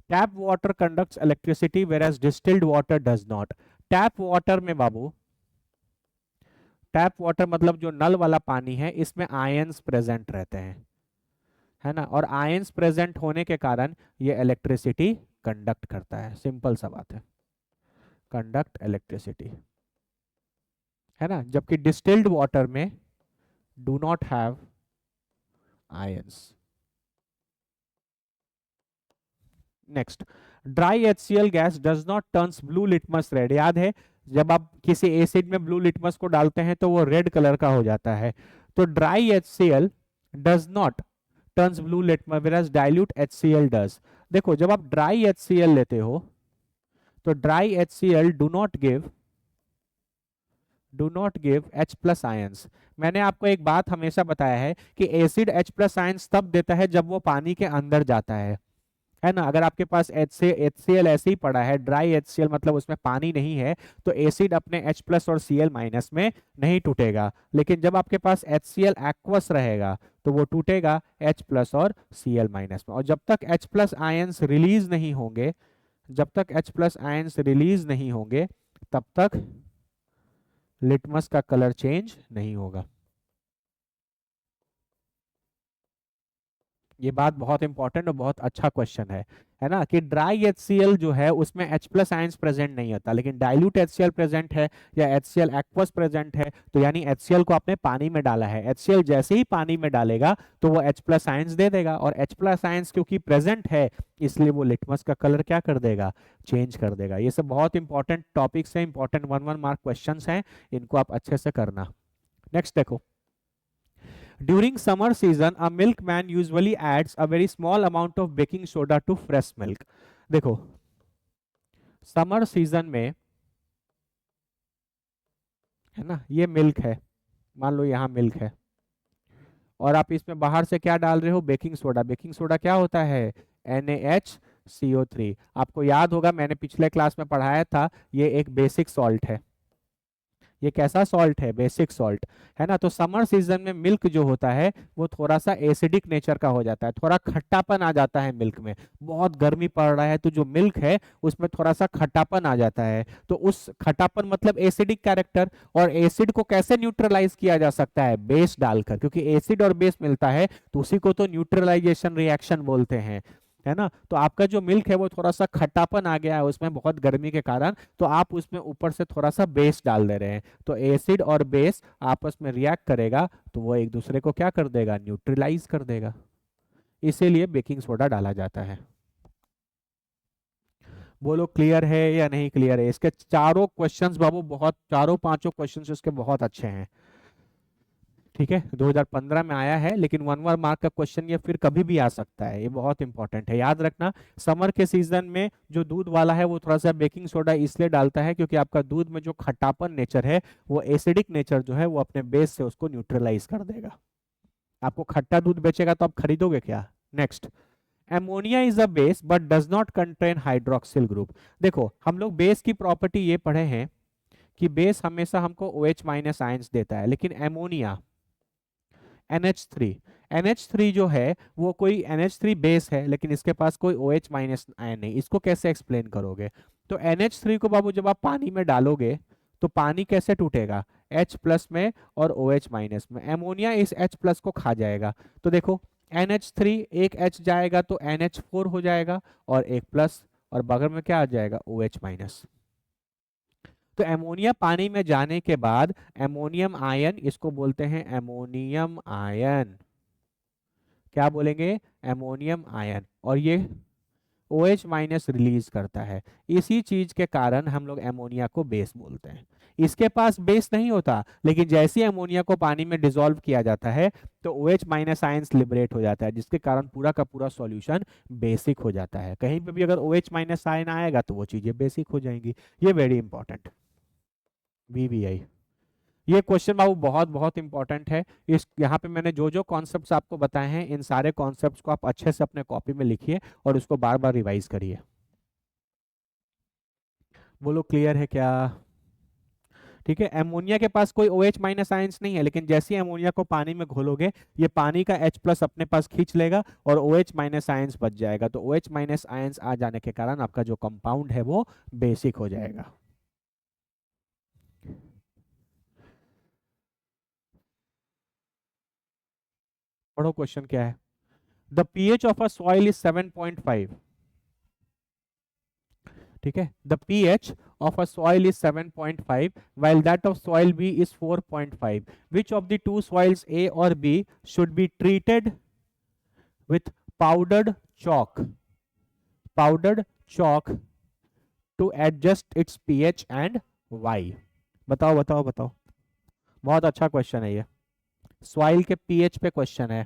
Tap water conducts electricity whereas distilled water does not। Tap water में बाबू, टैप वाटर मतलब जो नल वाला पानी है, इसमें आयंस प्रेजेंट रहते हैं, है ना, और आयंस प्रेजेंट होने के कारण ये इलेक्ट्रिसिटी कंडक्ट करता है। सिंपल सा बात है, कंडक्ट इलेक्ट्रिसिटी, है ना, जबकि डिस्टिल्ड वाटर में do not have ions. Next, dry HCl gas does not turns blue litmus red. याद है, जब आप किसी एसिड में ब्लू लिटमस को डालते हैं तो वो रेड कलर का हो जाता है। तो dry HCl does not turns blue litmus whereas dilute HCl does. देखो, जब आप ड्राई HCl लेते हो तो dry HCl do not give H plus ions. मैंने आपको एक बात हमेशा बताया है कि एसिड H प्लस आयंस तब देता है जब वो पानी के अंदर जाता है ना। अगर आपके पास HCl ऐसे ही पड़ा है, ड्राई HCl मतलब उसमें पानी नहीं है, तो एसिड अपने H प्लस और Cl माइनस में नहीं टूटेगा। लेकिन जब आपके पास HCl एक्वस रहेगा तो वो टूटेगा H प्लस और Cl माइनस में। और जब तक H प्लस आयंस रिलीज नहीं होंगे, जब तक H प्लस आयंस रिलीज नहीं होंगे, तब तक लिटमस का कलर चेंज नहीं होगा। ये बात बहुत इंपॉर्टेंट और बहुत अच्छा क्वेश्चन है ना, कि ड्राई HCl जो है उसमें H प्लस आयंस प्रेजेंट नहीं होता, लेकिन डाइल्यूट HCl प्रेजेंट है या HCl एक्वस प्रेजेंट है, तो यानी HCl को आपने पानी में डाला है, HCl जैसे ही पानी में डालेगा तो वो H प्लस आयंस दे देगा, और H प्लस आयंस क्योंकि प्रेजेंट है इसलिए वो लिटमस का कलर क्या कर देगा, चेंज कर देगा। ये सब बहुत इंपॉर्टेंट टॉपिक्स हैं, इंपॉर्टेंट 1 1 मार्क क्वेश्चन हैं, इनको आप अच्छे से करना। नेक्स्ट देखो, during summer season, a milkman usually adds a very small amount of baking soda to fresh milk। देखो, समर सीजन में, है ना, ये मिल्क है, मान लो यहाँ मिल्क है, और आप इसमें बाहर से क्या डाल रहे हो, बेकिंग सोडा। बेकिंग सोडा क्या होता है, NaHCO3। आपको याद होगा, मैंने पिछले क्लास में पढ़ाया था, ये एक बेसिक सॉल्ट है। ये कैसा सॉल्ट है, बेसिक सॉल्ट, है ना। तो समर सीजन में मिल्क जो होता है वो थोड़ा सा एसिडिक नेचर का हो जाता है, थोड़ा खट्टापन आ जाता है मिल्क में। बहुत गर्मी पड़ रहा है तो जो मिल्क है उसमें थोड़ा सा खट्टापन आ जाता है, तो उस खट्टापन मतलब एसिडिक कैरेक्टर। और एसिड को कैसे न्यूट्रलाइज किया जा सकता है, बेस डालकर, क्योंकि एसिड और बेस मिलता है तो उसी को तो न्यूट्रलाइजेशन रिएक्शन बोलते हैं, है ना। तो आपका जो मिल्क है वो थोड़ा सा खट्टापन आ गया है उसमें बहुत गर्मी के कारण, तो आप उसमें ऊपर से थोड़ा सा बेस डाल दे रहे हैं, तो एसिड और बेस आपस में रिएक्ट करेगा तो वो एक दूसरे को क्या कर देगा, न्यूट्रलाइज कर देगा। इसीलिए बेकिंग सोडा डाला जाता है। बोलो क्लियर है या नहीं क्लियर है। इसके चारों क्वेश्चंस बाबू बहुत, चारों पांचों क्वेश्चंस इसके बहुत अच्छे हैं। ठीक है, 2015 में आया है, लेकिन 1 1 मार्क का क्वेश्चन ये फिर कभी भी आ सकता है, ये बहुत इंपॉर्टेंट है, याद रखना। समर के सीजन में जो दूध वाला है वो थोड़ा सा बेकिंग सोडा इसलिए डालता है क्योंकि आपका दूध में जो खट्टापन नेचर है, वो एसिडिक नेचर जो है वो अपने बेस से उसको न्यूट्रलाइज कर देगा। आपको खट्टा दूध बेचेगा तो आप खरीदोगे क्या। Next, ammonia is a base but does not contain hydroxyl group. देखो, हम लोग बेस की प्रॉपर्टी ये पढ़े हैं कि बेस हमेशा हमको OH माइनस आयंस देता है, लेकिन एमोनिया NH3, NH3 जो है वो कोई NH3 बेस है, लेकिन इसके पास कोई OH माइनस आयन नहीं। इसको कैसे एक्सप्लेन करोगे। तो NH3 को बाबू जब आप पानी में डालोगे तो पानी कैसे टूटेगा, H प्लस में और OH माइनस में। एमोनिया इस H प्लस को खा जाएगा, तो देखो NH3 एक H जाएगा तो NH4 हो जाएगा और एक प्लस, और बगल में क्या आ जाएगा, OH माइनस। तो एमोनिया पानी में जाने के बाद एमोनियम आयन, इसको बोलते हैं एमोनियम आयन। क्या बोलेंगे, एमोनियम आयन। और ये OH माइनस रिलीज करता है। इसी चीज के कारण हम लोग एमोनिया को बेस बोलते हैं। इसके पास बेस नहीं होता, लेकिन जैसे ही अमोनिया को पानी में डिसॉल्व किया जाता है तो OH माइनस आयंस लिबरेट हो जाता है, जिसके कारण पूरा का पूरा सॉल्यूशन बेसिक हो जाता है। कहीं पे भी अगर OH माइनस आयन आएगा तो वो चीजें बेसिक हो जाएंगी। ये वेरी इंपॉर्टेंट, VBI। ये क्वेश्चन बाबू बहुत बहुत इंपॉर्टेंट है। इस यहाँ पे मैंने जो जो कॉन्सेप्ट्स आपको बताए हैं, इन सारे कॉन्सेप्ट्स को आप अच्छे से अपने कॉपी में लिखिए और उसको बार बार रिवाइज करिए। बोलो क्लियर है क्या? ठीक है, एमोनिया के पास कोई OH माइनस आयंस नहीं है, लेकिन जैसे ही एमोनिया को पानी में घोलोगे ये पानी का H प्लस अपने पास खींच लेगा और OH माइनस आयंस बच जाएगा। तो OH माइनस आयंस आ जाने के कारण आपका जो कंपाउंड है वो बेसिक हो जाएगा। पढ़ो क्वेश्चन क्या है। The pH of a soil is 7.5। ठीक है, the pH of a soil is 7.5 while that of soil B is 4.5. Which of the two soils A or B should be treated with powdered chalk powdered chalk to adjust its pH and why? बताओ बताओ बताओ। बहुत अच्छा question है ये, soil के pH पे question है।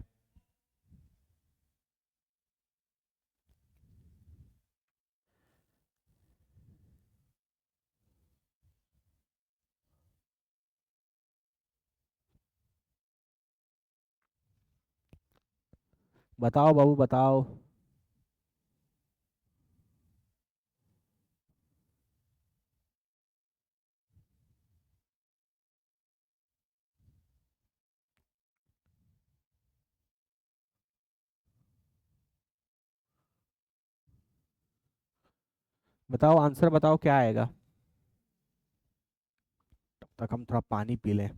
बताओ बाबू बताओ। बताओ आंसर बताओ क्या आएगा। तब तक हम थोड़ा पानी पी लें।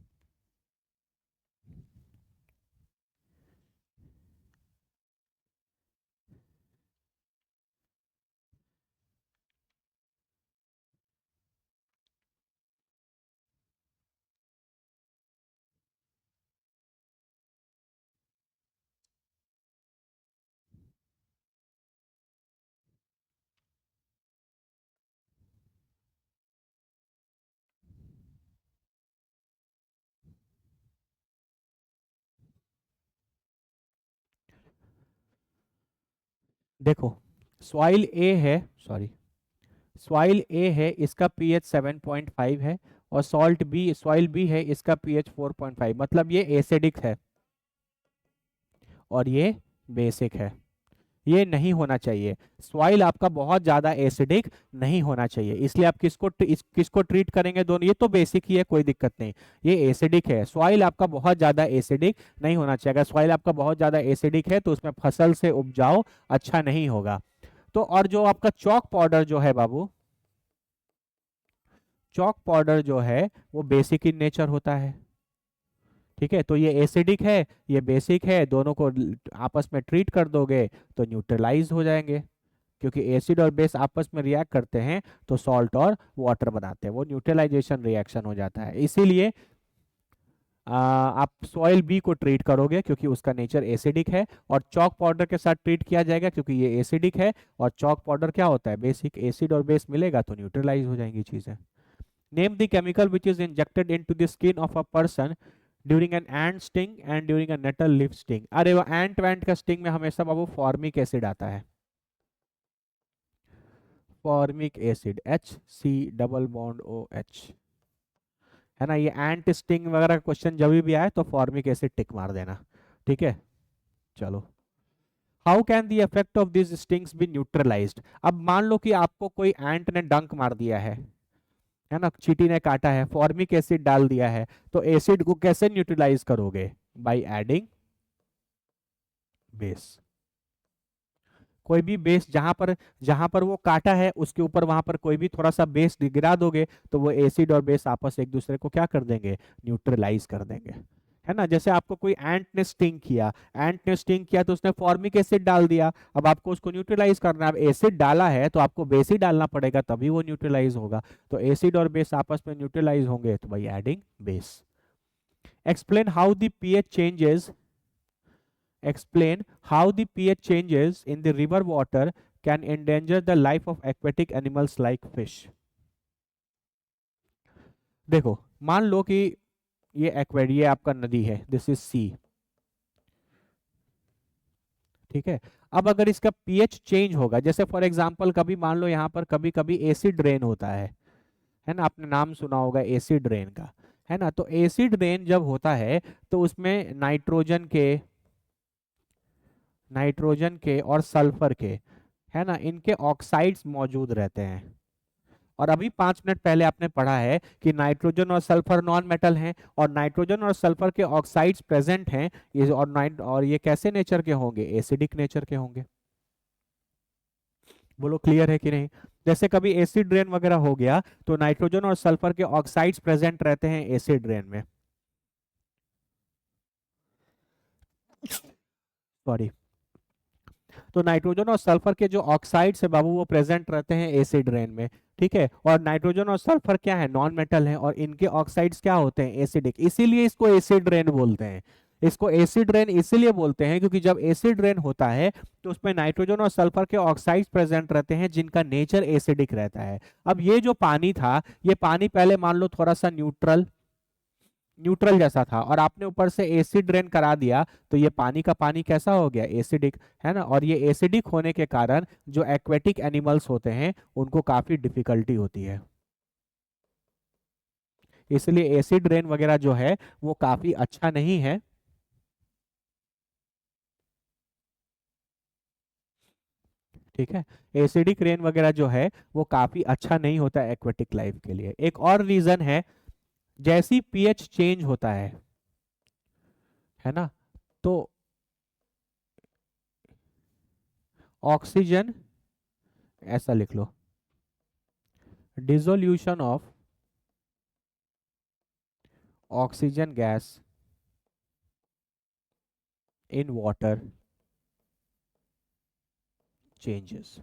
देखो, सॉइल ए है, सॉरी, सॉइल ए है, इसका पीएच 7.5 है, और सॉल्ट बी सॉइल बी है, इसका पीएच 4.5। मतलब ये एसिडिक है और ये बेसिक है। ये नहीं होना चाहिए, सॉइल आपका बहुत ज्यादा एसिडिक नहीं होना चाहिए। इसलिए आप किसको ट्रीट करेंगे, दोनों, ये तो बेसिक ही है, कोई दिक्कत नहीं। ये एसिडिक है, सॉइल आपका बहुत ज्यादा एसिडिक नहीं होना चाहिए। अगर सॉइल आपका बहुत ज्यादा एसिडिक है तो उसमें फसल से उपजाऊ अच्छा नहीं होगा। तो और जो आपका चॉक पाउडर जो है बाबू, चॉक पाउडर जो है वो बेसिक इन नेचर होता है। ठीक है, तो ये एसिडिक है, ये बेसिक है, दोनों को आपस में ट्रीट कर दोगे तो न्यूट्रलाइज हो जाएंगे। क्योंकि एसिड और बेस आपस में रिएक्ट करते हैं तो सॉल्ट और वाटर बनाते हैं, वो न्यूट्रलाइजेशन रिएक्शन हो जाता है। इसीलिए आप सॉइल बी को ट्रीट करोगे क्योंकि उसका नेचर एसिडिक है, और चॉक पाउडर के साथ ट्रीट किया जाएगा क्योंकि ये एसिडिक है, और चॉक पाउडर क्या होता है, बेसिक। एसिड और बेस मिलेगा तो न्यूट्रलाइज हो जाएंगी चीजें। Name the chemical which is injected into the skin of a person during an ant sting and during a nettle leaf sting. अरे वो एंट वैंट का स्टिंग में हमेशा बाबू फॉर्मिक एसिड आता है। Formic acid, HC double bond OH, है ना। ये एंट स्टिंग वगैरह का क्वेश्चन जब भी आए तो फॉर्मिक एसिड टिक मार देना। ठीक है, चलो। How can the effect of this stings be neutralised. अब मान लो कि आपको कोई एंट ने डंक मार दिया है ना, चींटी ने काटा है, फॉर्मिक एसिड डाल दिया है, तो एसिड को कैसे न्यूट्रलाइज करोगे, बाय एडिंग बेस। कोई भी बेस जहां पर वो काटा है उसके ऊपर वहां पर कोई भी थोड़ा सा बेस गिरा दोगे तो वो एसिड और बेस आपस एक दूसरे को क्या कर देंगे, न्यूट्रलाइज कर देंगे। है ना, जैसे आपको कोई एंट ने स्टिंग किया तो उसने फॉर्मिक एसिड डाल दिया, अब आपको उसको न्यूट्रलाइज करना है। अब एसिड डाला है तो आपको बेस ही डालना पड़ेगा तभी वो न्यूट्रलाइज होगा। तो एसिड और बेस आपस में न्यूट्रलाइज होंगे तो भाई adding base. Explain how the pH changes, explain how the pH changes in the river water can endanger the life of aquatic animals like fish. देखो, मान लो कि ये आपका नदी है, दिस इज सी, ठीक है। अब अगर इसका पीएच चेंज होगा, जैसे फॉर एग्जांपल कभी मान लो यहाँ पर कभी कभी एसिड रेन होता है ना, आपने नाम सुना होगा एसिड रेन का, है ना। तो एसिड रेन जब होता है तो उसमें नाइट्रोजन के और सल्फर के, है ना, इनके ऑक्साइड्स मौजूद रहते हैं। और अभी 5 मिनट पहले आपने पढ़ा है कि नाइट्रोजन और सल्फर नॉन मेटल हैं, और नाइट्रोजन और सल्फर के ऑक्साइड्स प्रेजेंट हैं, ये और ये कैसे नेचर के होंगे, एसिडिक नेचर के होंगे। बोलो क्लियर है कि नहीं। जैसे कभी एसिड रेन वगैरह हो गया तो नाइट्रोजन और सल्फर के ऑक्साइड्स प्रेजेंट रहते हैं एसिड रेन में, सॉरी। तो नाइट्रोजन और सल्फर के जो ऑक्साइड्स है बाबू वो प्रेजेंट रहते हैं एसिड रेन में, ठीक है। और नाइट्रोजन और सल्फर क्या है, नॉन मेटल है, और इनके ऑक्साइड्स क्या होते हैं, एसिडिक, इसीलिए इसको एसिड रेन बोलते हैं। इसको एसिड रेन इसीलिए बोलते हैं क्योंकि जब एसिड रेन होता है तो उसमें नाइट्रोजन और सल्फर के ऑक्साइड्स प्रेजेंट रहते हैं जिनका नेचर एसिडिक रहता है। अब ये जो पानी था, ये पानी पहले मान लो थोड़ा सा न्यूट्रल न्यूट्रल जैसा था, और आपने ऊपर से एसिड ड्रेन करा दिया तो ये पानी का पानी कैसा हो गया, एसिडिक, है ना। और ये एसिडिक होने के कारण जो एक्वेटिक एनिमल्स होते हैं उनको काफी डिफिकल्टी होती है, इसलिए एसिड रेन वगैरह जो है वो काफी अच्छा नहीं है, ठीक है। एसिडिक रेन वगैरह जो है वो काफी अच्छा नहीं होता एक्वेटिक लाइफ के लिए। एक और रीजन है, जैसी पीएच चेंज होता है ना, तो ऑक्सीजन, ऐसा लिख लो, dissolution of oxygen gas in water changes.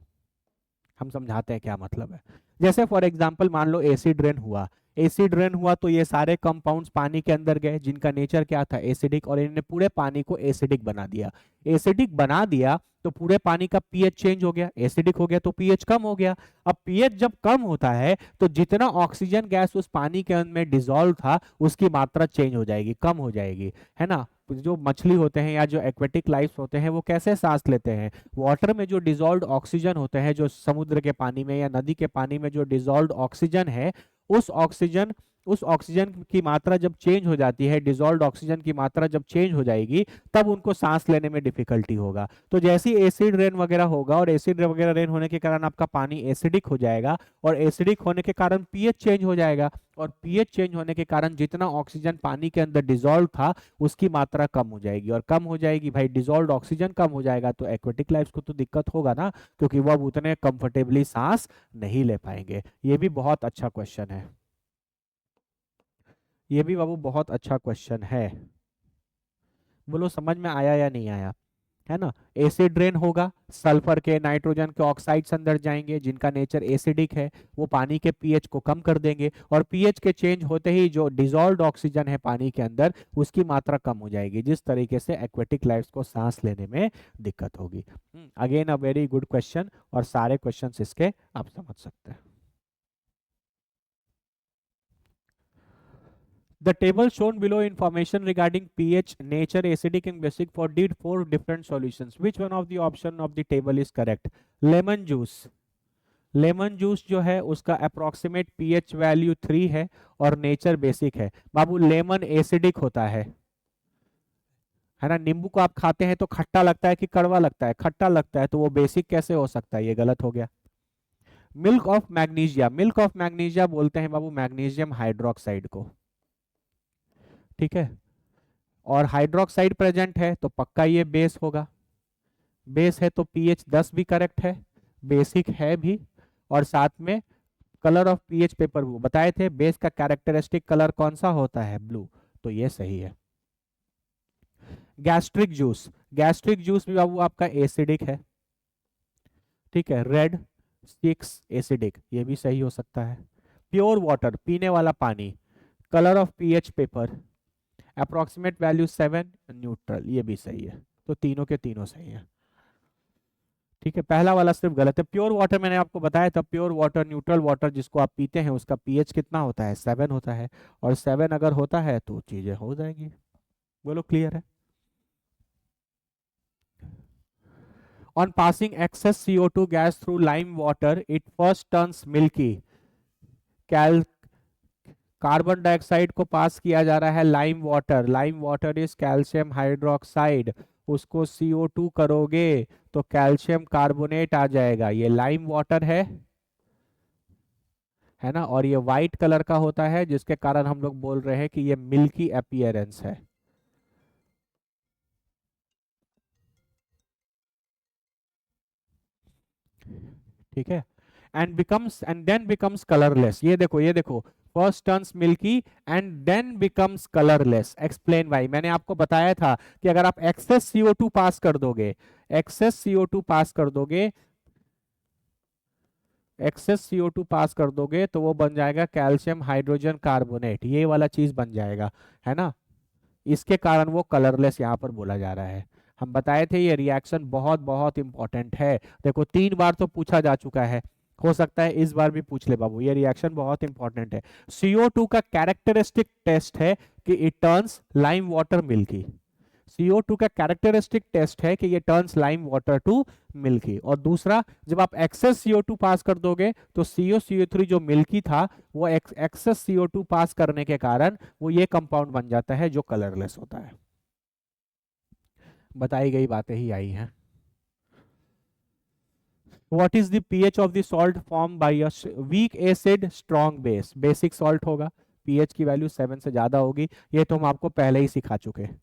हम समझाते हैं क्या मतलब है। जैसे फॉर एग्जांपल मान लो एसिड रेन हुआ, एसिड रेन हुआ तो ये सारे कंपाउंड्स पानी के अंदर गए जिनका नेचर क्या था, एसिडिक, और इन्होंने पूरे पानी को एसिडिक बना दिया। एसिडिक बना दिया तो पूरे पानी का पीएच चेंज हो गया, एसिडिक हो गया तो पीएच कम हो गया। अब पीएच जब कम होता है तो जितना ऑक्सीजन गैस उस पानी के अंदर में डिसॉल्व था उसकी मात्रा चेंज हो जाएगी, कम हो जाएगी, है ना। जो मछली होते हैं या जो एक्वेटिक लाइफ होते हैं वो कैसे सांस लेते हैं, वाटर में जो डिजॉल्व्ड ऑक्सीजन होते हैं, जो समुद्र के पानी में या नदी के पानी में जो डिजॉल्व्ड ऑक्सीजन है, उस ऑक्सीजन उस ऑक्सीजन की मात्रा जब चेंज हो जाती है, डिजॉल्व्ड ऑक्सीजन की मात्रा जब चेंज हो जाएगी तब उनको सांस लेने में डिफिकल्टी होगा। तो जैसे ही एसिड रेन वगैरह होगा और एसिड वगैरह रेन होने के कारण आपका पानी एसिडिक हो जाएगा, और एसिडिक होने के कारण पीएच चेंज हो जाएगा, और पीएच चेंज होने के कारण जितना ऑक्सीजन पानी के अंदर डिजॉल्व था उसकी मात्रा कम हो जाएगी, और कम हो जाएगी भाई, डिजॉल्व्ड ऑक्सीजन कम हो जाएगा तो एक्वेटिक लाइफ को तो दिक्कत होगा ना, क्योंकि वो अब उतने कंफर्टेबली सांस नहीं ले पाएंगे। ये भी बहुत अच्छा क्वेश्चन है, ये भी बाबू बहुत अच्छा क्वेश्चन है। बोलो समझ में आया या नहीं आया, है ना। एसिड रेन होगा, सल्फर के नाइट्रोजन के ऑक्साइड्स अंदर जाएंगे जिनका नेचर एसिडिक है, वो पानी के पीएच को कम कर देंगे, और पीएच के चेंज होते ही जो डिसॉल्व्ड ऑक्सीजन है पानी के अंदर उसकी मात्रा कम हो जाएगी, जिस तरीके से एक्वेटिक लाइफ को सांस लेने में दिक्कत होगी। Again a very good question, और सारे क्वेश्चंस इसके आप समझ सकते हैं। The table shown below information regarding pH, nature, acidic and basic for did 4 different solutions. Which one of the option of the table is correct? Lemon juice. Lemon juice जो है उसका अप्रोक्सीमेट पीएच वैल्यू 3 है और nature basic है। बाबू lemon acidic होता है ना। नींबू को आप खाते हैं तो खट्टा लगता है कि कड़वा लगता है, खट्टा लगता है, तो वो बेसिक कैसे हो सकता है, ये गलत हो गया। मिल्क ऑफ मैग्नीशिया बोलते हैं बाबू मैग्नीशियम हाइड्रोक्साइड को, ठीक है। और हाइड्रोक्साइड प्रेजेंट है तो पक्का ये बेस होगा, बेस है तो पीएच 10 भी करेक्ट है, बेसिक है भी, और साथ में कलर ऑफ पीएच पेपर वो बताए थे, बेस का कैरेक्टरिस्टिक कलर कौन सा होता है, ब्लू, तो ये सही है। गैस्ट्रिक जूस भी बाबू आपका एसिडिक है, ठीक है, रेड 6 एसिडिक, ये भी सही हो सकता है। प्योर वाटर पीने वाला पानी, colour of pH paper, approximate value 7 neutral, ये भी सही है। तो तीनों के तीनों सही है। ठीक है, पहला वाला सिर्फ गलत है। प्योर वाटर मैंने आपको बताया था, प्योर वाटर, न्यूट्रल वाटर जिसको आप पीते हैं उसका पीएच कितना होता है, 7 होता है। और 7 अगर होता है तो चीजें हो जाएंगी। बोलो क्लियर है? On passing excess CO2 gas through lime water, it first turns milky. कैल कार्बन डाइऑक्साइड को पास किया जा रहा है lime water, lime water is calcium hydroxide, उसको CO2 करोगे तो कैल्शियम कार्बोनेट आ जाएगा, ये लाइम वाटर है ना। और ये वाइट कलर का होता है जिसके कारण हम लोग बोल रहे हैं कि ये मिल्की अपीयरेंस है। ठीक है। एंड देन बिकम्स कलरलेस, ये देखो, first turns milky and then becomes colourless. Explain why, मैंने आपको बताया था कि अगर आप एक्सेस CO2 पास कर दोगे, एक्सेस CO2 पास कर दोगे, एक्सेस CO2 पास कर दोगे तो वो बन जाएगा कैल्शियम हाइड्रोजन कार्बोनेट, ये वाला चीज बन जाएगा, है ना। इसके कारण वो कलरलेस यहाँ पर बोला जा रहा है। हम बताए थे ये रिएक्शन बहुत बहुत इंपॉर्टेंट है। देखो 3 बार तो पूछा जा चुका है, हो सकता है इस बार भी पूछ ले बाबू, ये रिएक्शन बहुत इंपॉर्टेंट है। CO2 का कैरेक्टरिस्टिक टेस्ट है कि it turns lime water milky. CO2 का कैरेक्टरिस्टिक टेस्ट है कि ये turns lime water to milky. और दूसरा, जब आप एक्सेस CO2 पास कर दोगे तो COCO3 जो मिल्की था वो एक्सेस CO2 पास करने के कारण वो ये कंपाउंड बन जाता है जो कलरलेस होता है। बताई गई बातें ही आई हैं। What is the pH of the salt form by a weak acid strong base? Basic salt होगा, पीएच की वैल्यू 7 से ज्यादा होगी, ये तो हम आपको पहले ही सिखा चुके हैं।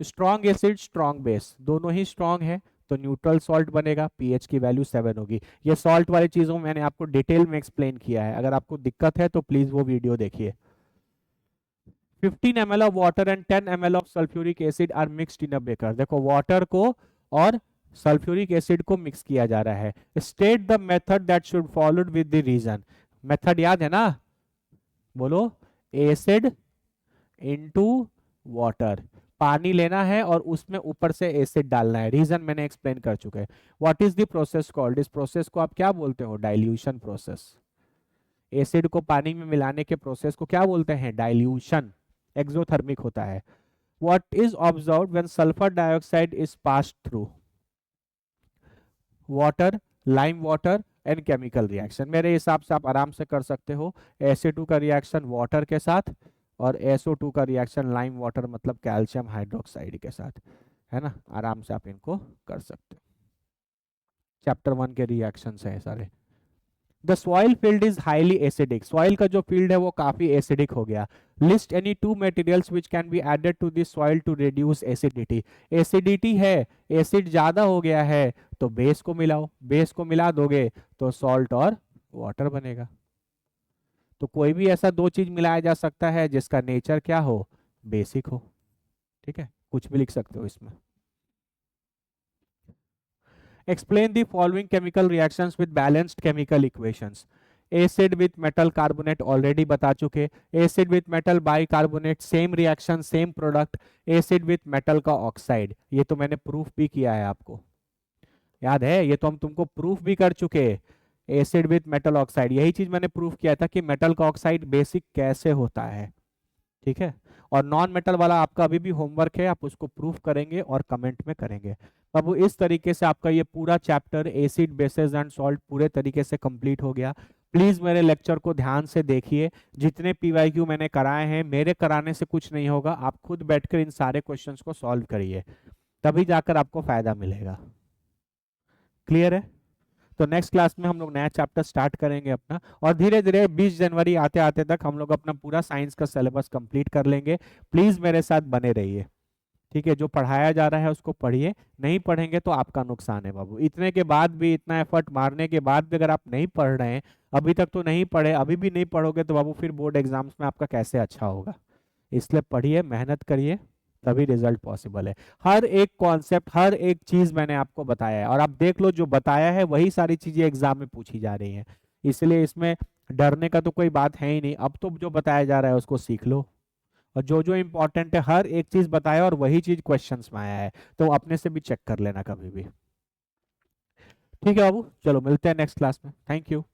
स्ट्रॉन्ग एसिड स्ट्रॉन्ग बेस दोनों ही स्ट्रॉन्ग है तो न्यूट्रल सॉल्ट बनेगा, पीएच की वैल्यू 7 होगी। ये सॉल्ट वाली चीजों मैंने आपको डिटेल में एक्सप्लेन किया है, अगर आपको दिक्कत है तो प्लीज वो वीडियो देखिए। 15 ml of water and 10 ml of sulfuric acid are mixed in a beaker। देखो वाटर को और सल्फ्यूरिक एसिड को मिक्स किया जा रहा है। State the method that should followed with the reason. Method याद है ना? बोलो, एसिड इनटू वाटर, पानी लेना है और उसमें ऊपर से एसिड डालना है। रीजन मैंने एक्सप्लेन कर चुके हैं। What is the process called? इस प्रोसेस को आप क्या बोलते हो? Dilution process. एसिड को पानी में मिलाने के प्रोसेस को क्या बोलते हैं? डाइल्यूशन। एक्सोथर्मिक होता है। What is observed when sulphur dioxide is passed through? Water, lime water and chemical reaction. मेरे हिसाब से आप आराम से कर सकते हो। Sa2 का रिएक्शन वाटर के साथ और SO2 का रिएक्शन लाइम वाटर मतलब कैल्शियम हाइड्रोक्साइड के साथ, है ना। आराम से आप इनको कर सकते हो, चैप्टर 1 के रिएक्शन है सारे। The soil field is highly acidic, soil का जो फील्ड है वो काफी एसिडिक हो गया। List any 2 materials which can be added to this soil to reduce acidity. Acidity है, एसिड ज्यादा हो गया है तो बेस को मिलाओ, बेस को मिला दोगे तो सॉल्ट और वाटर बनेगा। तो कोई भी ऐसा दो चीज मिलाया जा सकता है जिसका नेचर क्या हो? बेसिक हो। ठीक है, कुछ भी लिख सकते हो इसमें। Explain the following chemical reactions with balanced chemical equations. Acid with metal carbonate already बता चुके, acid with metal bicarbonate same reaction same product, acid with metal का oxide, ये तो मैंने प्रूफ भी किया है, आपको याद है, ये तो हम तुमको प्रूफ भी कर चुके। एसिड विथ मेटल ऑक्साइड, यही चीज मैंने प्रूफ किया था कि मेटल का ऑक्साइड बेसिक कैसे होता है। ठीक है। और नॉन मेटल वाला आपका अभी भी होमवर्क है, आप उसको प्रूफ करेंगे और कमेंट में करेंगे। अब इस तरीके से आपका ये पूरा chapter acid bases and salt पूरे तरीके से कंप्लीट हो गया। प्लीज मेरे लेक्चर को ध्यान से देखिए, जितने पीवाईक्यू मैंने कराए हैं मेरे कराने से कुछ नहीं होगा, आप खुद बैठकर इन सारे क्वेश्चंस को सॉल्व करिए, तभी जाकर आपको फायदा मिलेगा। क्लियर है? तो नेक्स्ट क्लास में हम लोग नया चैप्टर स्टार्ट करेंगे अपना, और धीरे धीरे 20 जनवरी आते आते तक हम लोग अपना पूरा साइंस का सिलेबस कंप्लीट कर लेंगे। प्लीज मेरे साथ बने रहिए। ठीक है, जो पढ़ाया जा रहा है उसको पढ़िए, नहीं पढ़ेंगे तो आपका नुकसान है बाबू। इतने के बाद भी, इतना एफर्ट मारने के बाद भी अगर आप नहीं पढ़ रहे हैं, अभी तक तो नहीं पढ़े, अभी भी नहीं पढ़ोगे तो बाबू फिर बोर्ड एग्जाम्स में आपका कैसे अच्छा होगा। इसलिए पढ़िए, मेहनत करिए, तभी रिजल्ट पॉसिबल है। हर एक कॉन्सेप्ट, हर एक चीज मैंने आपको बताया है, और आप देख लो जो बताया है वही सारी चीजें एग्जाम में पूछी जा रही हैं, इसलिए इसमें डरने का तो कोई बात है ही नहीं। अब तो जो बताया जा रहा है उसको सीख लो, और जो जो इंपॉर्टेंट है हर एक चीज बताया और वही चीज क्वेश्चंस में आया है, तो अपने से भी चेक कर लेना कभी भी। ठीक है बाबू, चलो मिलते हैं नेक्स्ट क्लास में। Thank you.